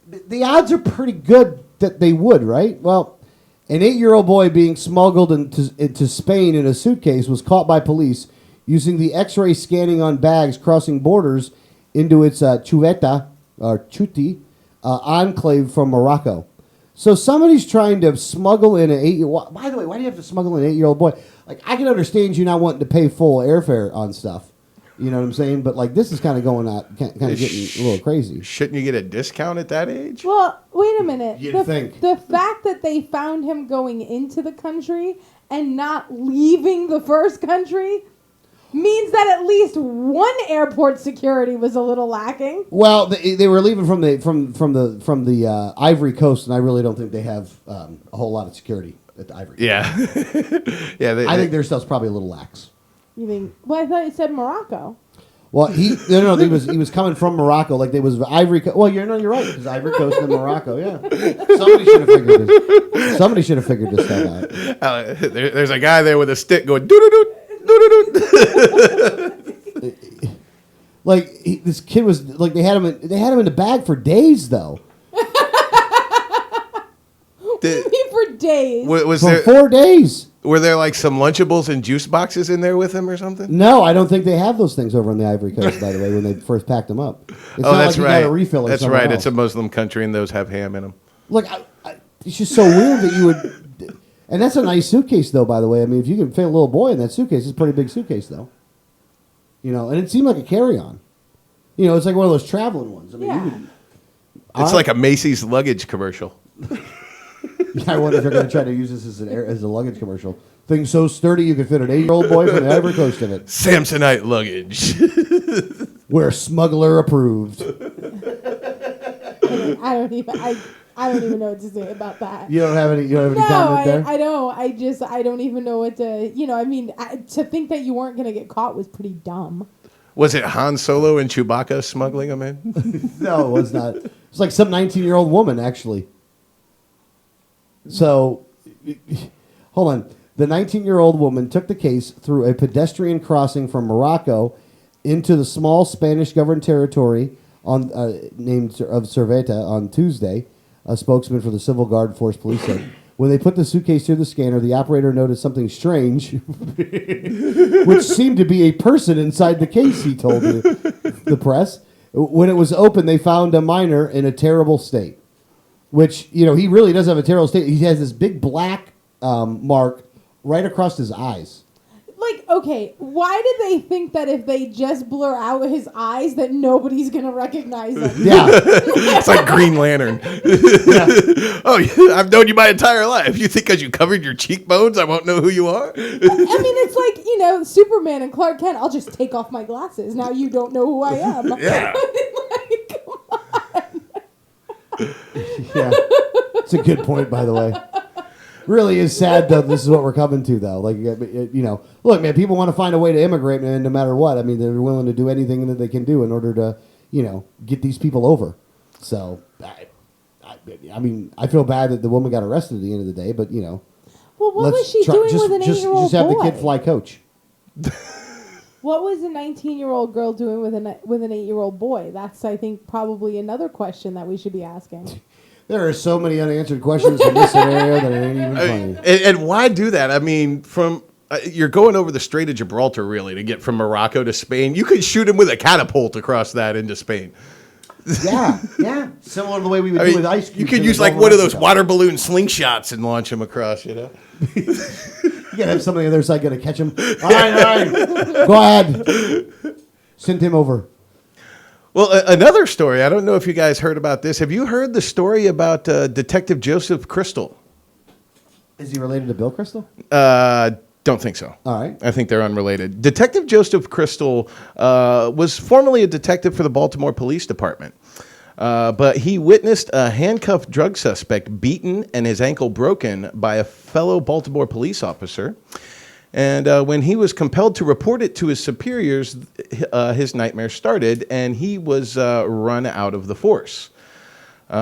Speaker 3: The odds are pretty good that they would, right? Well, an 8-year-old boy being smuggled into Spain in a suitcase was caught by police using the X-ray scanning on bags crossing borders into its Ceuta, or Chuti, enclave from Morocco. So somebody's trying to smuggle in an 8-year-old... By the way, why do you have to smuggle an 8-year-old boy? Like, I can understand you not wanting to pay full airfare on stuff. You know what I'm saying? But, like, this is kind of going out, kind of getting a little crazy.
Speaker 5: Shouldn't you get a discount at that age?
Speaker 4: Well, wait a minute.
Speaker 3: You'd think.
Speaker 4: The fact that they found him going into the country and not leaving the first country means that at least one airport security was a little lacking.
Speaker 3: Well, they were leaving from the Ivory Coast, and I really don't think they have a whole lot of security at the Ivory Coast.
Speaker 5: Yeah. Yeah.
Speaker 3: I think their stuff's probably a little lax.
Speaker 4: You think? Well, I thought it said Morocco.
Speaker 3: Well, he was coming from Morocco, like they was Ivory Coast. Well, you're right, because Ivory Coast and Morocco, yeah. Somebody should have figured this stuff out.
Speaker 5: There's a guy there with a stick going doo doo doo.
Speaker 3: Like this kid was like they had him in the bag for days though.
Speaker 4: For days.
Speaker 3: For 4 days.
Speaker 5: Were there like some Lunchables and juice boxes in there with him or something?
Speaker 3: No, I don't think they have those things over on the Ivory Coast. By the way, when they first packed them up, it's not
Speaker 5: that's
Speaker 3: like
Speaker 5: right.
Speaker 3: You got a refill or
Speaker 5: that's
Speaker 3: something
Speaker 5: right.
Speaker 3: else.
Speaker 5: It's a Muslim country, and those have ham in them.
Speaker 3: Look, it's just so weird that you would. And that's a nice suitcase, though. By the way, I mean, if you can fit a little boy in that suitcase, it's a pretty big suitcase, though. And it seemed like a carry-on. It's like one of those traveling ones. I mean,
Speaker 5: It's like a Macy's luggage commercial.
Speaker 3: I wonder if they're going to try to use this as a luggage commercial. Thing so sturdy you could fit an 8-year-old boy from the Ivory Coast in it.
Speaker 5: Samsonite luggage.
Speaker 3: We're smuggler approved.
Speaker 4: I don't even know what to say about that.
Speaker 3: You don't have any comment there?
Speaker 4: I don't. I don't even know what to. To think that you weren't going to get caught was pretty dumb.
Speaker 5: Was it Han Solo and Chewbacca smuggling them in?
Speaker 3: No, it was not. It was like some 19-year-old woman, actually. So, hold on. The 19-year-old woman took the case through a pedestrian crossing from Morocco into the small Spanish-governed territory named of Cerveta on Tuesday. A spokesman for the Civil Guard Force Police said. When they put the suitcase through the scanner, the operator noticed something strange, which seemed to be a person inside the case, he told the press. When it was open, they found a minor in a terrible state, which, he really does have a terrible state. He has this big black mark right across his eyes.
Speaker 4: Like, okay, why did they think that if they just blur out his eyes that nobody's going to recognize him?
Speaker 3: Yeah.
Speaker 5: It's like Green Lantern. Oh, I've known you my entire life. You think because you covered your cheekbones, I won't know who you are?
Speaker 4: I mean, it's like, Superman and Clark Kent, I'll just take off my glasses. Now you don't know who I am.
Speaker 5: Yeah.
Speaker 4: Come on.
Speaker 3: Yeah. It's a good point, by the way. Really is sad, though. This is what we're coming to, though. Like, look, man, people want to find a way to immigrate, man, no matter what. I mean, they're willing to do anything that they can do in order to, get these people over. So, I mean, I feel bad that the woman got arrested at the end of the day, but,
Speaker 4: Well, what was she doing with an 8-year-old
Speaker 3: Just have
Speaker 4: boy?
Speaker 3: the kid fly coach.
Speaker 4: What was a 19-year-old girl doing with an 8-year-old boy? That's, I think, probably another question that we should be asking.
Speaker 3: There are so many unanswered questions in this scenario that it ain't even funny.
Speaker 5: And why do that? I mean, you're going over the Strait of Gibraltar, really, to get from Morocco to Spain. You could shoot him with a catapult across that into Spain.
Speaker 3: Yeah. Similar to the way we would do with ice cubes.
Speaker 5: You could use like one of those water balloon slingshots and launch him across, You
Speaker 3: gotta have somebody on the other side gonna catch him. All right. Go ahead. Send him over.
Speaker 5: Well, another story. I don't know if you guys heard about this. Have you heard the story about Detective Joseph Crystal?
Speaker 3: Is he related to Bill Crystal?
Speaker 5: Don't think so.
Speaker 3: All right.
Speaker 5: I think they're unrelated. Detective Joseph Crystal was formerly a detective for the Baltimore Police Department. But he witnessed a handcuffed drug suspect beaten and his ankle broken by a fellow Baltimore police officer. And when he was compelled to report it to his superiors, his nightmare started, and he was run out of the force. He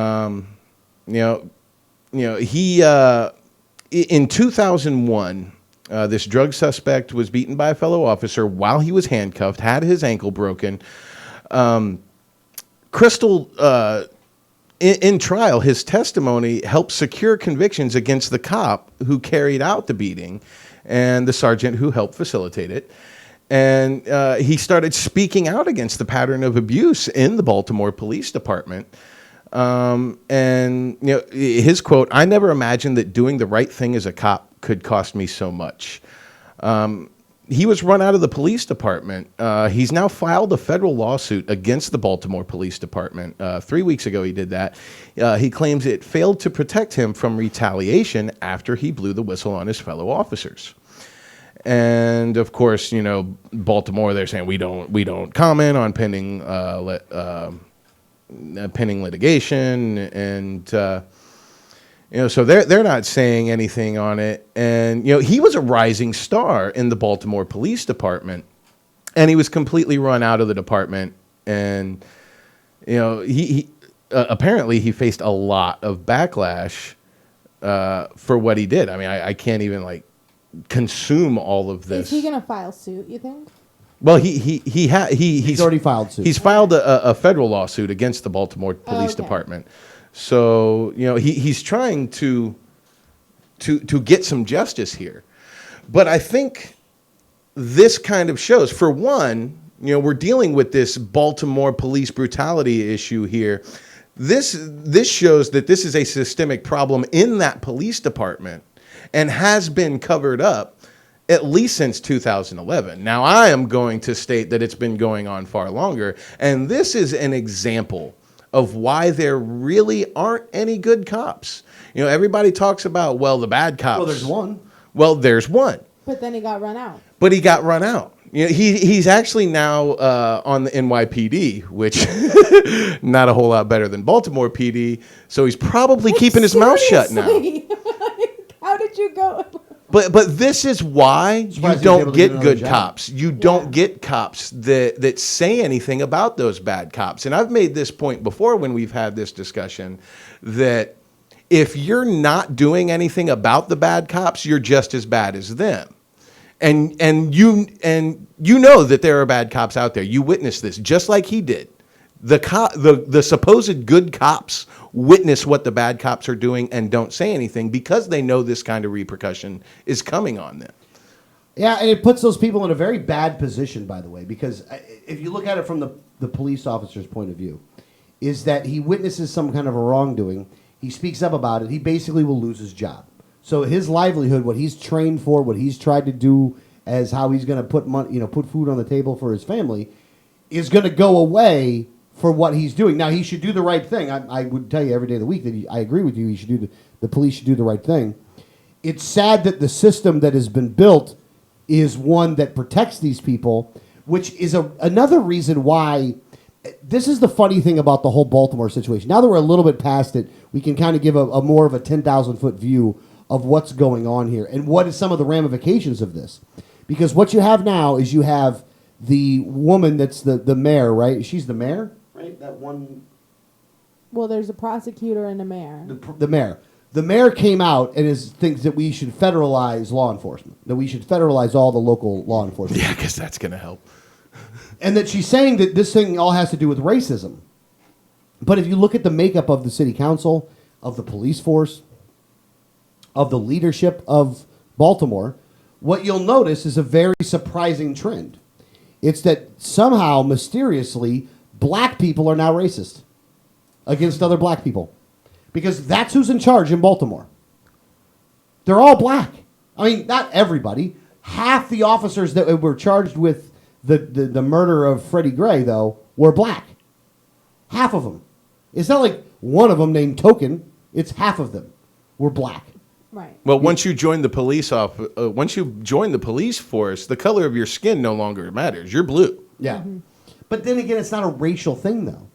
Speaker 5: in 2001, this drug suspect was beaten by a fellow officer while he was handcuffed, had his ankle broken. Crystal, in trial, his testimony helped secure convictions against the cop who carried out the beating and the sergeant who helped facilitate it. And he started speaking out against the pattern of abuse in the Baltimore Police Department. His quote, "I never imagined that doing the right thing as a cop could cost me so much." He was run out of the police department. He's now filed a federal lawsuit against the Baltimore Police Department. 3 weeks ago, he did that. He claims it failed to protect him from retaliation after he blew the whistle on his fellow officers. And of course, Baltimore, they're saying we don't comment on pending litigation, and so they're not saying anything on it. And he was a rising star in the Baltimore Police Department, and he was completely run out of the department. And he apparently he faced a lot of backlash for what he did. I mean, I can't even consume all of this.
Speaker 4: Is he gonna file suit, you think?
Speaker 5: Well, he's
Speaker 3: already filed suit.
Speaker 5: He's filed a federal lawsuit against the Baltimore Police Department. So he's trying to get some justice here. But I think this kind of shows, for one, we're dealing with this Baltimore police brutality issue here. This shows that this is a systemic problem in that police department and has been covered up at least since 2011. Now, I am going to state that it's been going on far longer, and this is an example of why there really aren't any good cops. Everybody talks about, the bad cops.
Speaker 3: Well, there's one.
Speaker 5: Well, there's one.
Speaker 4: But then he got run out.
Speaker 5: But he got run out. He's actually now on the NYPD, which not a whole lot better than Baltimore PD. So he's probably keeping his mouth shut now.
Speaker 4: How did you go?
Speaker 5: But this is why you don't get good cops. You don't get cops that say anything about those bad cops. And I've made this point before when we've had this discussion, that if you're not doing anything about the bad cops, you're just as bad as them. And you know that there are bad cops out there. You witnessed this, just like he did. the supposed good cops witness what the bad cops are doing and don't say anything because they know this kind of repercussion is coming on them.
Speaker 3: Yeah, and it puts those people in a very bad position, by the way, because if you look at it from the police officer's point of view, is that he witnesses some kind of a wrongdoing, he speaks up about it, he basically will lose his job. So his livelihood, what he's trained for, what he's tried to do as how he's going to put money, put food on the table for his family, is going to go away for what he's doing. Now, he should do the right thing. I would tell you every day of the week that I agree with you. He should do the police should do the right thing. It's sad that the system that has been built is one that protects these people, which is another reason why. This is the funny thing about the whole Baltimore situation. Now that we're a little bit past it, we can kind of give a more of a 10,000-foot view of what's going on here and what is some of the ramifications of this. Because what you have now is you have the woman that's the mayor, right? She's the mayor, right? That one.
Speaker 4: Well, there's a prosecutor and a mayor.
Speaker 3: The mayor. The mayor came out and thinks that we should federalize law enforcement, that we should federalize all the local law enforcement.
Speaker 5: Yeah, because that's going to help.
Speaker 3: And that she's saying that this thing all has to do with racism. But if you look at the makeup of the city council, of the police force, of the leadership of Baltimore, what you'll notice is a very surprising trend. It's that somehow, mysteriously, black people are now racist against other black people. Because that's who's in charge in Baltimore. They're all black. I mean, not everybody. Half the officers that were charged with the murder of Freddie Gray, though, were black. Half of them. It's not like one of them named Token. It's half of them were black.
Speaker 4: Right.
Speaker 5: Well, once you join the police once you join the police force, the color of your skin no longer matters. You're blue.
Speaker 3: Yeah. Mm-hmm. But then again, it's not a racial thing, though.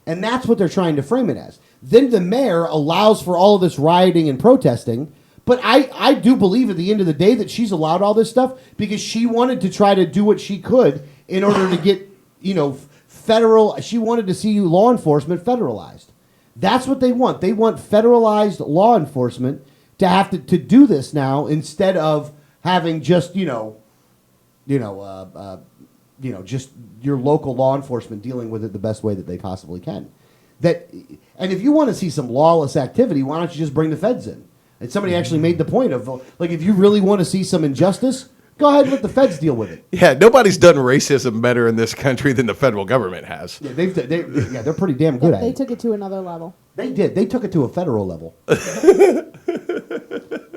Speaker 3: And that's what they're trying to frame it as. Then the mayor allows for all of this rioting and protesting. But I do believe at the end of the day that she's allowed all this stuff because she wanted to try to do what she could in order to get, federal. She wanted to see law enforcement federalized. That's what they want. They want federalized law enforcement to have to do this now instead of having just, just your local law enforcement dealing with it the best way that they possibly can. And if you want to see some lawless activity, why don't you just bring the feds in? And somebody actually made the point of, like, if you really want to see some injustice, go ahead and let the feds deal with it.
Speaker 5: Yeah, nobody's done racism better in this country than the federal government has.
Speaker 3: Yeah, they're pretty damn good at
Speaker 4: They
Speaker 3: it.
Speaker 4: took it to another level.
Speaker 3: They did. They took it to a federal level.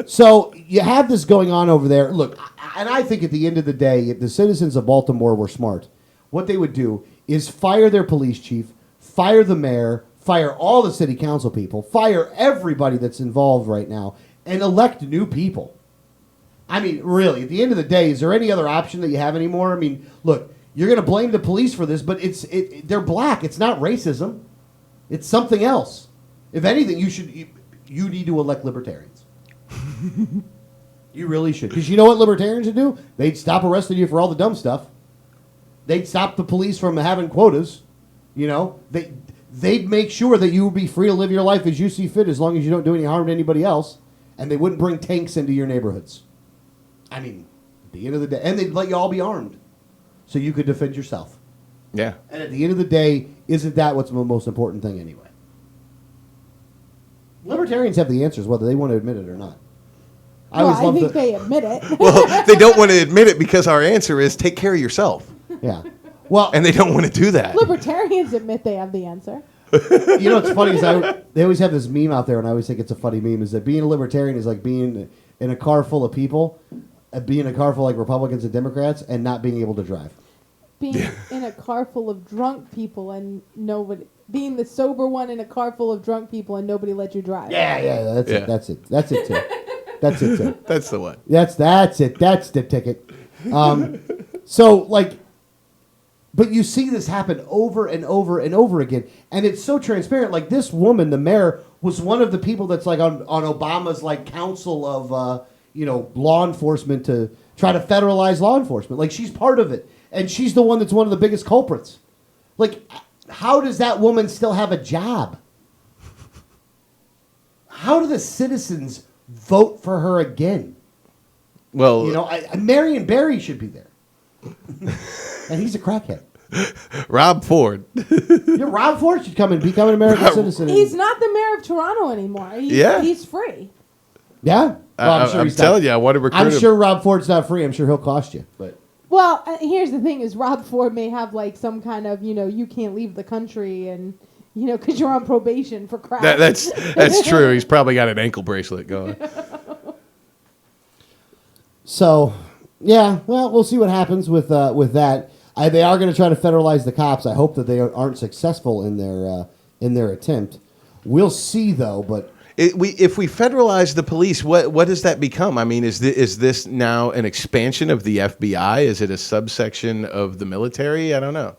Speaker 3: So you have this going on over there. Look, and I think at the end of the day, if the citizens of Baltimore were smart, what they would do is fire their police chief, fire the mayor, fire all the city council people, fire everybody that's involved right now, and elect new people. I mean, really, at the end of the day, is there any other option that you have anymore? I mean, look, you're going to blame the police for this, but they're black. It's not racism. It's something else. If anything, you need to elect libertarians. You really should. Because you know what libertarians would do? They'd stop arresting you for all the dumb stuff. They'd stop the police from having quotas. They'd make sure that you would be free to live your life as you see fit as long as you don't do any harm to anybody else. And they wouldn't bring tanks into your neighborhoods. I mean, at the end of the day, and they'd let you all be armed so you could defend yourself.
Speaker 5: Yeah.
Speaker 3: And at the end of the day, isn't that what's the most important thing anyway? Libertarians have the answers, whether they want to admit it or not.
Speaker 4: I think they admit it.
Speaker 5: Well, they don't want to admit it because our answer is take care of yourself.
Speaker 3: Yeah. Well,
Speaker 5: and they don't want to do that.
Speaker 4: Libertarians admit they have the answer.
Speaker 3: You know what's funny is they always have this meme out there, and I always think it's a funny meme, is that being a libertarian is like being in a car full of people, being in a car full of like Republicans and Democrats, and not being able to drive.
Speaker 4: Being in a car full of drunk people and nobody... Being the sober one in a car full of drunk people and nobody let you drive.
Speaker 3: Yeah, that's it. That's it. That's it too. That's it too.
Speaker 5: That's the one.
Speaker 3: That's it. That's the ticket. So like, but you see this happen over and over and over again, and it's so transparent. Like this woman, the mayor, was one of the people that's like on Obama's like council of law enforcement to try to federalize law enforcement. Like she's part of it, and she's the one that's one of the biggest culprits. Like, how does that woman still have a job? How do the citizens vote for her again?
Speaker 5: Well,
Speaker 3: Marion Barry should be there. And he's a crackhead.
Speaker 5: Rob Ford.
Speaker 3: Yeah, Rob Ford should come and become an American citizen.
Speaker 4: He's not the mayor of Toronto anymore. He's free.
Speaker 3: Yeah? Well,
Speaker 5: I'm telling you, I want to recruit him.
Speaker 3: I'm sure Rob Ford's not free. I'm sure he'll cost you. But
Speaker 4: Well, here's the thing: is Rob Ford may have like some kind of you can't leave the country and because you're on probation for crack.
Speaker 5: That's true. He's probably got an ankle bracelet going.
Speaker 3: So, yeah, well, we'll see what happens with that. They are going to try to federalize the cops. I hope that they aren't successful in their attempt. We'll see, though. But
Speaker 5: If we federalize the police, what does that become? I mean, is this now an expansion of the FBI? Is it a subsection of the military? I don't know.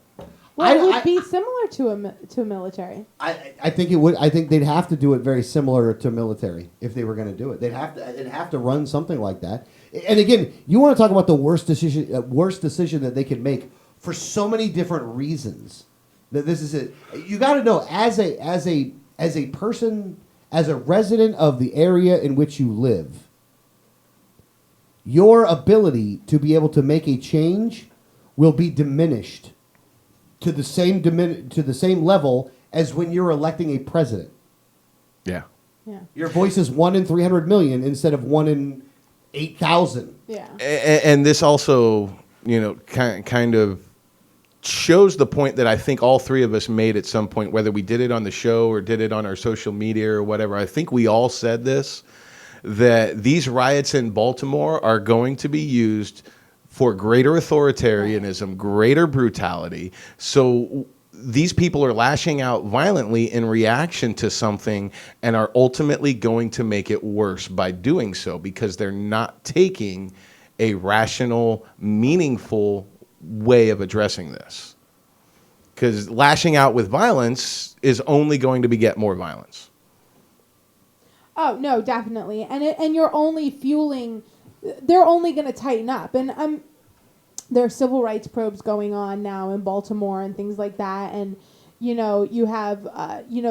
Speaker 4: Well, it would be similar to a military.
Speaker 3: I think it would. I think they'd have to do it very similar to military if they were going to do it. They'd have to run something like that. And again, you want to talk about the worst decision that they could make for so many different reasons. That this is it. You got to know as a person, as a resident of the area in which you live, your ability to be able to make a change will be diminished to the same level as when you're electing a president.
Speaker 5: Yeah.
Speaker 4: Yeah.
Speaker 3: Your voice is 1 in 300 million instead of 1 in 8,000.
Speaker 4: Yeah.
Speaker 5: And this also, kind of shows the point that I think all three of us made at some point, whether we did it on the show or did it on our social media or whatever. I think we all said this, that these riots in Baltimore are going to be used for greater authoritarianism, greater brutality. So these people are lashing out violently in reaction to something and are ultimately going to make it worse by doing so because they're not taking a rational, meaningful way of addressing this. Because lashing out with violence is only going to beget more violence.
Speaker 4: Oh no, definitely, and you're only fueling. They're only going to tighten up, and there are civil rights probes going on now in Baltimore and things like that, and you have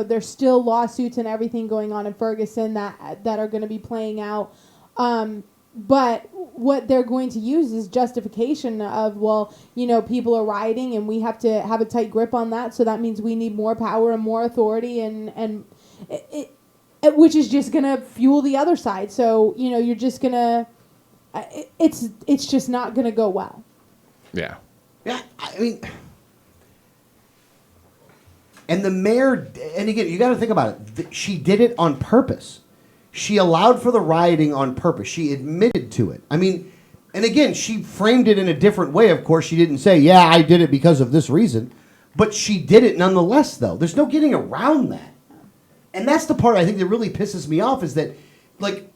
Speaker 4: there's still lawsuits and everything going on in Ferguson that are going to be playing out, but what they're going to use is justification of people are rioting and we have to have a tight grip on that, so that means we need more power and more authority, and which is just going to fuel the other side. So you're just gonna. It's just not going to go well.
Speaker 5: Yeah.
Speaker 3: Yeah, I mean, and the mayor, and again, you got to think about it. She did it on purpose. She allowed for the rioting on purpose. She admitted to it. I mean, and again, she framed it in a different way. Of course, she didn't say, "Yeah, I did it because of this reason," but she did it nonetheless. Though there's no getting around that, and that's the part I think that really pisses me off is that, like.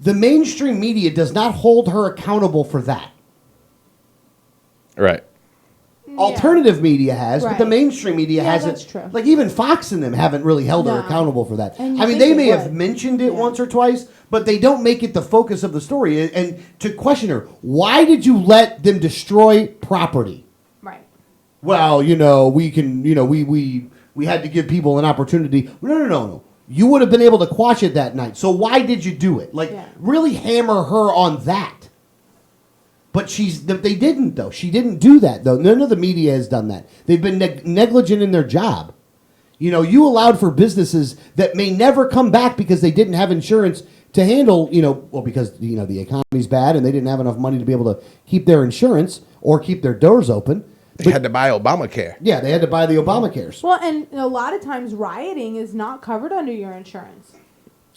Speaker 3: The mainstream media does not hold her accountable for that.
Speaker 5: Right.
Speaker 3: Alternative media has, but the
Speaker 4: Right.
Speaker 3: mainstream media hasn't.
Speaker 4: that's true.
Speaker 3: Like even Fox and them haven't really held her
Speaker 4: No.
Speaker 3: accountable for that.
Speaker 4: And you
Speaker 3: I mean,
Speaker 4: think
Speaker 3: they
Speaker 4: it
Speaker 3: may have
Speaker 4: would.
Speaker 3: mentioned it
Speaker 4: Yeah.
Speaker 3: once or twice, but they don't make it the focus of the story. And to question her, why did you let them destroy property?
Speaker 4: Right.
Speaker 3: Well, we can, we had to give people an opportunity. No. You would have been able to quash it that night. So why did you do it? Like, really hammer her on that. But they didn't, though. She didn't do that, though. None of the media has done that. They've been negligent in their job. You allowed for businesses that may never come back because they didn't have insurance to handle, because, the economy's bad and they didn't have enough money to be able to keep their insurance or keep their doors open.
Speaker 5: They had to buy Obamacare.
Speaker 3: Yeah, they had to buy the Obamacares.
Speaker 4: Well, and a lot of times rioting is not covered under your insurance.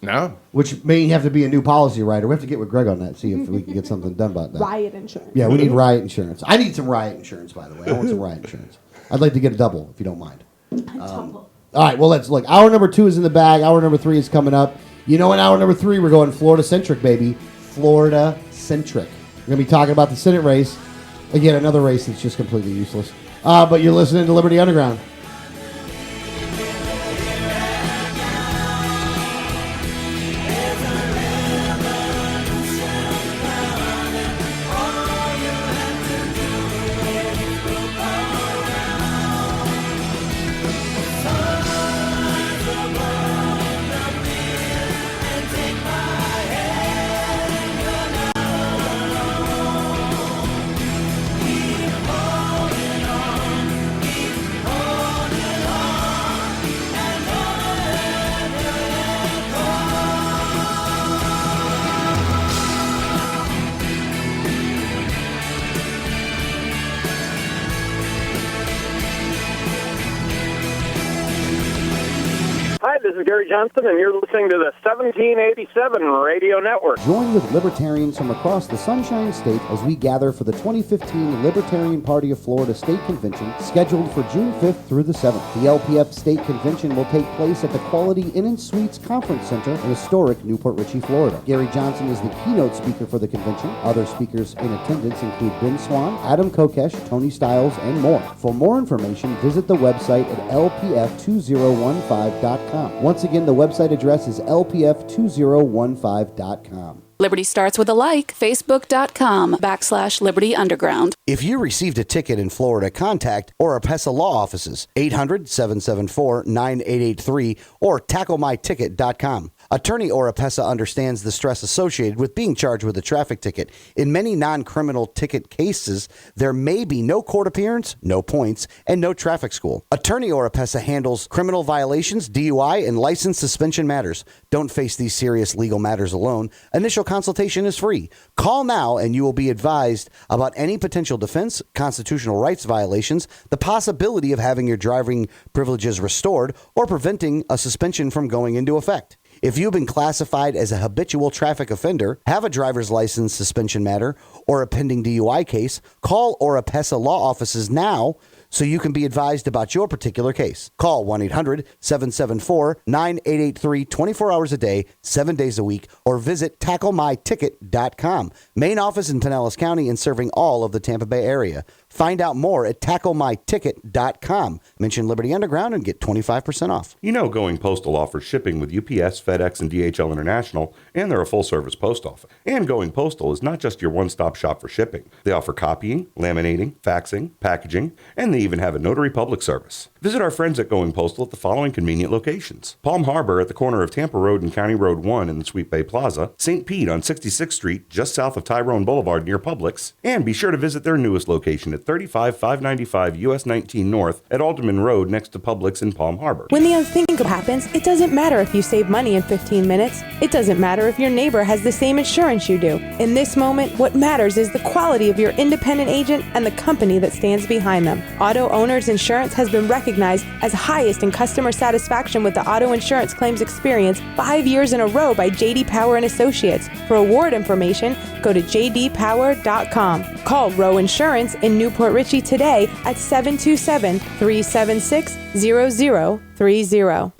Speaker 5: No.
Speaker 3: Which may have to be a new policy writer. We have to get with Greg on that, see if we can get something done about that.
Speaker 4: Riot insurance.
Speaker 3: Yeah, we need riot insurance. I need some riot insurance, by the way. I want some riot insurance. I'd like to get a double, if you don't mind. All right, well, let's look. Hour number 2 is in the bag. Hour number 3 is coming up. In hour number 3, we're going Florida-centric, baby. Florida-centric. We're going to be talking about the Senate race. Again, another race that's just completely useless. But you're listening to Liberty Underground.
Speaker 7: This is Gary Johnson, and you're listening to the 1787 Radio Network.
Speaker 8: Join with libertarians from across the Sunshine State as we gather for the 2015 Libertarian Party of Florida State Convention, scheduled for June 5th through the 7th. The LPF State Convention will take place at the Quality Inn & Suites Conference Center in historic Newport Richey, Florida. Gary Johnson is the keynote speaker for the convention. Other speakers in attendance include Ben Swan, Adam Kokesh, Tony Stiles, and more. For more information, visit the website at lpf2015.com. Once again, the website address is lpf2015.com.
Speaker 9: Liberty starts with a like. Facebook.com/Liberty Underground.
Speaker 8: If you received a ticket in Florida, contact Oropesa Law Offices, 800-774-9883 or tacklemyticket.com. Attorney Oropesa understands the stress associated with being charged with a traffic ticket. In many non-criminal ticket cases, there may be no court appearance, no points, and no traffic school. Attorney Oropesa handles criminal violations, DUI, and license suspension matters. Don't face these serious legal matters alone. Initial consultation is free. Call now and you will be advised about any potential defense, constitutional rights violations, the possibility of having your driving privileges restored, or preventing a suspension from going into effect. If you've been classified as a habitual traffic offender, have a driver's license suspension matter, or a pending DUI case, call Oropesa Law Offices now so you can be advised about your particular case. Call 1-800-774-9883 24 hours a day, 7 days a week, or visit tacklemyticket.com. Main office in Pinellas County and serving all of the Tampa Bay area. Find out more at tacklemyticket.com. Mention Liberty Underground and get 25% off.
Speaker 10: You know Going Postal offers shipping with UPS, FedEx, and DHL International, and they're a full-service post office. And Going Postal is not just your one-stop shop for shipping. They offer copying, laminating, faxing, packaging, and they even have a notary public service. Visit our friends at Going Postal at the following convenient locations: Palm Harbor at the corner of Tampa Road and County Road 1 in the Sweet Bay Plaza, St. Pete on 66th Street just south of Tyrone Boulevard near Publix, and be sure to visit their newest location at 35595 US 19 North at Alderman Road next to Publix in Palm Harbor.
Speaker 11: When the unthinkable happens, it doesn't matter if you save money in 15 minutes. It doesn't matter if your neighbor has the same insurance you do. In this moment, what matters is the quality of your independent agent and the company that stands behind them. Auto Owners Insurance has been recognized as highest in customer satisfaction with the auto insurance claims experience 5 years in a row by J.D. Power and Associates. For award information, go to jdpower.com. Call Row Insurance in Newport Richey today at 727-376-0030.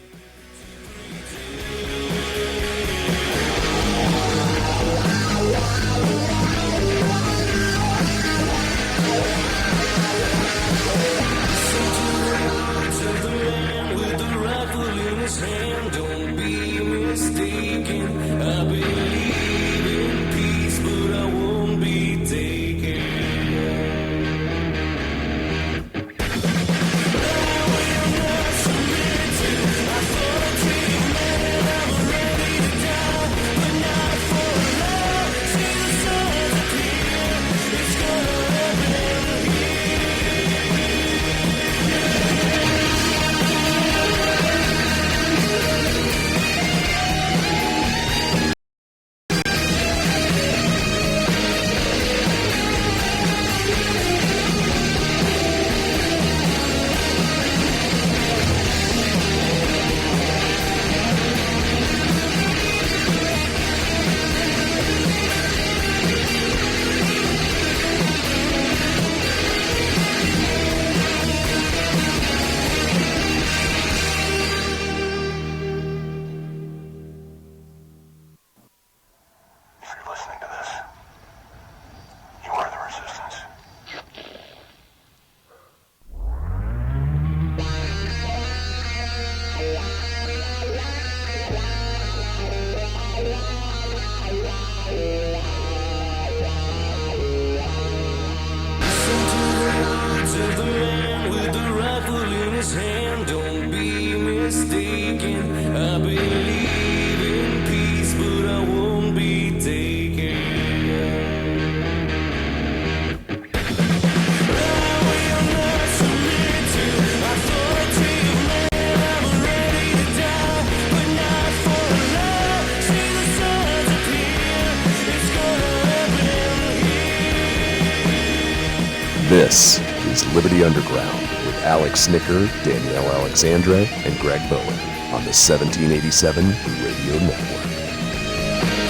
Speaker 2: This is Liberty Underground with Alex Snicker, Danielle Alexandra, and Greg Bowen on the 1787 Radio Network.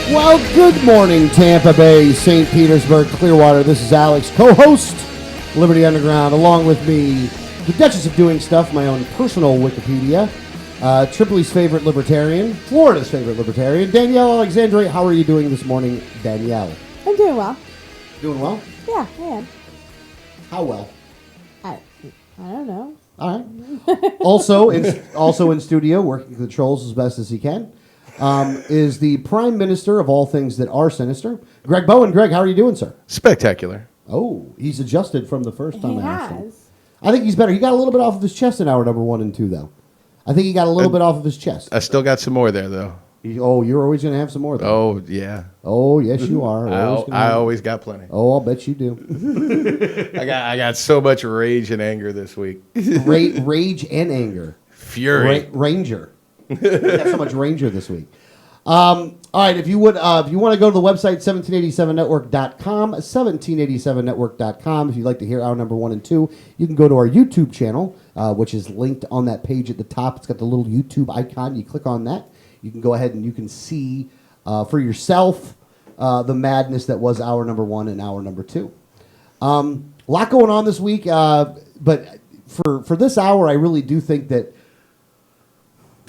Speaker 3: Well, good morning, Tampa Bay, St. Petersburg, Clearwater. This is Alex, co-host, Liberty Underground, along with me, the Duchess of Doing Stuff, my own personal Wikipedia, Tripoli's favorite libertarian, Florida's favorite libertarian, Danielle Alexandre. How are you doing this morning, Danielle?
Speaker 4: I'm doing well.
Speaker 3: Doing well?
Speaker 4: Yeah, I am.
Speaker 3: How well?
Speaker 4: I don't know.
Speaker 3: All right. also in studio, working the trolls as best as he can, is the Prime Minister of all things that are sinister, Greg Bowen. Greg, how are you doing, sir?
Speaker 5: Spectacular.
Speaker 3: Oh, he's adjusted from the first time
Speaker 4: He
Speaker 3: I asked him.
Speaker 4: has.
Speaker 3: I think he's better. He got a little bit off of his chest in hour number 1 and 2, though. I think he got a little bit off of his chest.
Speaker 5: I still got some more there, though.
Speaker 3: You're always going to have some more, though.
Speaker 5: Oh, yeah.
Speaker 3: Oh, yes, you are.
Speaker 5: I always got plenty.
Speaker 3: Oh, I'll bet you do.
Speaker 5: I got so much rage and anger this week.
Speaker 3: Rage and anger.
Speaker 5: Fury.
Speaker 3: Ranger. We got so much Ranger this week. All right, if you want to go to the website, 1787network.com, 1787network.com. If you'd like to hear hour number 1 and 2, you can go to our YouTube channel, which is linked on that page at the top. It's got the little YouTube icon. You click on that. You can go ahead and you can see for yourself the madness that was hour number 1 and hour number 2. A lot going on this week, but for this hour, I really do think that,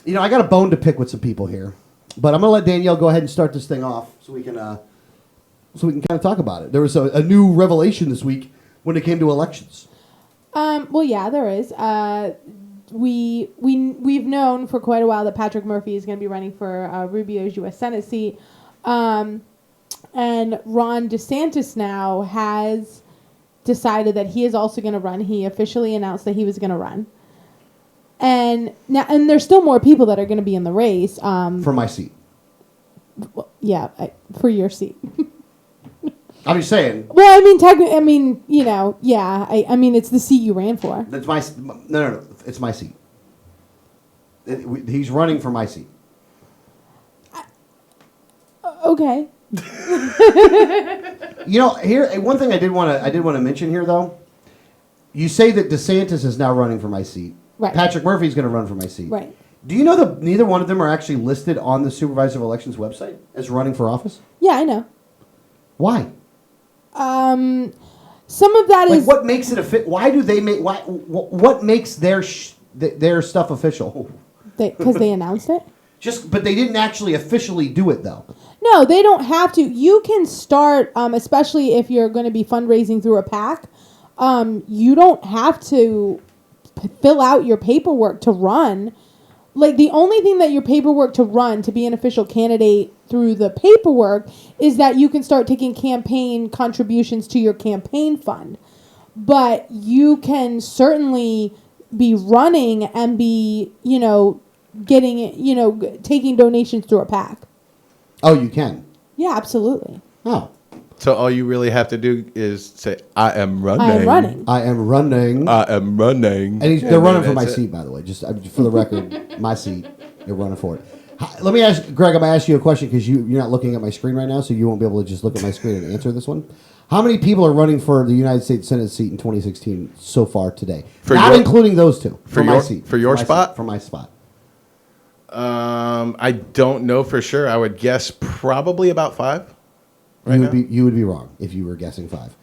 Speaker 3: I got a bone to pick with some people here. But I'm going to let Danielle go ahead and start this thing off so we can kind of talk about it. There was a new revelation this week when it came to elections.
Speaker 4: Well, yeah, there is. We've known for quite a while that Patrick Murphy is going to be running for Rubio's U.S. Senate seat. And Ron DeSantis now has decided that he is also going to run. He officially announced that he was going to run. And there's still more people that are going to be in the race.
Speaker 3: For my seat.
Speaker 4: Well, yeah, for your seat.
Speaker 3: I'm just saying.
Speaker 4: Well, I mean, technically, yeah. I mean, it's the seat you ran for.
Speaker 3: That's my no. It's my seat. He's running for my seat.
Speaker 4: Okay.
Speaker 3: Here one thing I did want to mention here though. You say that DeSantis is now running for my seat.
Speaker 4: Right.
Speaker 3: Patrick Murphy's going to run for my seat.
Speaker 4: Right.
Speaker 3: Do you know that neither one of them are actually listed on the Supervisor of Elections website as running for office?
Speaker 4: Yeah, I know.
Speaker 3: Why?
Speaker 4: Some of that is
Speaker 3: what makes it a fit. Why do they make? Why? What makes their stuff official?
Speaker 4: Because they announced it.
Speaker 3: But they didn't actually officially do it though.
Speaker 4: No, they don't have to. You can start, especially if you're going to be fundraising through a PAC. You don't have to fill out your paperwork to run. Like, the only thing that your paperwork to run to be an official candidate through the paperwork is that you can start taking campaign contributions to your campaign fund. But you can certainly be running and be, getting, taking donations through a PAC.
Speaker 3: Oh, you can?
Speaker 4: Yeah, absolutely.
Speaker 3: Oh.
Speaker 5: So all you really have to do is say, I am running.
Speaker 4: I am running.
Speaker 3: I am running.
Speaker 5: I am running.
Speaker 3: And they're running for my seat, by the way. Just for the record, my seat. They're running for it. Let me ask, Greg, I'm going to ask you a question because you're not looking at my screen right now, so you won't be able to just look at my screen and answer this one. How many people are running for the United States Senate seat in 2016 so far today? Not including those two. For my seat.
Speaker 5: For your spot?
Speaker 3: For my spot.
Speaker 5: I don't know for sure. I would guess probably about 5.
Speaker 3: You would be wrong if you were guessing 5.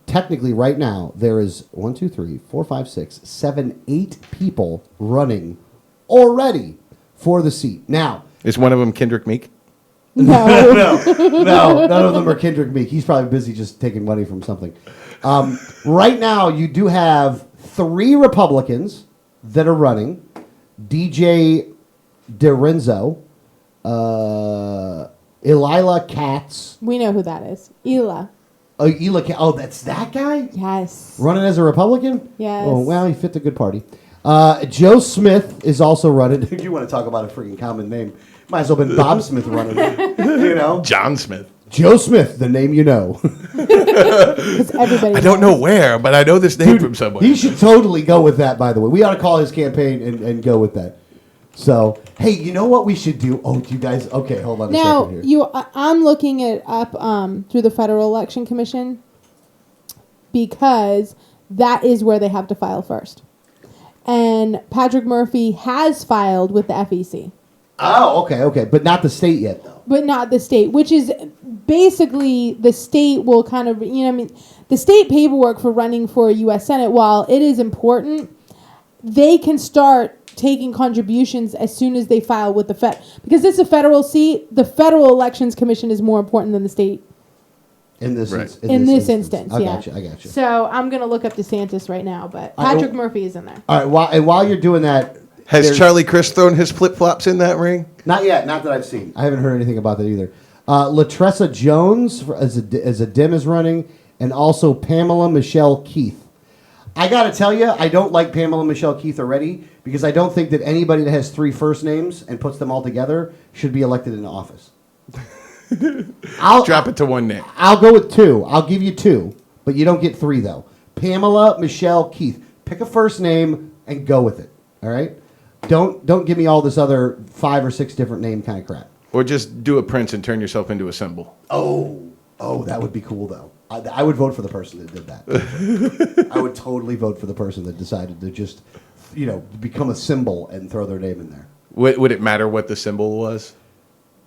Speaker 3: Technically, right now, there is 1, 2, 3, 4, 5, 6, 7, 8 people running already for the seat. Now,
Speaker 5: is one of them Kendrick Meek?
Speaker 3: No, none of them are Kendrick Meek. He's probably busy just taking money from something. Right now, you do have 3 Republicans that are running. DJ DeRenzo, Elila Katz.
Speaker 4: We know who that is. Ela.
Speaker 3: Oh, that's that guy?
Speaker 4: Yes.
Speaker 3: Running as a Republican?
Speaker 4: Yes.
Speaker 3: Oh, well, he fit the good party. Joe Smith is also running. If you want to talk about a freaking common name, might as well have been Bob Smith running.
Speaker 5: John Smith.
Speaker 3: Joe Smith, the name you know.
Speaker 4: Everybody
Speaker 5: I don't know where, but I know this name from somewhere.
Speaker 3: He should totally go with that, by the way. We ought to call his campaign and go with that. So, hey, you know what we should do? Oh, you guys, okay, hold on a second here.
Speaker 4: I'm looking it up through the Federal Election Commission because that is where they have to file first. and Patrick Murphy has filed with the FEC.
Speaker 3: Oh, okay. But not the state yet, though.
Speaker 4: But not the state, which is basically the state will kind of, the state paperwork for running for a U.S. Senate, while it is important, they can start taking contributions as soon as they file with the Fed. Because it's a federal seat, the Federal Elections Commission is more important than the state.
Speaker 3: In this,
Speaker 4: in this instance,
Speaker 3: I
Speaker 4: yeah.
Speaker 3: got you.
Speaker 4: So I'm going to look up DeSantis right now, but Patrick Murphy is in there.
Speaker 3: All right, while you're doing that...
Speaker 5: Has Charlie Crist thrown his flip-flops in that ring?
Speaker 3: Not yet, not that I've seen. I haven't heard anything about that either. Latressa Jones as a Dem is running, and also Pamela Michelle Keith. I got to tell you, I don't like Pamela Michelle Keith already because I don't think that anybody that has 3 first names and puts them all together should be elected into office.
Speaker 5: I'll drop it to one name.
Speaker 3: I'll go with 2. I'll give you 2, but you don't get 3 though. Pamela Michelle Keith. Pick a first name and go with it. All right. Don't give me all this other 5 or 6 different name kind of crap.
Speaker 5: Or just do a prince and turn yourself into a symbol.
Speaker 3: Oh, that would be cool though. I would vote for the person that did that. I would totally vote for the person that decided to just, become a symbol and throw their name in there.
Speaker 5: Would it matter what the symbol was?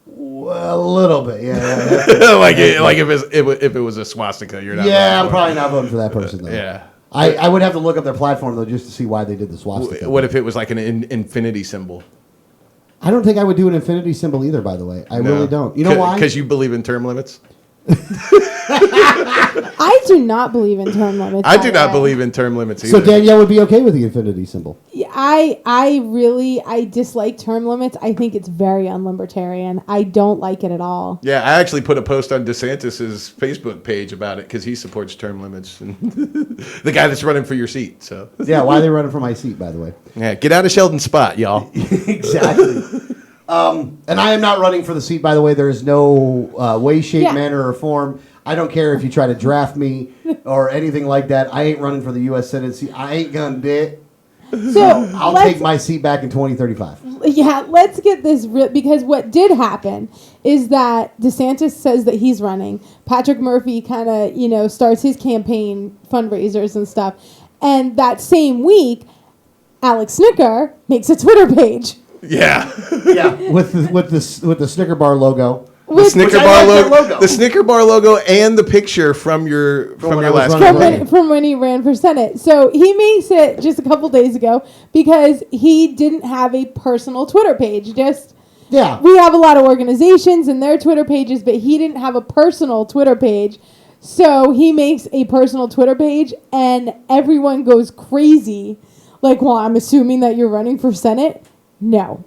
Speaker 3: Well, a little bit, yeah.
Speaker 5: like if it was a swastika, you're not.
Speaker 3: Yeah, I'm probably not voting for that person though.
Speaker 5: Yeah.
Speaker 3: I would have to look up their platform though just to see why they did the swastika.
Speaker 5: What if it was like an infinity symbol?
Speaker 3: I don't think I would do an infinity symbol either. By the way, I really don't. You know why?
Speaker 5: Because you believe in term limits.
Speaker 4: I do not believe in term limits.
Speaker 5: I do not believe in term limits either.
Speaker 3: So Danielle would be okay with the infinity symbol.
Speaker 4: Yeah, I dislike term limits. I think it's very unlibertarian. I don't like it at all.
Speaker 5: Yeah, I actually put a post on DeSantis's Facebook page about it because he supports term limits. And the guy that's running for your seat. So
Speaker 3: yeah, why are they running for my seat, by the way?
Speaker 5: Yeah, get out of Sheldon's spot, y'all.
Speaker 3: Exactly. And I am not running for the seat, by the way. There is no way, shape, manner, or form. I don't care if you try to draft me or anything like that. I ain't running for the U.S. Senate seat. I ain't gonna do it.
Speaker 4: So
Speaker 3: I'll take my seat back in 2035.
Speaker 4: Yeah, let's get this because what did happen is that DeSantis says that he's running. Patrick Murphy kind of, starts his campaign fundraisers and stuff. And that same week, Alex Snicker makes a Twitter page.
Speaker 5: Yeah.
Speaker 3: Yeah, with the Snicker bar logo.
Speaker 5: The Snicker bar logo. The Snicker bar logo and the picture from your last campaign.
Speaker 4: From when he ran for Senate. So he makes it just a couple days ago because he didn't have a personal Twitter page. We have a lot of organizations and their Twitter pages, but he didn't have a personal Twitter page. So he makes a personal Twitter page and everyone goes crazy. Like, well, I'm assuming that you're running for Senate? No.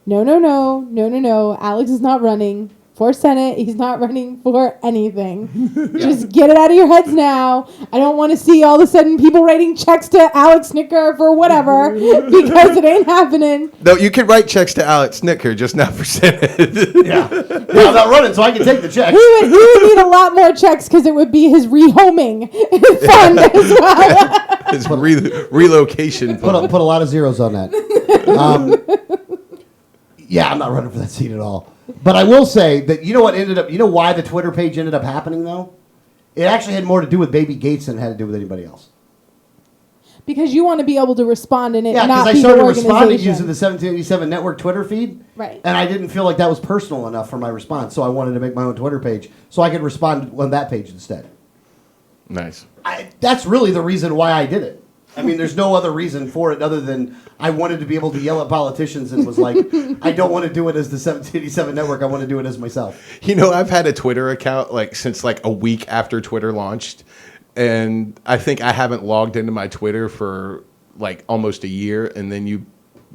Speaker 4: No. Alex is not running for Senate. He's not running for anything. Just get it out of your heads now. I don't want to see all of a sudden people writing checks to Alex Snicker for whatever because it ain't happening.
Speaker 5: No, you can write checks to Alex Snicker, just not for Senate.
Speaker 3: Yeah, I'm not running, so I can take the checks.
Speaker 4: He would need a lot more checks because it would be his rehoming fund as well.
Speaker 5: His relocation fund.
Speaker 3: Put a lot of zeros on that. Yeah, I'm not running for that seat at all. But I will say that why the Twitter page ended up happening though? It actually had more to do with Baby Gates than it had to do with anybody else.
Speaker 4: Because you want to be able to respond in it,
Speaker 3: yeah,
Speaker 4: not
Speaker 3: because I
Speaker 4: be
Speaker 3: started
Speaker 4: the
Speaker 3: responding
Speaker 4: organization.
Speaker 3: using the 1787 network Twitter feed.
Speaker 4: Right.
Speaker 3: And I didn't feel like that was personal enough for my response, so I wanted to make my own Twitter page so I could respond on that page instead.
Speaker 5: Nice.
Speaker 3: That's really the reason why I did it. I mean, there's no other reason for it other than I wanted to be able to yell at politicians and was like, I don't want to do it as the 1787 network. I want to do it as myself.
Speaker 5: I've had a Twitter account since a week after Twitter launched. And I think I haven't logged into my Twitter for almost a year. And then you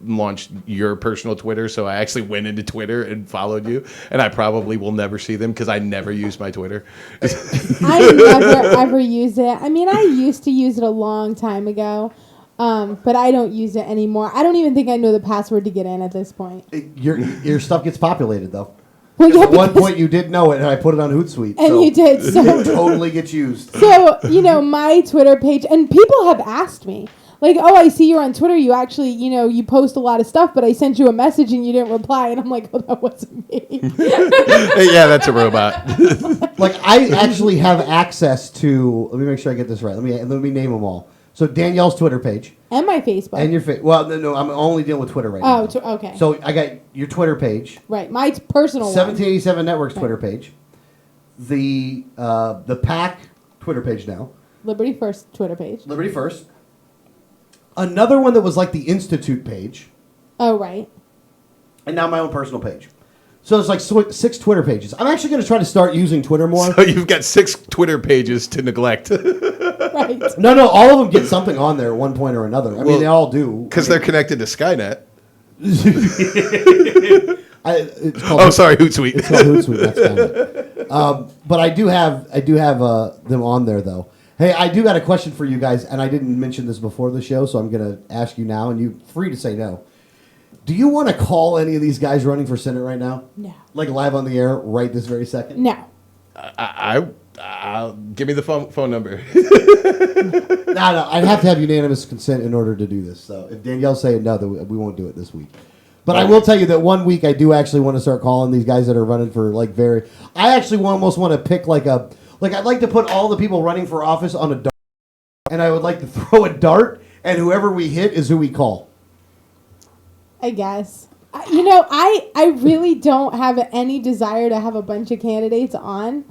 Speaker 5: launched your personal Twitter. So I actually went into Twitter and followed you. And I probably will never see them because I never use my Twitter.
Speaker 4: I never, ever use it. I mean, I used to use it a long time ago. But I don't use it anymore. I don't even think I know the password to get in at this point.
Speaker 3: Your stuff gets populated, though.
Speaker 4: Well, yeah,
Speaker 3: at one point you did know it, and I put it on Hootsuite.
Speaker 4: And you did. So
Speaker 3: it totally gets used.
Speaker 4: So, my Twitter page, and people have asked me, I see you're on Twitter. You actually, you post a lot of stuff, but I sent you a message and you didn't reply. And I'm like, oh, that wasn't me.
Speaker 5: Yeah, that's a robot.
Speaker 3: I actually have access to, let me make sure I get this right. Let me name them all. So Danielle's Twitter page.
Speaker 4: And my Facebook.
Speaker 3: And your well, no, I'm only dealing with Twitter right now.
Speaker 4: Okay.
Speaker 3: So I got your Twitter page.
Speaker 4: Right, my personal
Speaker 3: 1787 Network's Twitter page. The PAC Twitter page now.
Speaker 4: Liberty First Twitter page.
Speaker 3: Liberty First. Another one that was like the Institute page.
Speaker 4: Oh, right.
Speaker 3: And now my own personal page. So it's like 6 Twitter pages. I'm actually going to try to start using Twitter more.
Speaker 5: So you've got 6 Twitter pages to neglect.
Speaker 4: Right.
Speaker 3: No, all of them get something on there at one point or another. I mean, they all do.
Speaker 5: Because they're connected to Skynet.
Speaker 3: Sorry,
Speaker 5: Hootsuite.
Speaker 3: It's called Hootsuite. That's Skynet. But I do have them on there though. Hey, I do got a question for you guys, and I didn't mention this before the show, so I'm going to ask you now, and you're free to say no. Do you want to call any of these guys running for Senate right now?
Speaker 4: No.
Speaker 3: Like live on the air right this very second?
Speaker 4: No.
Speaker 5: I'll give me the phone number.
Speaker 3: No, I'd have to have unanimous consent in order to do this. So if Danielle's saying no, then we won't do it this week. But I will tell you that one week I do actually want to start calling these guys that are running for I actually almost want to pick I'd like to put all the people running for office on a dart, and I would like to throw a dart, and whoever we hit is who we call.
Speaker 4: I guess. I really don't have any desire to have a bunch of candidates on.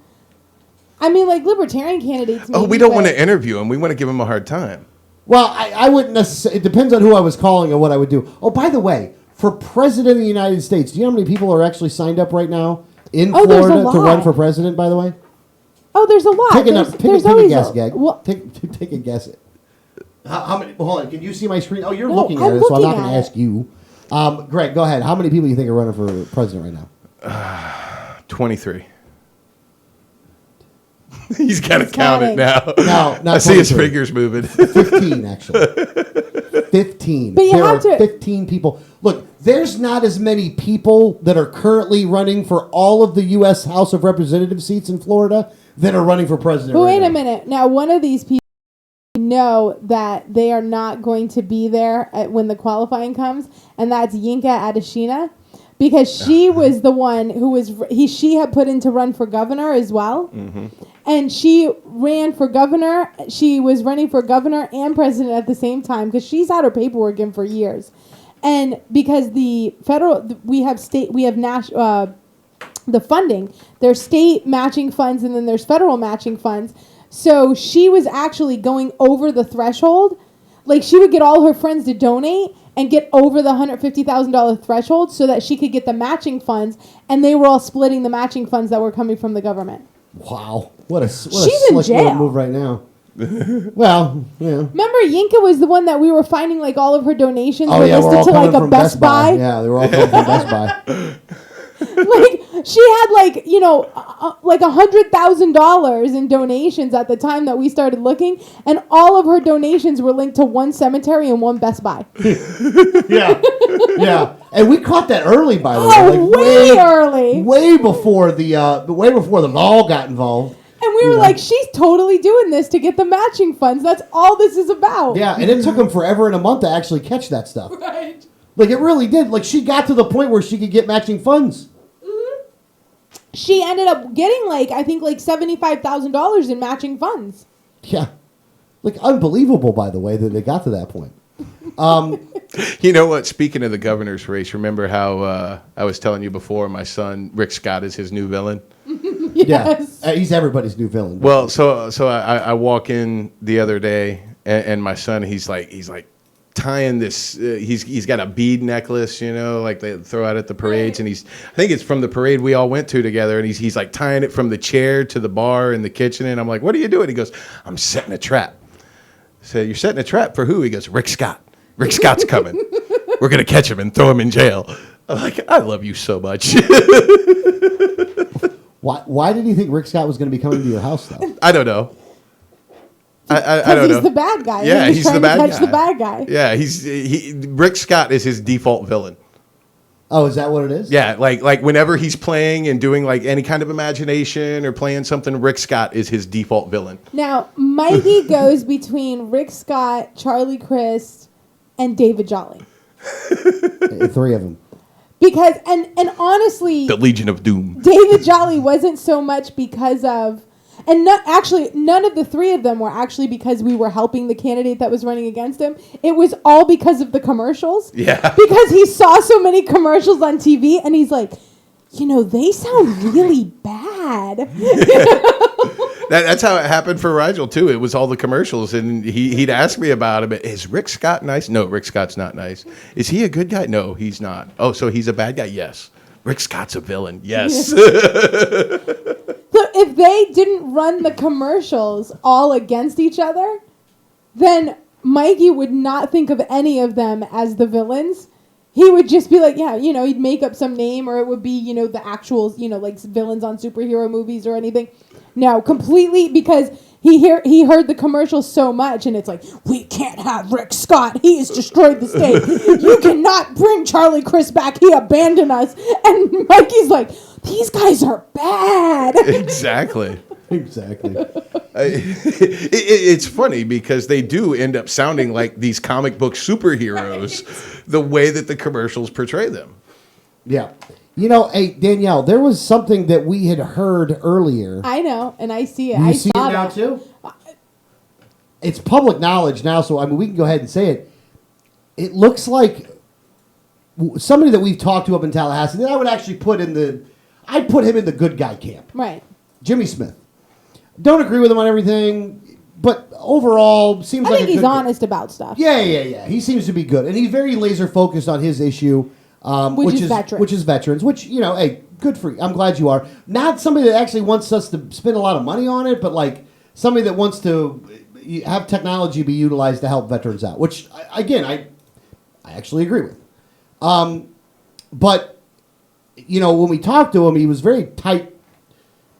Speaker 4: I mean, like libertarian candidates. Maybe,
Speaker 5: we don't want to interview them. We want to give them a hard time.
Speaker 3: Well, I wouldn't necessarily. It depends on who I was calling and what I would do. Oh, by the way, for president of the United States, do you know how many people are actually signed up right now in Florida to run for president, by the way?
Speaker 4: Oh, there's a lot.
Speaker 3: Take a guess, Gag.
Speaker 4: Well,
Speaker 3: take a guess. How many? Hold on. Can you see my screen? Oh, you're
Speaker 4: No,
Speaker 3: looking at
Speaker 4: I'm
Speaker 3: it, so I'm not
Speaker 4: looking
Speaker 3: going to
Speaker 4: at
Speaker 3: ask you. Greg, go ahead. How many people do you think are running for president right now?
Speaker 5: 23. He's got to count it now.
Speaker 3: No, not
Speaker 5: I see his
Speaker 3: 23.
Speaker 5: fingers moving.
Speaker 3: 15, actually. 15.
Speaker 4: But you
Speaker 3: there
Speaker 4: have
Speaker 3: are
Speaker 4: to-
Speaker 3: 15 people. Look, there's not as many people that are currently running for all of the U.S. House of Representative seats in Florida that are running for president.
Speaker 4: but
Speaker 3: right
Speaker 4: wait
Speaker 3: now.
Speaker 4: a minute. Now, one of these people know that they are not going to be there when the qualifying comes, and that's Yinka Adeshina, because she was the one who she had put in to run for governor as well. Mm-hmm. And she ran for governor. She was running for governor and president at the same time because she's had her paperwork in for years. And because the funding, there's state matching funds and then there's federal matching funds. So she was actually going over the threshold. Like she would get all her friends to donate and get over the $150,000 threshold so that she could get the matching funds. And they were all splitting the matching funds that were coming from the government.
Speaker 3: Wow. What a
Speaker 4: She's
Speaker 3: slick
Speaker 4: in
Speaker 3: little
Speaker 4: jail.
Speaker 3: move right now. Well, yeah.
Speaker 4: Remember, Yinka was the one that we were finding like all of her donations were
Speaker 3: we're all
Speaker 4: listed to
Speaker 3: coming
Speaker 4: like a
Speaker 3: from
Speaker 4: Best Buy.
Speaker 3: Yeah, they were all coming from Best Buy.
Speaker 4: Like she had like like $100,000 in donations at the time that we started looking, and all of her donations were linked to one cemetery and one Best Buy.
Speaker 3: Yeah. And we caught that early, by the way.
Speaker 4: Oh, way early.
Speaker 3: Way before the mall got involved.
Speaker 4: And we were like, she's totally doing this to get the matching funds. That's all this is about.
Speaker 3: Yeah, and it took them forever and a month to actually catch that stuff.
Speaker 4: Right.
Speaker 3: Like, it really did. Like, she got to the point where she could get matching funds.
Speaker 4: Mm-hmm. She ended up getting I think $75,000 in matching funds.
Speaker 3: Yeah. Like, unbelievable, by the way, that it got to that point.
Speaker 5: You know what? Speaking of the governor's race, remember how I was telling you before my son, Rick Scott, is his new villain?
Speaker 4: Yes.
Speaker 3: Yeah. He's everybody's new villain.
Speaker 5: Well, so I walk in the other day, and my son, he's like tying this. He's got a bead necklace, like they throw out at the parades, and I think it's from the parade we all went to together, and he's like tying it from the chair to the bar in the kitchen, and I'm like, "What are you doing?" He goes, "I'm setting a trap." I said, "You're setting a trap for who?" He goes, "Rick Scott. Rick Scott's coming. We're gonna catch him and throw him in jail." I'm like, "I love you so much."
Speaker 3: Why did he think Rick Scott was going to be coming to your house, though?
Speaker 5: I don't know. I don't know.
Speaker 4: He's the bad guy.
Speaker 5: Yeah, he's the bad
Speaker 4: trying to catch
Speaker 5: guy.
Speaker 4: the bad guy.
Speaker 5: Yeah, Rick Scott is his default villain.
Speaker 3: Oh, is that what it is?
Speaker 5: Yeah, like whenever he's playing and doing like any kind of imagination or playing something, Rick Scott is his default villain.
Speaker 4: Now, Mikey goes between Rick Scott, Charlie Crist, and David Jolly.
Speaker 3: 3 of them.
Speaker 4: Because, and honestly,
Speaker 5: The Legion of Doom.
Speaker 4: David Jolly wasn't so much because of, And actually, none of the three of them were actually because we were helping the candidate that was running against him. It was all because of the commercials.
Speaker 5: Yeah.
Speaker 4: Because he saw so many commercials on TV, and he's like, they sound really bad.
Speaker 5: That's how it happened for Rigel, too. It was all the commercials, and he'd ask me about him. Is Rick Scott nice? No, Rick Scott's not nice. Is he a good guy? No, he's not. Oh, so he's a bad guy? Yes. Rick Scott's a villain? Yes.
Speaker 4: So if they didn't run the commercials all against each other, then Mikey would not think of any of them as the villains. He would just be like, he'd make up some name, or it would be, the actual, like villains on superhero movies or anything. No, completely, because he heard the commercials so much, and it's like, we can't have Rick Scott. He has destroyed the state. You cannot bring Charlie Chris back. He abandoned us. And Mikey's like, these guys are bad.
Speaker 5: Exactly. It's funny because they do end up sounding like these comic book superheroes, the way that the commercials portray them.
Speaker 3: Yeah. Hey, Danielle, there was something that we had heard earlier.
Speaker 4: I know, and I see it.
Speaker 3: You
Speaker 4: I
Speaker 3: see it
Speaker 4: saw
Speaker 3: now,
Speaker 4: that.
Speaker 3: too? It's public knowledge now, so, we can go ahead and say it. It looks like somebody that we've talked to up in Tallahassee that I would actually I'd put him in the good guy camp.
Speaker 4: Right.
Speaker 3: Jimmy Smith. Don't agree with him on everything, but overall seems like
Speaker 4: I think he's honest about stuff.
Speaker 3: Yeah. He seems to be good, and he's very laser focused on his issue, which is veterans. Which hey, good for you. I'm glad you are. Not somebody that actually wants us to spend a lot of money on it, but like somebody that wants to have technology be utilized to help veterans out. Which I actually agree with. But when we talked to him, he was very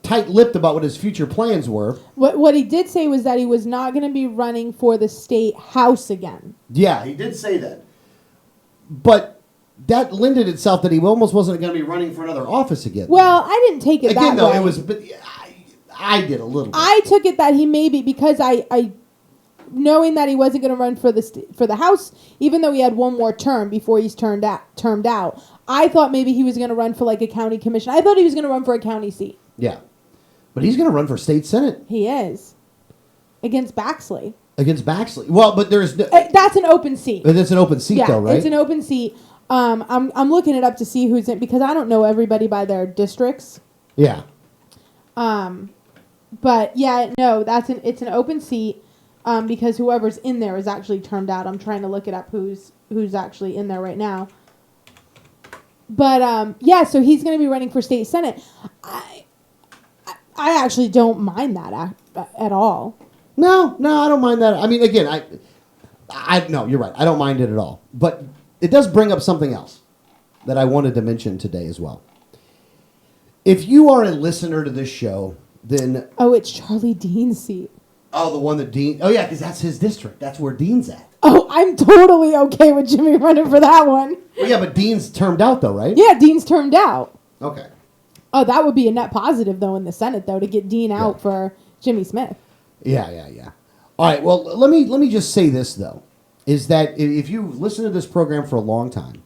Speaker 3: tight-lipped about what his future plans were.
Speaker 4: What he did say was that he was not going to be running for the state house again.
Speaker 3: Yeah, he did say that. But that lended itself that he almost wasn't going to be running for another office again.
Speaker 4: Well, I didn't take it that way.
Speaker 3: It was, but I did a little bit.
Speaker 4: I took it that he maybe, because I knowing that he wasn't going to run for the house, even though he had one more term before he's termed out, I thought maybe he was going to run for like a county commission. I thought he was going to run for a county seat.
Speaker 3: Yeah. But he's going to run for state senate.
Speaker 4: He is. Against Baxley.
Speaker 3: Well, but there's...
Speaker 4: that's an open seat.
Speaker 3: But it's an open seat, though, right?
Speaker 4: It's an open seat. I'm looking it up to see who's in, because I don't know everybody by their districts.
Speaker 3: Yeah.
Speaker 4: But yeah, no, it's an open seat, because whoever's in there is actually termed out. I'm trying to look it up who's actually in there right now. But yeah, so he's going to be running for state senate. I actually don't mind that at all.
Speaker 3: No, I don't mind that. I mean, again, no, you're right. I don't mind it at all. But it does bring up something else that I wanted to mention today as well. If you are a listener to this show, then...
Speaker 4: Oh, it's Charlie Dean's seat.
Speaker 3: Oh, the one that Dean... Oh, yeah, because that's his district. That's where Dean's at.
Speaker 4: Oh, I'm totally okay with Jimmy running for that one.
Speaker 3: Well, yeah, but Dean's termed out, though, right?
Speaker 4: Yeah, Dean's termed out.
Speaker 3: Okay.
Speaker 4: Oh, that would be a net positive, though, in the Senate, though, to get Dean out for Jimmy Smith.
Speaker 3: Yeah. All right, well, let me just say this, though, is that if you've listened to this program for a long time,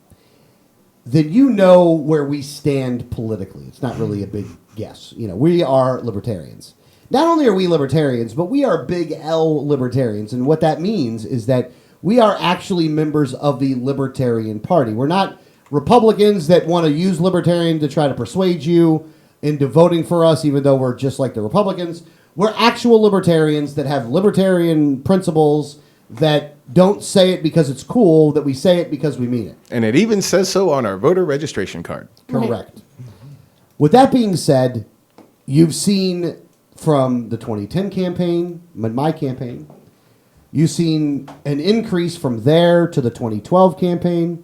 Speaker 3: then you know where we stand politically. It's not really a big guess. We are libertarians. Not only are we libertarians, but we are big L libertarians, and what that means is that we are actually members of the Libertarian Party. We're not Republicans that want to use libertarian to try to persuade you into voting for us, even though we're just like the Republicans. We're actual libertarians that have libertarian principles that don't say it because it's cool, that we say it because we mean it.
Speaker 5: And it even says so on our voter registration card.
Speaker 3: Correct. With that being said, you've seen from the 2010 campaign, my campaign, you've seen an increase from there to the 2012 campaign.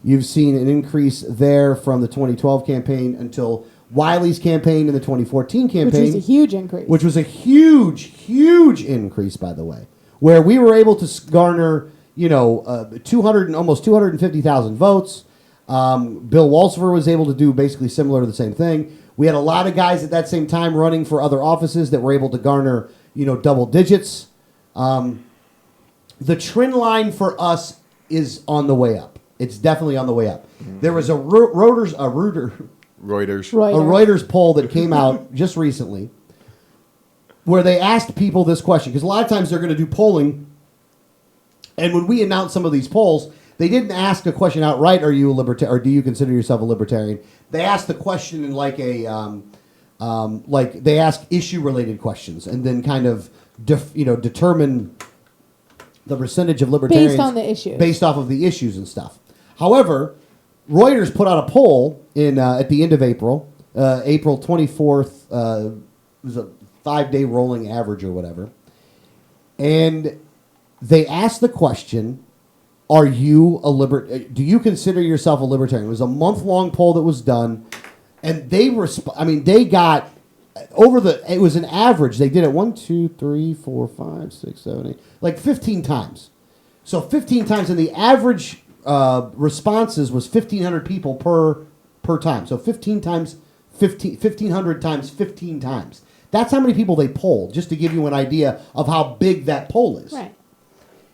Speaker 3: You've seen an increase there from the 2012 campaign until Wiley's campaign in the 2014 campaign.
Speaker 4: Which was a huge increase.
Speaker 3: Which was a huge increase, by the way, where we were able to garner, 200 and almost 250,000 votes. Bill Walsifer was able to do basically similar to the same thing. We had a lot of guys at that same time running for other offices that were able to garner, double digits. The trend line for us is on the way up. It's definitely on the way up. Mm-hmm. There was a Reuters poll that came out just recently where they asked people this question, because a lot of times they're going to do polling, and when we announce some of these polls, they didn't ask a question outright, are you a libertarian, or do you consider yourself a libertarian? They asked the question in like a, like they ask issue-related questions, and then kind of, determine the percentage of libertarians
Speaker 4: Based on the issues.
Speaker 3: based off of the issues and stuff. However, Reuters put out a poll in at the end of April, April 24th. It was a 5-day rolling average or whatever, and they asked the question: are you do you consider yourself a libertarian? It was a month-long poll that was done, and they they got it was an average. They did it 1, 2, 3, 4, 5, 6, 7, 8, like 15 times. So 15 times, and the average responses was 1,500 people per time. So 15 times 1,500 times 15 times. That's how many people they polled, just to give you an idea of how big that poll is.
Speaker 4: Right.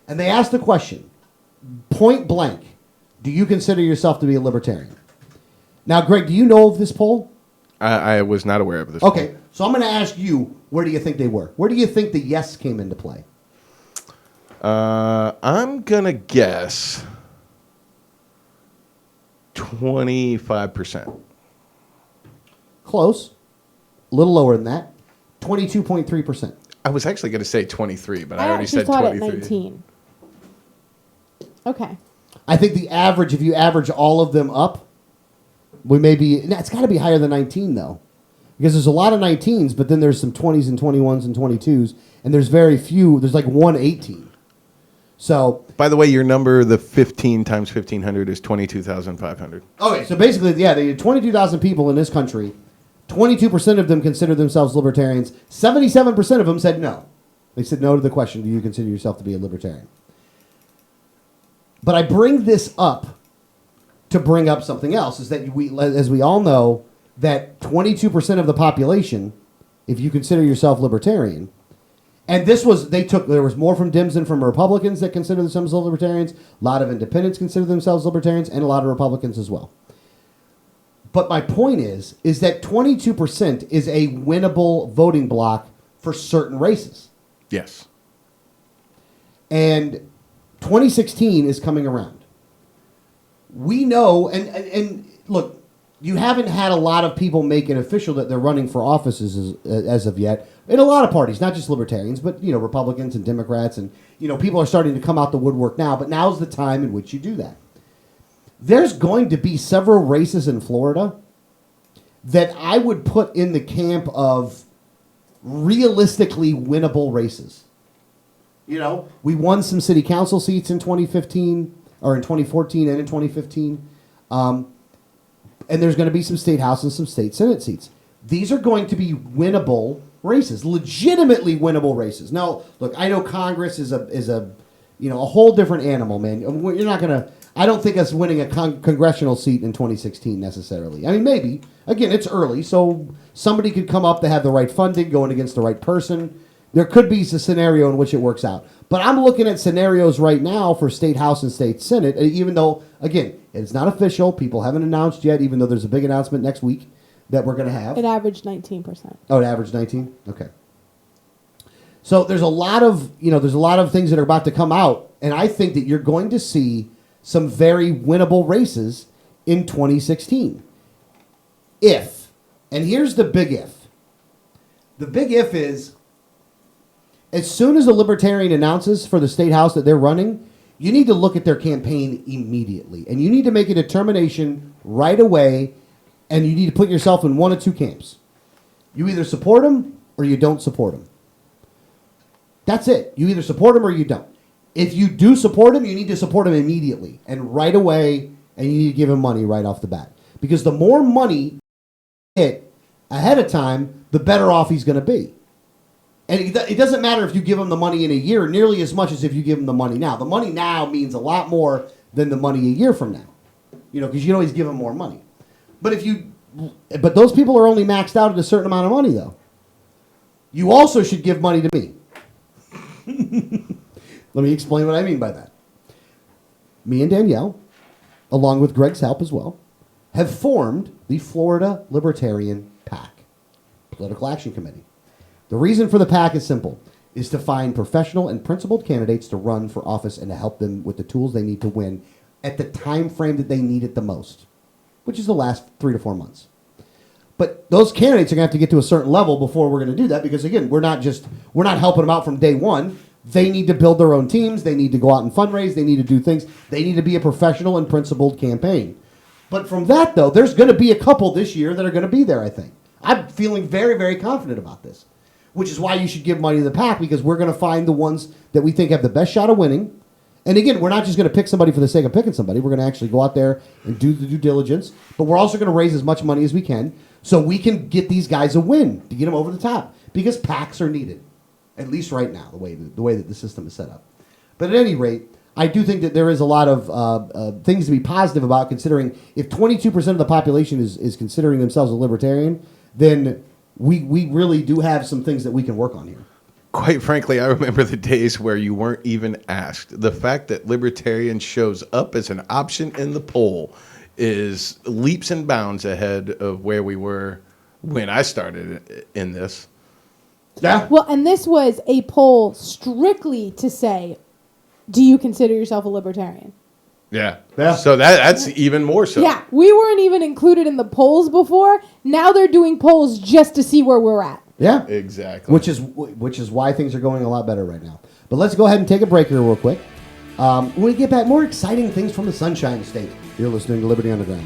Speaker 3: And they asked the question, point blank, do you consider yourself to be a libertarian? Now, Greg, do you know of this poll?
Speaker 5: I was not aware of this.
Speaker 3: Okay, so I'm going to ask you, where do you think they were? Where do you think the yes came into play?
Speaker 5: I'm going to guess 25%.
Speaker 3: Close. A little lower than that. 22.3%.
Speaker 5: I was actually going to say 23, but I
Speaker 4: I
Speaker 5: already
Speaker 4: actually
Speaker 5: said
Speaker 4: thought at
Speaker 5: 23.
Speaker 4: 19. Okay.
Speaker 3: I think the average, if you average all of them up, it's got to be higher than 19, though. Because there's a lot of 19s, but then there's some 20s and 21s and 22s, and there's very few. There's like one 18. So,
Speaker 5: by the way, your number, the 15 times 1,500 is 22,500.
Speaker 3: Okay, so basically, yeah, they had 22,000 people in this country. 22% of them consider themselves libertarians. 77% of them said no. They said no to the question, do you consider yourself to be a libertarian? But I bring this up to bring up something else, is that as we all know, that 22% of the population, if you consider yourself libertarian, and there was more from Dems than from Republicans that consider themselves libertarians, a lot of independents consider themselves libertarians, and a lot of Republicans as well. But my point is that 22% is a winnable voting block for certain races.
Speaker 5: Yes.
Speaker 3: And 2016 is coming around. We know, and look, you haven't had a lot of people make it official that they're running for offices as of yet, in a lot of parties, not just libertarians, but Republicans and Democrats, and people are starting to come out the woodwork now, but now's the time in which you do that. There's going to be several races in Florida that I would put in the camp of realistically winnable races. We won some city council seats in 2015, or in 2014 and in 2015. And there's going to be some state house and some state senate seats. These are going to be winnable races, legitimately winnable races. Now, look, I know Congress is a whole different animal, man. You're not going to, I don't think us winning a congressional seat in 2016 necessarily. I mean, maybe. Again, it's early, so somebody could come up to have the right funding, going against the right person. There could be a scenario in which it works out. But I'm looking at scenarios right now for State House and State Senate, even though, again, it's not official. People haven't announced yet, even though there's a big announcement next week that we're going to have.
Speaker 4: It averaged 19%.
Speaker 3: Oh, it averaged 19? Okay. So there's a lot of things that are about to come out, and I think that you're going to see some very winnable races in 2016. And here's the big if. The big if is, as soon as a libertarian announces for the state house that they're running, you need to look at their campaign immediately. And you need to make a determination right away, and you need to put yourself in one of two camps. You either support them or you don't support them. That's it. You either support them or you don't. If you do support him, you need to support him immediately and right away, and you need to give him money right off the bat. Because the more money you hit ahead of time, the better off he's going to be. And it doesn't matter if you give him the money in a year nearly as much as if you give him the money now. The money now means a lot more than the money a year from now. Because you can always give him more money. But those people are only maxed out at a certain amount of money, though. You also should give money to me. Let me explain what I mean by that. Me and Danielle, along with Greg's help as well, have formed the Florida Libertarian PAC, Political Action Committee. The reason for the PAC is simple, is to find professional and principled candidates to run for office and to help them with the tools they need to win at the time frame that they need it the most, which is the last 3 to 4 months. But those candidates are going to have to get to a certain level before we're going to do that because, again, we're not helping them out from day one. They need to build their own teams. They need to go out and fundraise. They need to do things. They need to be a professional and principled campaign. But from that, though, there's going to be a couple this year that are going to be there, I think. I'm feeling very, very confident about this, which is why you should give money to the PAC because we're going to find the ones that we think have the best shot of winning. And again, we're not just going to pick somebody for the sake of picking somebody. We're going to actually go out there and do the due diligence. But we're also going to raise as much money as we can so we can get these guys a win to get them over the top because PACs are needed, at least right now, the way that the system is set up. But at any rate, I do think that there is a lot of things to be positive about considering if 22% of the population is considering themselves a libertarian, then we really do have some things that we can work on here.
Speaker 5: Quite frankly, I remember the days where you weren't even asked. The fact that libertarian shows up as an option in the poll is leaps and bounds ahead of where we were when I started in this.
Speaker 3: Yeah.
Speaker 4: Well, and this was a poll strictly to say, do you consider yourself a libertarian?
Speaker 5: Yeah. So that's even more so.
Speaker 4: Yeah, we weren't even included in the polls before. Now they're doing polls just to see where we're at.
Speaker 3: Yeah.
Speaker 5: Exactly.
Speaker 3: Which is why things are going a lot better right now. But let's go ahead and take a break here real quick. When we get back, more exciting things from the Sunshine State. You're listening to Liberty Underground.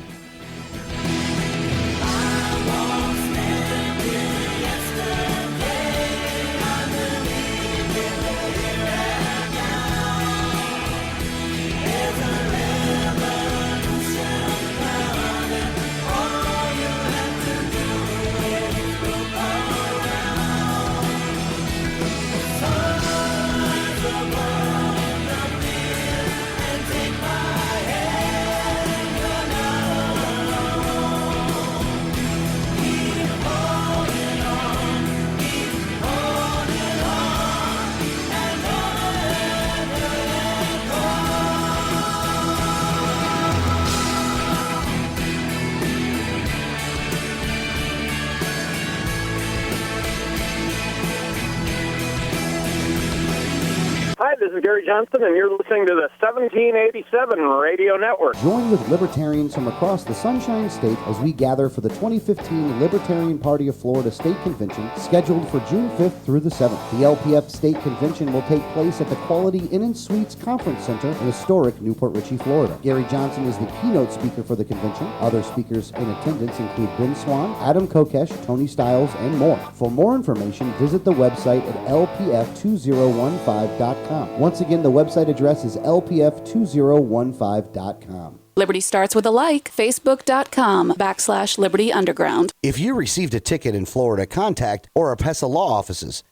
Speaker 7: Hi, this is Gary Johnson, and you're listening to the 1787 Radio Network.
Speaker 8: Join with libertarians from across the Sunshine State as we gather for the 2015 Libertarian Party of Florida State Convention, scheduled for June 5th through the 7th. The LPF State Convention will take place at the Quality Inn and Suites Conference Center in historic Newport Richey, Florida. Gary Johnson is the keynote speaker for the convention. Other speakers in attendance include Ben Swan, Adam Kokesh, Tony Stiles, and more. For more information, visit the website at lpf2015.com. Once again, the website address is lpf2015.com.
Speaker 9: Liberty starts with a like. Facebook.com/Liberty Underground.
Speaker 8: If you received a ticket in Florida, contact Oropesa Law Offices,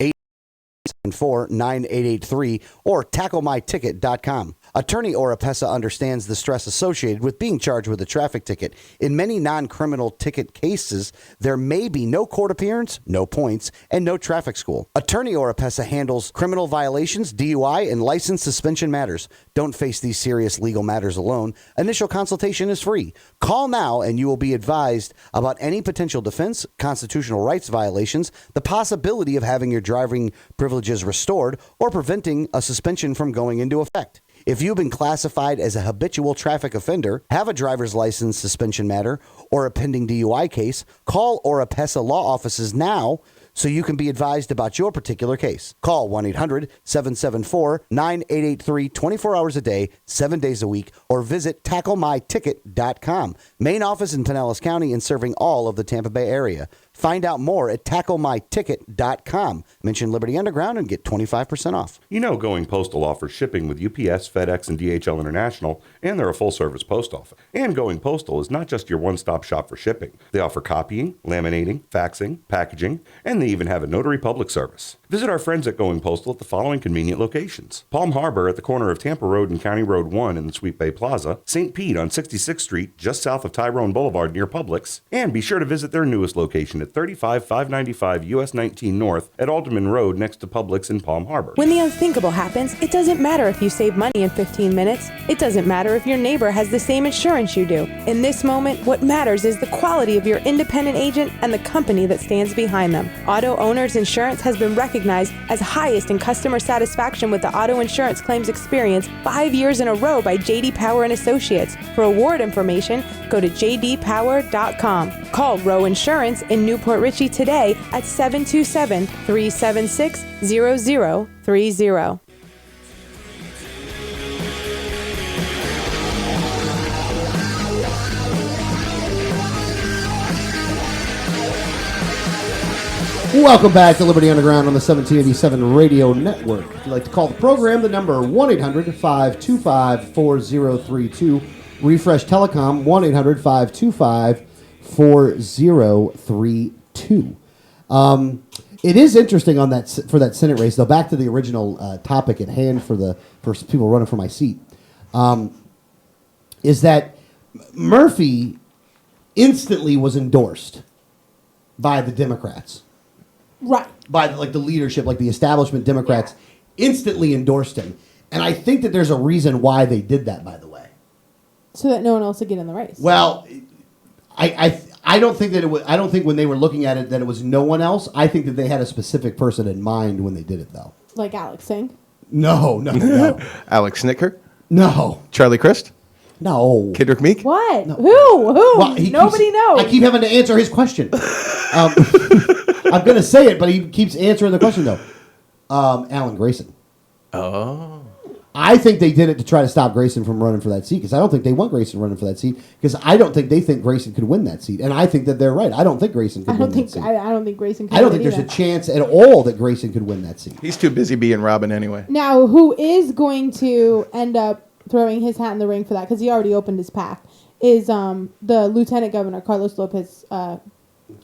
Speaker 8: 874-9883 or tacklemyticket.com. Attorney Oropesa understands the stress associated with being charged with a traffic ticket. In many non-criminal ticket cases, there may be no court appearance, no points, and no traffic school. Attorney Oropesa handles criminal violations, DUI, and license suspension matters. Don't face these serious legal matters alone. Initial consultation is free. Call now and you will be advised about any potential defense, constitutional rights violations, the possibility of having your driving privileges restored, or preventing a suspension from going into effect. If you've been classified as a habitual traffic offender, have a driver's license suspension matter, or a pending DUI case, call Oropesa Law Offices now so you can be advised about your particular case. Call 1-800-774-9883 24 hours a day, 7 days a week, or visit tacklemyticket.com. Main office in Pinellas County and serving all of the Tampa Bay area. Find out more at tacklemyticket.com. Mention Liberty Underground and get 25% off.
Speaker 10: You know, Going Postal offers shipping with UPS, FedEx, and DHL International, and they're a full-service post office. And Going Postal is not just your one-stop shop for shipping. They offer copying, laminating, faxing, packaging, and they even have a notary public service. Visit our friends at Going Postal at the following convenient locations: Palm Harbor at the corner of Tampa Road and County Road 1 in the Sweet Bay Plaza, St. Pete on 66th Street just south of Tyrone Boulevard near Publix, and be sure to visit their newest location at 35595 US 19 North at Alderman Road next to Publix in Palm Harbor.
Speaker 11: When the unthinkable happens, it doesn't matter if you save money in 15 minutes. It doesn't matter if your neighbor has the same insurance you do. In this moment, what matters is the quality of your independent agent and the company that stands behind them. Auto Owners Insurance has been recognized as highest in customer satisfaction with the auto insurance claims experience 5 years in a row by J.D. Power and Associates. For award information, go to jdpower.com. Call Row Insurance in Newport Richey today at 727-376-0030.
Speaker 3: Welcome back to Liberty Underground on the 1787 Radio Network. If you'd like to call the program, the number 1-800-525-4032. Refresh Telecom, 1-800-525-4032. It is interesting on that for that Senate race, though. Back to the original topic at hand for people running for my seat, is that Murphy instantly was endorsed by the Democrats.
Speaker 4: Right.
Speaker 3: By the leadership, like the establishment Democrats, instantly endorsed him. And I think that there's a reason why they did that, by the way.
Speaker 4: So that no one else would get in the race.
Speaker 3: Well, I don't think that it was. I don't think when they were looking at it that it was no one else. I think that they had a specific person in mind when they did it, though.
Speaker 4: Like Alex Singh?
Speaker 3: No.
Speaker 5: Alex Snicker?
Speaker 3: No.
Speaker 5: Charlie Crist?
Speaker 3: No.
Speaker 5: Kidrick Meek?
Speaker 4: What?
Speaker 3: No.
Speaker 4: Who?
Speaker 3: Well,
Speaker 4: Nobody knows.
Speaker 3: I keep having to answer his question. I'm going to say it, but he keeps answering the question, though. Alan Grayson.
Speaker 5: Oh.
Speaker 3: I think they did it to try to stop Grayson from running for that seat, because I don't think they want Grayson running for that seat, because I don't think they think Grayson could win that seat. And I think that they're right. I don't think Grayson could win that seat.
Speaker 4: I don't think Grayson could
Speaker 3: I don't
Speaker 4: win
Speaker 3: think there's
Speaker 4: either.
Speaker 3: a chance at all that Grayson could win that seat.
Speaker 5: He's too busy being Robin anyway.
Speaker 4: Now, who is going to end up throwing his hat in the ring for that, because he already opened his pack, is the Lieutenant Governor, Carlos Lopez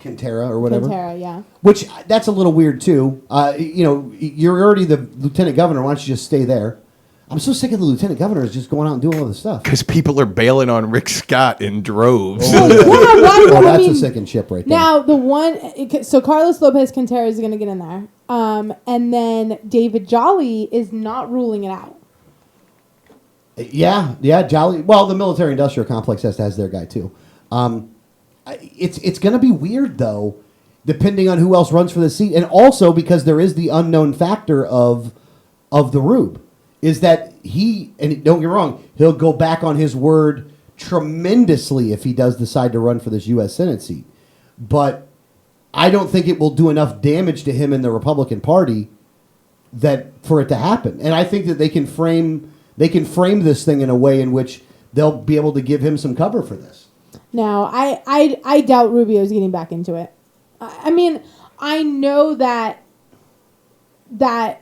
Speaker 3: Quintero or whatever.
Speaker 4: Quintero, yeah.
Speaker 3: Which, that's a little weird, too. You're already the Lieutenant Governor. Why don't you just stay there? I'm so sick of the Lieutenant Governors just going out and doing all this stuff.
Speaker 5: Because people are bailing on Rick Scott in droves.
Speaker 3: That's a second ship right there.
Speaker 4: Now, so Carlos Lopez Quintero is going to get in there. And then David Jolly is not ruling it out.
Speaker 3: Yeah, Jolly. Well, the military-industrial complex has their guy, too. It's going to be weird, though, depending on who else runs for the seat. And also because there is the unknown factor of the Rube. Is that and don't get me wrong, he'll go back on his word tremendously if he does decide to run for this U.S. Senate seat. But I don't think it will do enough damage to him in the Republican Party for it to happen. And I think that they can frame this thing in a way in which they'll be able to give him some cover for this.
Speaker 4: Now, I doubt Rubio's getting back into it. I mean, I know that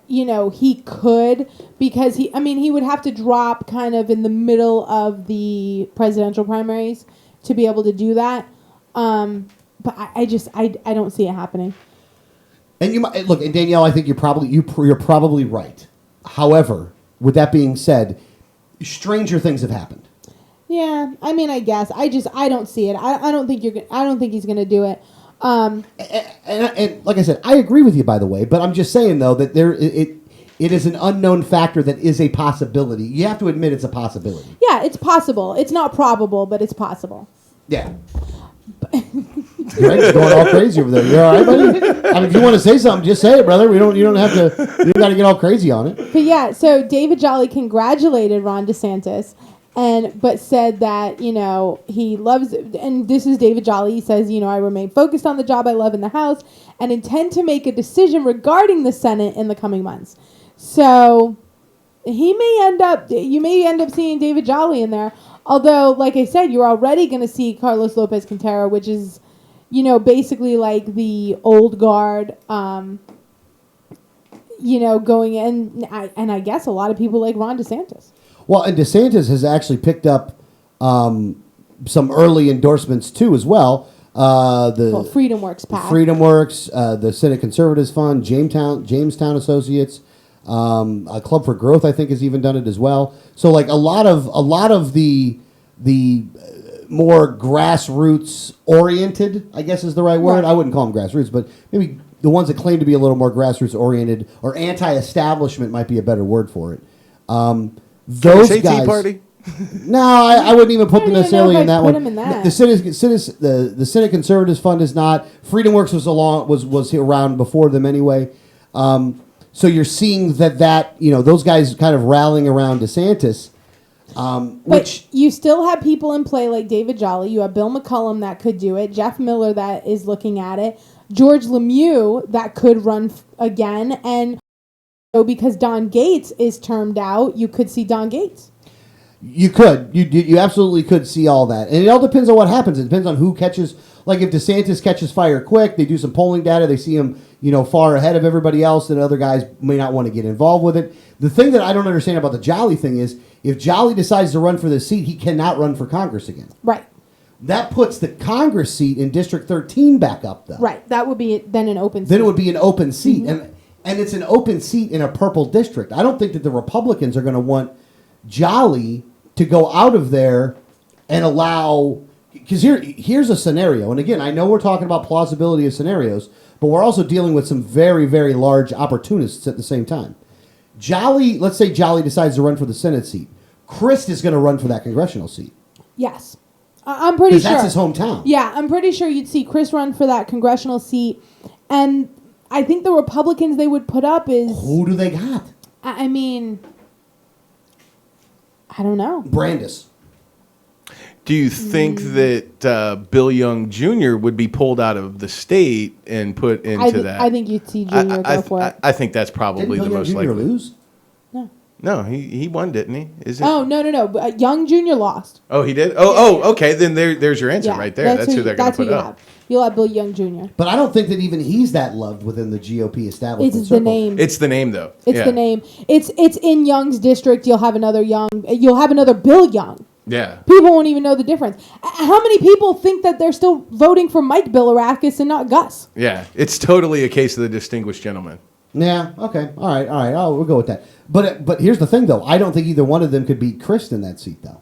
Speaker 4: he could, because he would have to drop kind of in the middle of the presidential primaries to be able to do that. But I don't see it happening.
Speaker 3: And you might look, and Danielle, I think you're probably right. However, with that being said, stranger things have happened.
Speaker 4: Yeah, I mean, I guess I don't see it. I don't think he's gonna do it.
Speaker 3: And like I said, I agree with you, by the way, but I'm just saying, though, that it is an unknown factor that is a possibility. You have to admit it's a possibility.
Speaker 4: Yeah, it's possible. It's not probable, but it's possible.
Speaker 3: Yeah. Greg's going all crazy over there. You all right, buddy? I mean, if you want to say something, just say it, brother. You don't have to. You don't got to get all crazy on it.
Speaker 4: But yeah, so David Jolly congratulated Ron DeSantis, but said that, he loves it. And this is David Jolly. He says, I remain focused on the job I love in the House and intend to make a decision regarding the Senate in the coming months. So you may end up seeing David Jolly in there. Although, like I said, you're already going to see Carlos Lopez Quintero, which is, basically like the old guard, going in. And I guess a lot of people like Ron DeSantis.
Speaker 3: Well, and DeSantis has actually picked up some early endorsements, too, as well.
Speaker 4: Freedom Works PAC.
Speaker 3: Freedom Works, the Senate Conservatives Fund, Jamestown Associates, a Club for Growth, I think, has even done it as well. So like a lot of the more grassroots oriented, I guess is the right word.
Speaker 4: Right.
Speaker 3: I wouldn't call them grassroots, but maybe the ones that claim to be a little more grassroots oriented or anti-establishment might be a better word for it. Those
Speaker 5: Say
Speaker 3: guys.
Speaker 5: Tea Party?
Speaker 3: No, I wouldn't even put them
Speaker 4: don't even know
Speaker 3: necessarily
Speaker 4: if
Speaker 3: in
Speaker 4: I'd
Speaker 3: that
Speaker 4: put
Speaker 3: one.
Speaker 4: them in that.
Speaker 3: The Senate Conservatives Fund is not. Freedom Works was around before them anyway. So you're seeing that those guys kind of rallying around DeSantis.
Speaker 4: But you still have people in play like David Jolly. You have Bill McCollum that could do it. Jeff Miller that is looking at it. George Lemieux that could run again. And so because Don Gates is termed out, you could see Don Gates.
Speaker 3: You could. You absolutely could see all that. And it all depends on what happens. It depends on who catches. Like if DeSantis catches fire quick, they do some polling data. They see him, far ahead of everybody else, and other guys may not want to get involved with it. The thing that I don't understand about the Jolly thing is if Jolly decides to run for this seat, he cannot run for Congress again.
Speaker 4: Right.
Speaker 3: That puts the Congress seat in District 13 back up, though.
Speaker 4: Right. That would be then an open seat.
Speaker 3: Then it would be an open seat.
Speaker 4: Mm-hmm.
Speaker 3: And it's an open seat in a purple district. I don't think that the Republicans are going to want Jolly to go out of there and allow... Because here's a scenario. And again, I know we're talking about plausibility of scenarios, but we're also dealing with some very, very large opportunists at the same time. Let's say Jolly decides to run for the Senate seat. Christ is going to run for that congressional seat.
Speaker 4: Yes. I'm pretty sure.
Speaker 3: Because that's his hometown.
Speaker 4: Yeah, I'm pretty sure you'd see Chris run for that congressional seat. And I think the Republicans they would put up is...
Speaker 3: Who do they got?
Speaker 4: I mean... I don't know.
Speaker 3: Brandis.
Speaker 5: Do you think that Bill Young Jr. would be pulled out of the state and put into that?
Speaker 4: I think you'd see Jr. go for it.
Speaker 5: I think that's probably the most likely.
Speaker 3: Didn't Bill Young Jr. lose?
Speaker 4: No.
Speaker 5: No, he won, didn't he? Is it?
Speaker 4: Oh, no. But, Young Jr. lost.
Speaker 5: Oh, he did? Oh, okay. Then there's your answer
Speaker 4: Yeah,
Speaker 5: right there. That's who they're going to put
Speaker 4: you
Speaker 5: up.
Speaker 4: have. You'll have Bill Young Jr.
Speaker 3: But I don't think that even he's that loved within the GOP establishment.
Speaker 4: It's the name.
Speaker 5: It's the name, though.
Speaker 4: It's the name. It's in Young's district. You'll have another Bill Young.
Speaker 5: Yeah.
Speaker 4: People won't even know the difference. How many people think that they're still voting for Mike Bilirakis and not Gus?
Speaker 5: Yeah. It's totally a case of the distinguished gentleman.
Speaker 3: Yeah. Okay. All right. Oh, we'll go with that. But here's the thing, though. I don't think either one of them could beat Chris in that seat, though.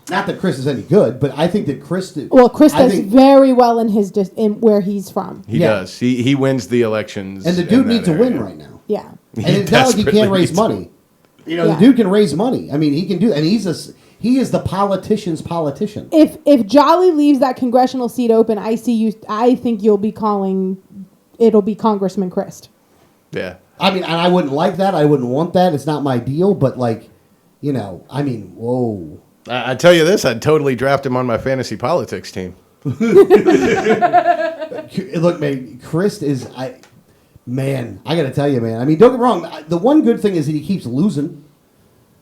Speaker 3: Not that Chris is any good, but I think that Chris...
Speaker 4: Chris does very well in in where he's from.
Speaker 5: He does. He wins the elections.
Speaker 3: And the dude needs a win right now.
Speaker 4: Yeah.
Speaker 3: And it's not like he can't raise money. The dude can raise money. I mean, he can do... And he is the politician's politician.
Speaker 4: If Jolly leaves that congressional seat open, I think you'll be it'll be Congressman Christ.
Speaker 5: Yeah.
Speaker 3: I mean, and I wouldn't like that. I wouldn't want that. It's not my deal. But whoa.
Speaker 5: I tell you this, I'd totally draft him on my fantasy politics team.
Speaker 3: Look, man, Chris is... I got to tell you, man. I mean, don't get me wrong. The one good thing is that he keeps losing.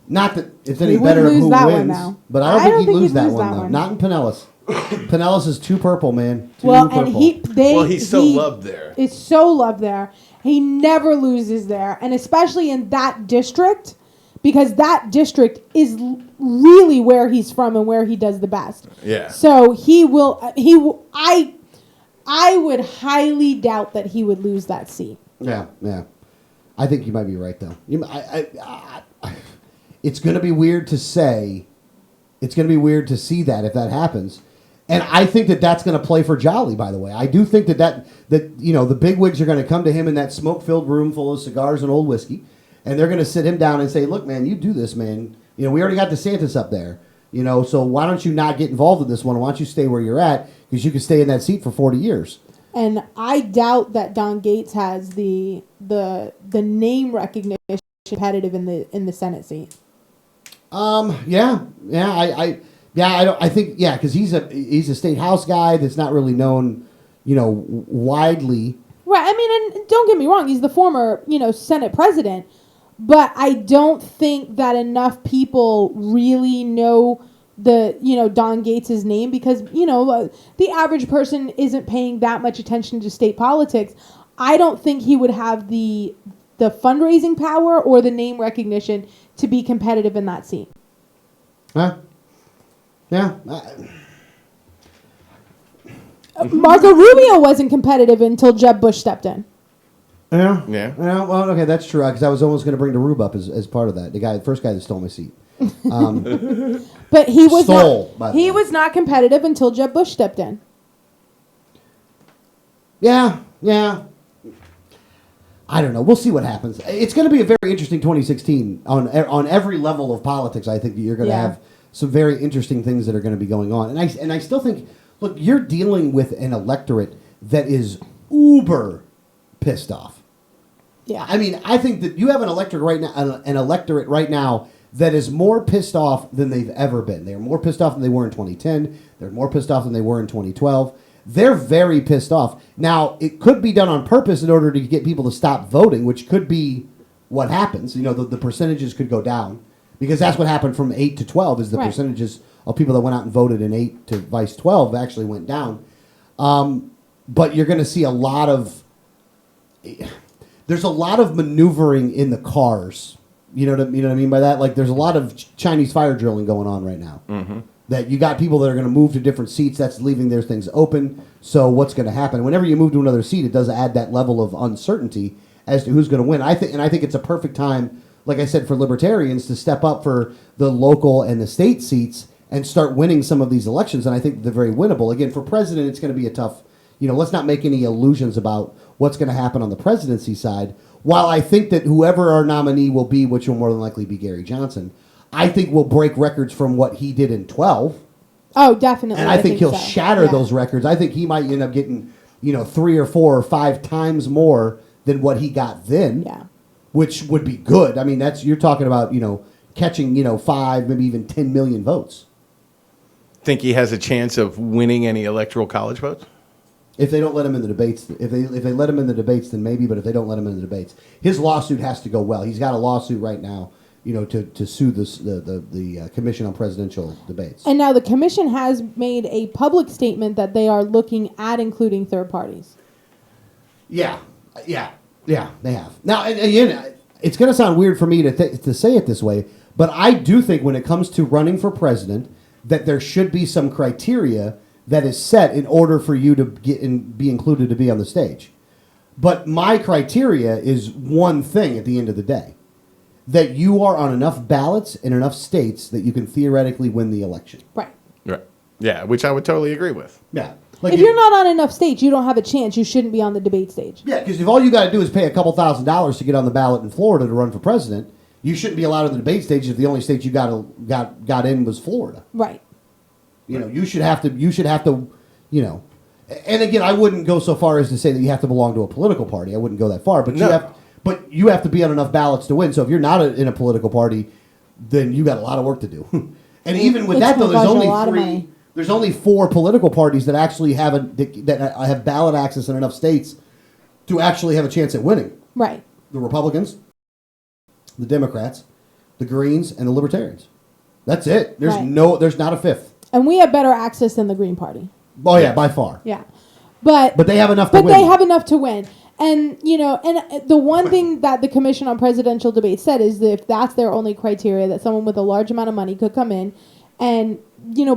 Speaker 3: Not that it's any better of who wins, but I don't think he'd lose that one, though. Not in Pinellas. Pinellas is too purple, man. Too purple.
Speaker 5: And he's so loved there.
Speaker 4: It's so loved there. He never loses there, and especially in that district, because that district is really where he's from and where he does the best.
Speaker 5: Yeah.
Speaker 4: So I would highly doubt that he would lose that seat.
Speaker 3: Yeah. I think you might be right, though. It's going to be weird to say. It's going to be weird to see that if that happens. And I think that that's going to play for Jolly, by the way. I do think that the bigwigs are going to come to him in that smoke-filled room full of cigars and old whiskey, and they're going to sit him down and say, look, man, you do this, man. We already got DeSantis up there, so why don't you not get involved in this one? Why don't you stay where you're at? Because you can stay in that seat for 40 years. And
Speaker 4: I doubt that Don Gates has the name recognition competitive in the Senate seat.
Speaker 3: I think because he's a state house guy that's not really known, widely.
Speaker 4: Right. I mean, and don't get me wrong, he's the former, Senate president, but I don't think that enough people really know Don Gates' name because, the average person isn't paying that much attention to state politics. I don't think he would have the fundraising power or the name recognition to be competitive in that seat.
Speaker 3: Huh? Yeah.
Speaker 4: Marco Rubio wasn't competitive until Jeb Bush stepped in.
Speaker 3: Yeah.
Speaker 5: Yeah.
Speaker 3: Well, okay, that's true. Because I was almost going to bring the Rube up as part of that. The first guy that stole my seat.
Speaker 4: But he was was not competitive until Jeb Bush stepped in.
Speaker 3: Yeah. I don't know. We'll see what happens. It's going to be a very interesting 2016 on every level of politics. I think that you're going to have some very interesting things that are going to be going on. And I still think, look, you're dealing with an electorate that is uber pissed off.
Speaker 4: Yeah.
Speaker 3: I mean, I think that you have an electorate right now that is more pissed off than they've ever been. They're more pissed off than they were in 2010. They're more pissed off than they were in 2012. They're very pissed off. Now, it could be done on purpose in order to get people to stop voting, which could be what happens. You know, the percentages could go down because that's what happened from 8 to 12 is the percentages of people that went out and voted in 8 to vice 12 actually went down. But you're going to see a lot of... There's a lot of maneuvering in the cars. You know what I mean by that? Like, there's a lot of Chinese fire drilling going on right now. Mm-hmm. That you got people that are going to move to different seats. That's leaving their things open. So what's going to happen? Whenever you move to another seat, it does add that level of uncertainty as to who's going to win. I think it's a perfect time, like I said, for libertarians to step up for the local and the state seats and start winning some of these elections. And I think they're very winnable. Again, for president, it's going to be a tough. Let's not make any illusions about what's going to happen on the presidency side. While I think that whoever our nominee will be, which will more than likely be Gary Johnson, I think will break records from what he did in 12.
Speaker 4: Oh, definitely.
Speaker 3: And I think he'll shatter those records. I think he might end up getting, 3 or 4 or 5 times more than what he got then.
Speaker 4: Yeah.
Speaker 3: Which would be good. I mean, you're talking about, catching, 5, maybe even 10 million votes.
Speaker 5: Think he has a chance of winning any electoral college votes?
Speaker 3: If they don't let him in the debates, if they let him in the debates, then maybe. But if they don't let him in the debates, his lawsuit has to go well. He's got a lawsuit right now, to sue the Commission on Presidential Debates.
Speaker 4: And now the commission has made a public statement that they are looking at including third parties.
Speaker 3: Yeah, they have. Now, and again, it's going to sound weird for me to say it this way, but I do think when it comes to running for president, that there should be some criteria that is set in order for you to be included to be on the stage. But my criteria is one thing at the end of the day, that you are on enough ballots in enough states that you can theoretically win the election.
Speaker 4: Right.
Speaker 5: Right. Yeah, which I would totally agree with.
Speaker 3: Yeah.
Speaker 4: If you're not on enough states, you don't have a chance. You shouldn't be on the debate stage.
Speaker 3: Yeah, because if all you got to do is pay a couple $1,000s to get on the ballot in Florida to run for president, you shouldn't be allowed on the debate stage if the only state you got in was Florida.
Speaker 4: Right.
Speaker 3: You should have to, and again, I wouldn't go so far as to say that you have to belong to a political party. I wouldn't go that far, but you have to be on enough ballots to win. So if you're not in a political party, then you got a lot of work to do. And even with that, though, there's only 4 political parties that actually have have ballot access in enough states to actually have a chance at winning.
Speaker 4: Right.
Speaker 3: The Republicans, the Democrats, the Greens, and the Libertarians. That's it. There's not a 5th.
Speaker 4: And we have better access than the Green Party.
Speaker 3: Oh yeah, by far.
Speaker 4: Yeah, but
Speaker 3: they have enough to win.
Speaker 4: But they have enough to win, and and the one thing that the Commission on Presidential Debates said is that if that's their only criteria, that someone with a large amount of money could come in and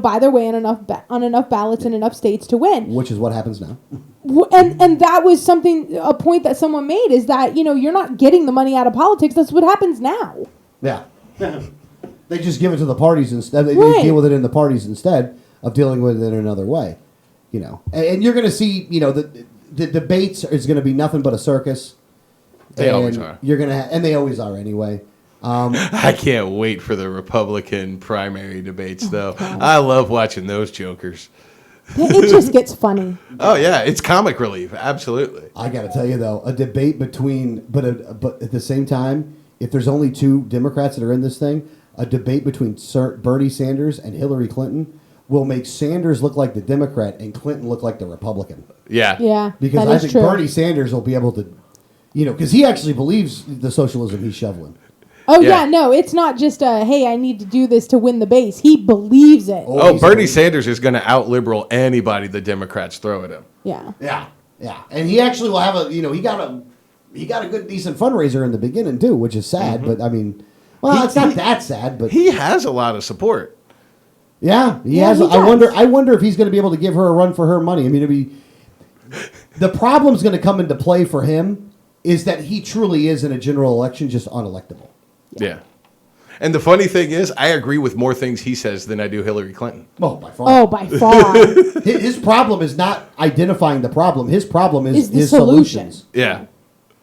Speaker 4: buy their way on enough ballots in enough states to win.
Speaker 3: Which is what happens now.
Speaker 4: And that was a point that someone made is that you're not getting the money out of politics. That's what happens now.
Speaker 3: Yeah. They just give it to the parties instead. They deal with it in the parties instead of dealing with it in another way, And you're going to see, the debates is going to be nothing but a circus.
Speaker 5: They always are.
Speaker 3: You're going to, and they always are anyway.
Speaker 5: I can't wait for the Republican primary debates, though. I love watching those jokers.
Speaker 4: It just gets funny.
Speaker 5: Oh yeah, it's comic relief. Absolutely.
Speaker 3: I got to tell you though, a debate but at the same time, if there's only 2 Democrats that are in this thing. A debate between Bernie Sanders and Hillary Clinton will make Sanders look like the Democrat and Clinton look like the Republican.
Speaker 5: Yeah.
Speaker 4: Yeah.
Speaker 3: Because I think Bernie Sanders will be able to, because he actually believes the socialism he's shoveling.
Speaker 4: Oh, yeah. No, it's not just hey, I need to do this to win the base. He believes it.
Speaker 5: Oh, Bernie Sanders is going to out-liberal anybody the Democrats throw at him.
Speaker 4: Yeah.
Speaker 3: Yeah. Yeah. And he actually will have he got a good, decent fundraiser in the beginning, too, which is sad. Mm-hmm. But, I mean... Well, it's not that sad, but...
Speaker 5: He has a lot of support.
Speaker 3: Yeah, he
Speaker 4: Yeah,
Speaker 3: has.
Speaker 4: he does.
Speaker 3: I wonder if he's going to be able to give her a run for her money. I mean, the problem's going to come into play for him is that he truly is in a general election just unelectable.
Speaker 5: Yeah. And the funny thing is, I agree with more things he says than I do Hillary Clinton.
Speaker 3: Oh, by far.
Speaker 4: Oh, by far.
Speaker 3: His problem is not identifying the problem. His problem is
Speaker 4: the
Speaker 3: his
Speaker 4: solution.
Speaker 3: solutions.
Speaker 5: Yeah.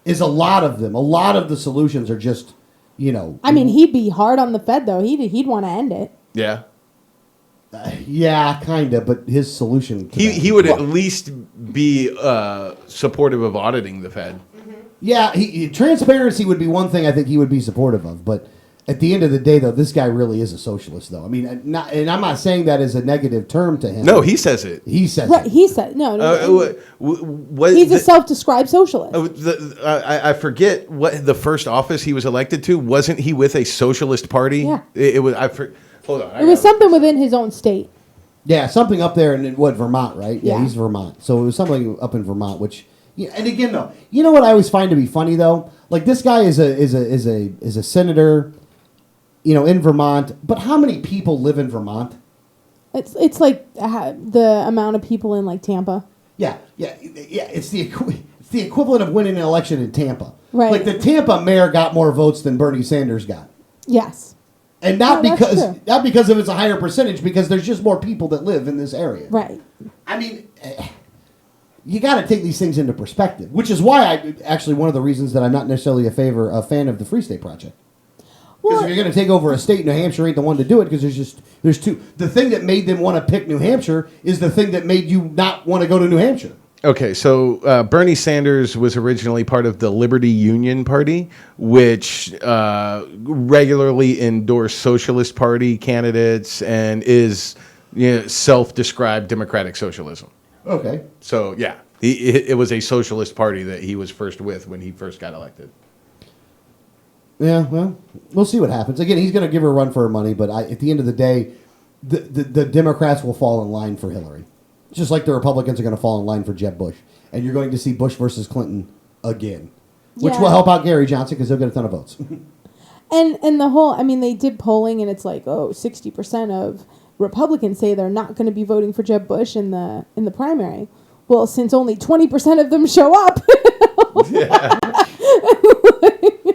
Speaker 3: Is a lot of them. A lot of the solutions are just, you know.
Speaker 4: I mean, he'd be hard on the Fed, though. He'd want to end it.
Speaker 5: Yeah.
Speaker 3: Yeah, kind of, but his solution.
Speaker 5: He would at least be supportive of auditing the Fed.
Speaker 3: Yeah, transparency would be one thing I think he would be supportive of, but at the end of the day, though, this guy really is a socialist, though. I mean, and I'm not saying that as a negative term to him.
Speaker 5: No, he says it.
Speaker 3: He says
Speaker 4: Right,
Speaker 3: it.
Speaker 4: he said, no. He's a self-described socialist.
Speaker 5: I forget what the first office he was elected to. Wasn't he with a socialist party?
Speaker 4: Yeah.
Speaker 5: It was. Hold on.
Speaker 4: It was something within his own state.
Speaker 3: Yeah, something up there in Vermont, right? Yeah,
Speaker 4: Yeah.
Speaker 3: he's Vermont. So it was something up in Vermont, which, yeah, and again, though, you know what I always find to be funny, though? Like, this guy is a senator, you know, in Vermont, but how many people live in Vermont?
Speaker 4: It's like the amount of people in, like, Tampa.
Speaker 3: Yeah. It's the equivalent of winning an election in Tampa.
Speaker 4: Right.
Speaker 3: Like, the Tampa mayor got more votes than Bernie Sanders got.
Speaker 4: Yes.
Speaker 3: And not
Speaker 4: No, that's true.
Speaker 3: not because of it's a higher percentage, because there's just more people that live in this area.
Speaker 4: Right.
Speaker 3: I mean, you got to take these things into perspective, which is why one of the reasons that I'm not necessarily a fan of the Free State Project. Because if you're going to take over a state, New Hampshire ain't the one to do it, because there's two. The thing that made them want to pick New Hampshire is the thing that made you not want to go to New Hampshire.
Speaker 5: Okay, so Bernie Sanders was originally part of the Liberty Union Party, which regularly endorsed Socialist Party candidates and is self-described democratic socialism.
Speaker 3: Okay.
Speaker 5: So, yeah, it was a socialist party that he was first with when he first got elected.
Speaker 3: Yeah, well, we'll see what happens. Again, he's going to give her a run for her money, but at the end of the day, the Democrats will fall in line for Hillary. Just like the Republicans are going to fall in line for Jeb Bush. And you're going to see Bush versus Clinton again. Which
Speaker 4: Yeah.
Speaker 3: will help out Gary Johnson because he'll get a ton of votes.
Speaker 4: And the whole, I mean, they did polling, and it's like, 60% of Republicans say they're not going to be voting for Jeb Bush in the primary. Well, since only 20% of them show up.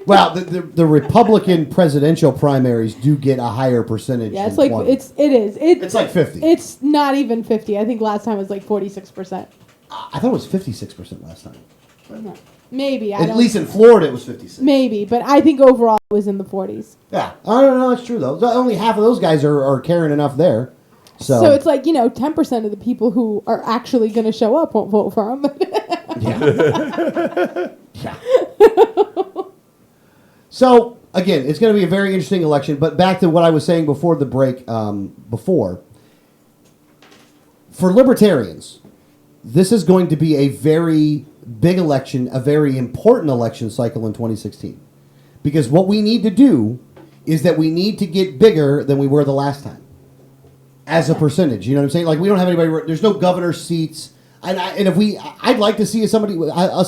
Speaker 3: Well, the Republican presidential primaries do get a higher percentage.
Speaker 4: Yeah, it's
Speaker 3: than
Speaker 4: like
Speaker 3: 20.
Speaker 4: It's
Speaker 3: like 50.
Speaker 4: It's not even 50. I think last time it was like 46%.
Speaker 3: I thought it was 56% last time.
Speaker 4: No. Maybe.
Speaker 3: At least in Florida, it was 56.
Speaker 4: Maybe, but I think overall it was in the 40s.
Speaker 3: Yeah, I don't know. That's true though. Only half of those guys are caring enough there.
Speaker 4: So it's like 10% of the people who are actually going to show up won't vote for him.
Speaker 3: Yeah. So, again, it's going to be a very interesting election. But back to what I was saying before the break, for libertarians, this is going to be a very big election, a very important election cycle in 2016. Because what we need to do is that we need to get bigger than we were the last time. As a percentage, you know what I'm saying? Like, we don't have anybody, there's no governor seats. I'd like to see us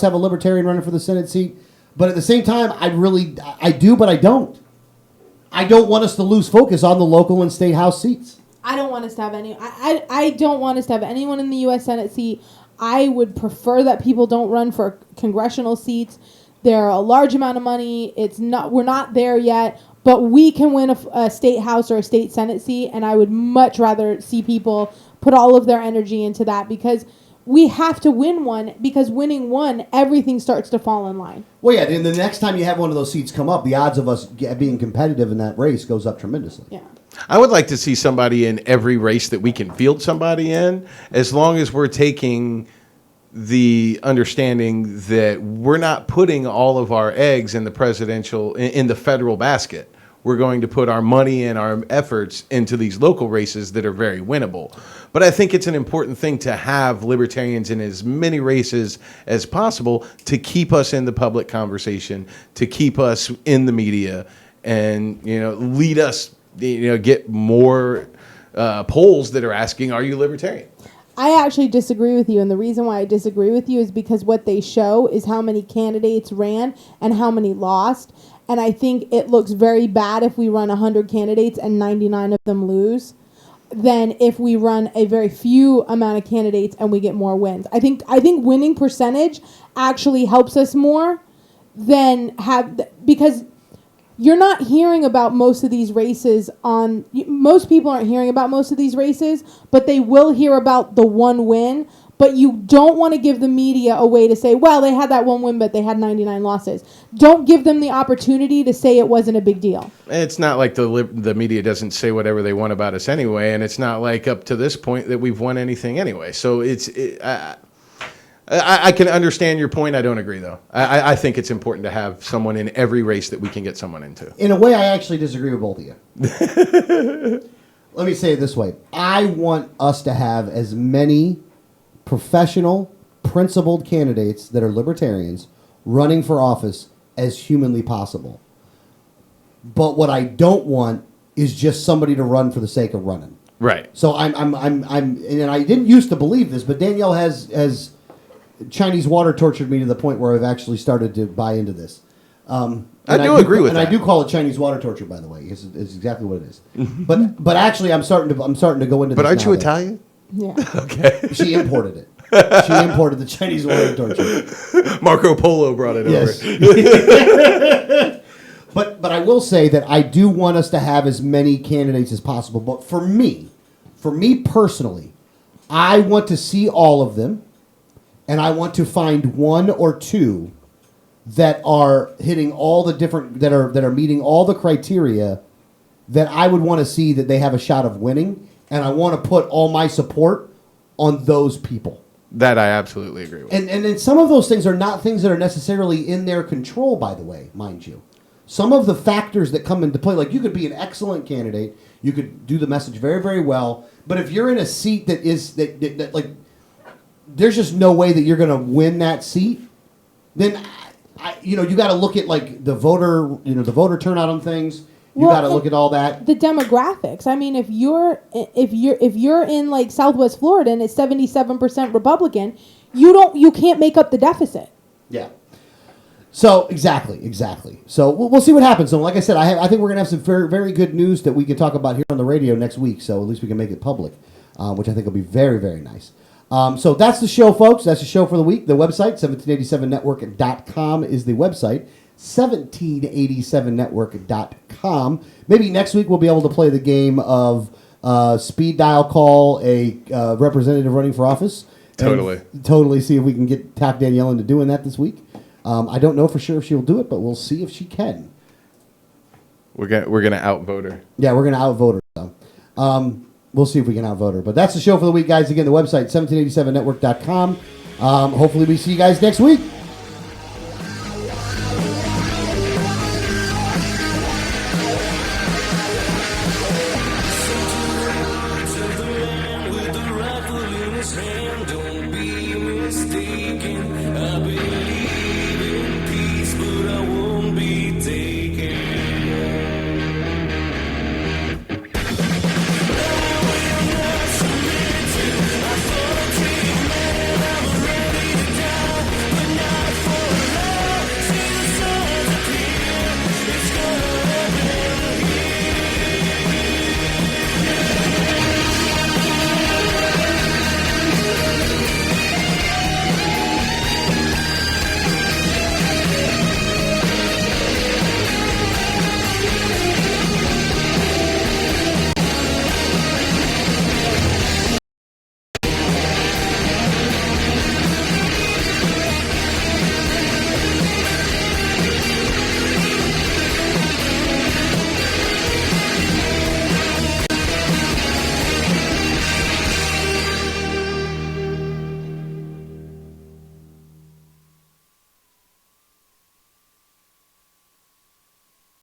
Speaker 3: have a libertarian running for the Senate seat. But at the same time, I do, but I don't. I don't want us to lose focus on the local and state house seats.
Speaker 4: I don't want us to have I don't want us to have anyone in the U.S. Senate seat. I would prefer that people don't run for congressional seats. They're a large amount of money. We're not there yet, but we can win a state house or a state Senate seat, and I would much rather see people put all of their energy into that, because we have to win one, because winning one, everything starts to fall in line.
Speaker 3: Well, yeah, and the next time you have one of those seats come up, the odds of us being competitive in that race goes up tremendously.
Speaker 4: Yeah.
Speaker 5: I would like to see somebody in every race that we can field somebody in, as long as we're taking the understanding that we're not putting all of our eggs in the federal basket. We're going to put our money and our efforts into these local races that are very winnable. But I think it's an important thing to have libertarians in as many races as possible to keep us in the public conversation, to keep us in the media, and lead us, get more polls that are asking, "Are you libertarian?"
Speaker 4: I actually disagree with you, and the reason why I disagree with you is because what they show is how many candidates ran and how many lost. And I think it looks very bad if we run 100 candidates and 99 of them lose. than if we run a very few amount of candidates and we get more wins. I think winning percentage actually helps us more than because you're not hearing about most of these races most people aren't hearing about most of these races, but they will hear about the one win. But you don't want to give the media a way to say, well, they had that one win, but they had 99 losses. Don't give them the opportunity to say it wasn't a big deal.
Speaker 5: It's not like the media doesn't say whatever they want about us anyway, and it's not like up to this point that we've won anything anyway. So I can understand your point. I don't agree, though. I think it's important to have someone in every race that we can get someone into.
Speaker 3: In a way, I actually disagree with both of you. Let me say it this way. I want us to have as many professional, principled candidates that are libertarians running for office as humanly possible. But what I don't want is just somebody to run for the sake of running.
Speaker 5: Right.
Speaker 3: So I'm and I didn't used to believe this, but Danielle has Chinese water tortured me to the point where I've actually started to buy into this.
Speaker 5: I do agree with that.
Speaker 3: And I do call it Chinese water torture, by the way. It's exactly what it is. But actually, I'm starting to go into.
Speaker 5: But
Speaker 3: this
Speaker 5: aren't
Speaker 3: now
Speaker 5: you
Speaker 3: that-
Speaker 5: Italian?
Speaker 4: Yeah.
Speaker 5: Okay.
Speaker 3: She imported it. She imported the Chinese water torture.
Speaker 5: Marco Polo brought it
Speaker 3: Yes.
Speaker 5: over.
Speaker 3: But I will say that I do want us to have as many candidates as possible. But for me personally, I want to see all of them, and I want to find one or two that are hitting all the different that are meeting all the criteria that I would want to see that they have a shot of winning, and I want to put all my support on those people.
Speaker 5: That I absolutely agree with.
Speaker 3: And then some of those things are not things that are necessarily in their control, by the way, mind you. Some of the factors that come into play, like you could be an excellent candidate, you could do the message very, very well, but if you're in a seat that like, there's just no way that you're going to win that seat, then you got to look at like the voter turnout on things. You got to look at all that.
Speaker 4: The demographics. I mean, if you're in like Southwest Florida and it's 77% Republican, you can't make up the deficit.
Speaker 3: Yeah. So exactly. So we'll see what happens. So like I said, I think we're gonna have some very, very good news that we can talk about here on the radio next week. So at least we can make it public, which I think will be very, very nice. So that's the show, folks. That's the show for the week. The website 1787network.com is the website. 1787network.com. Maybe next week we'll be able to play the game of speed dial call a representative running for office. Totally see if we can talk Danielle into doing that this week. I don't know for sure if she'll do it, but we'll see if she can.
Speaker 5: We're gonna outvote her.
Speaker 3: Yeah, we're gonna outvote her. So. We'll see if we can outvote her. But that's the show for the week, guys. Again, the website 1787network.com. Hopefully we see you guys next week.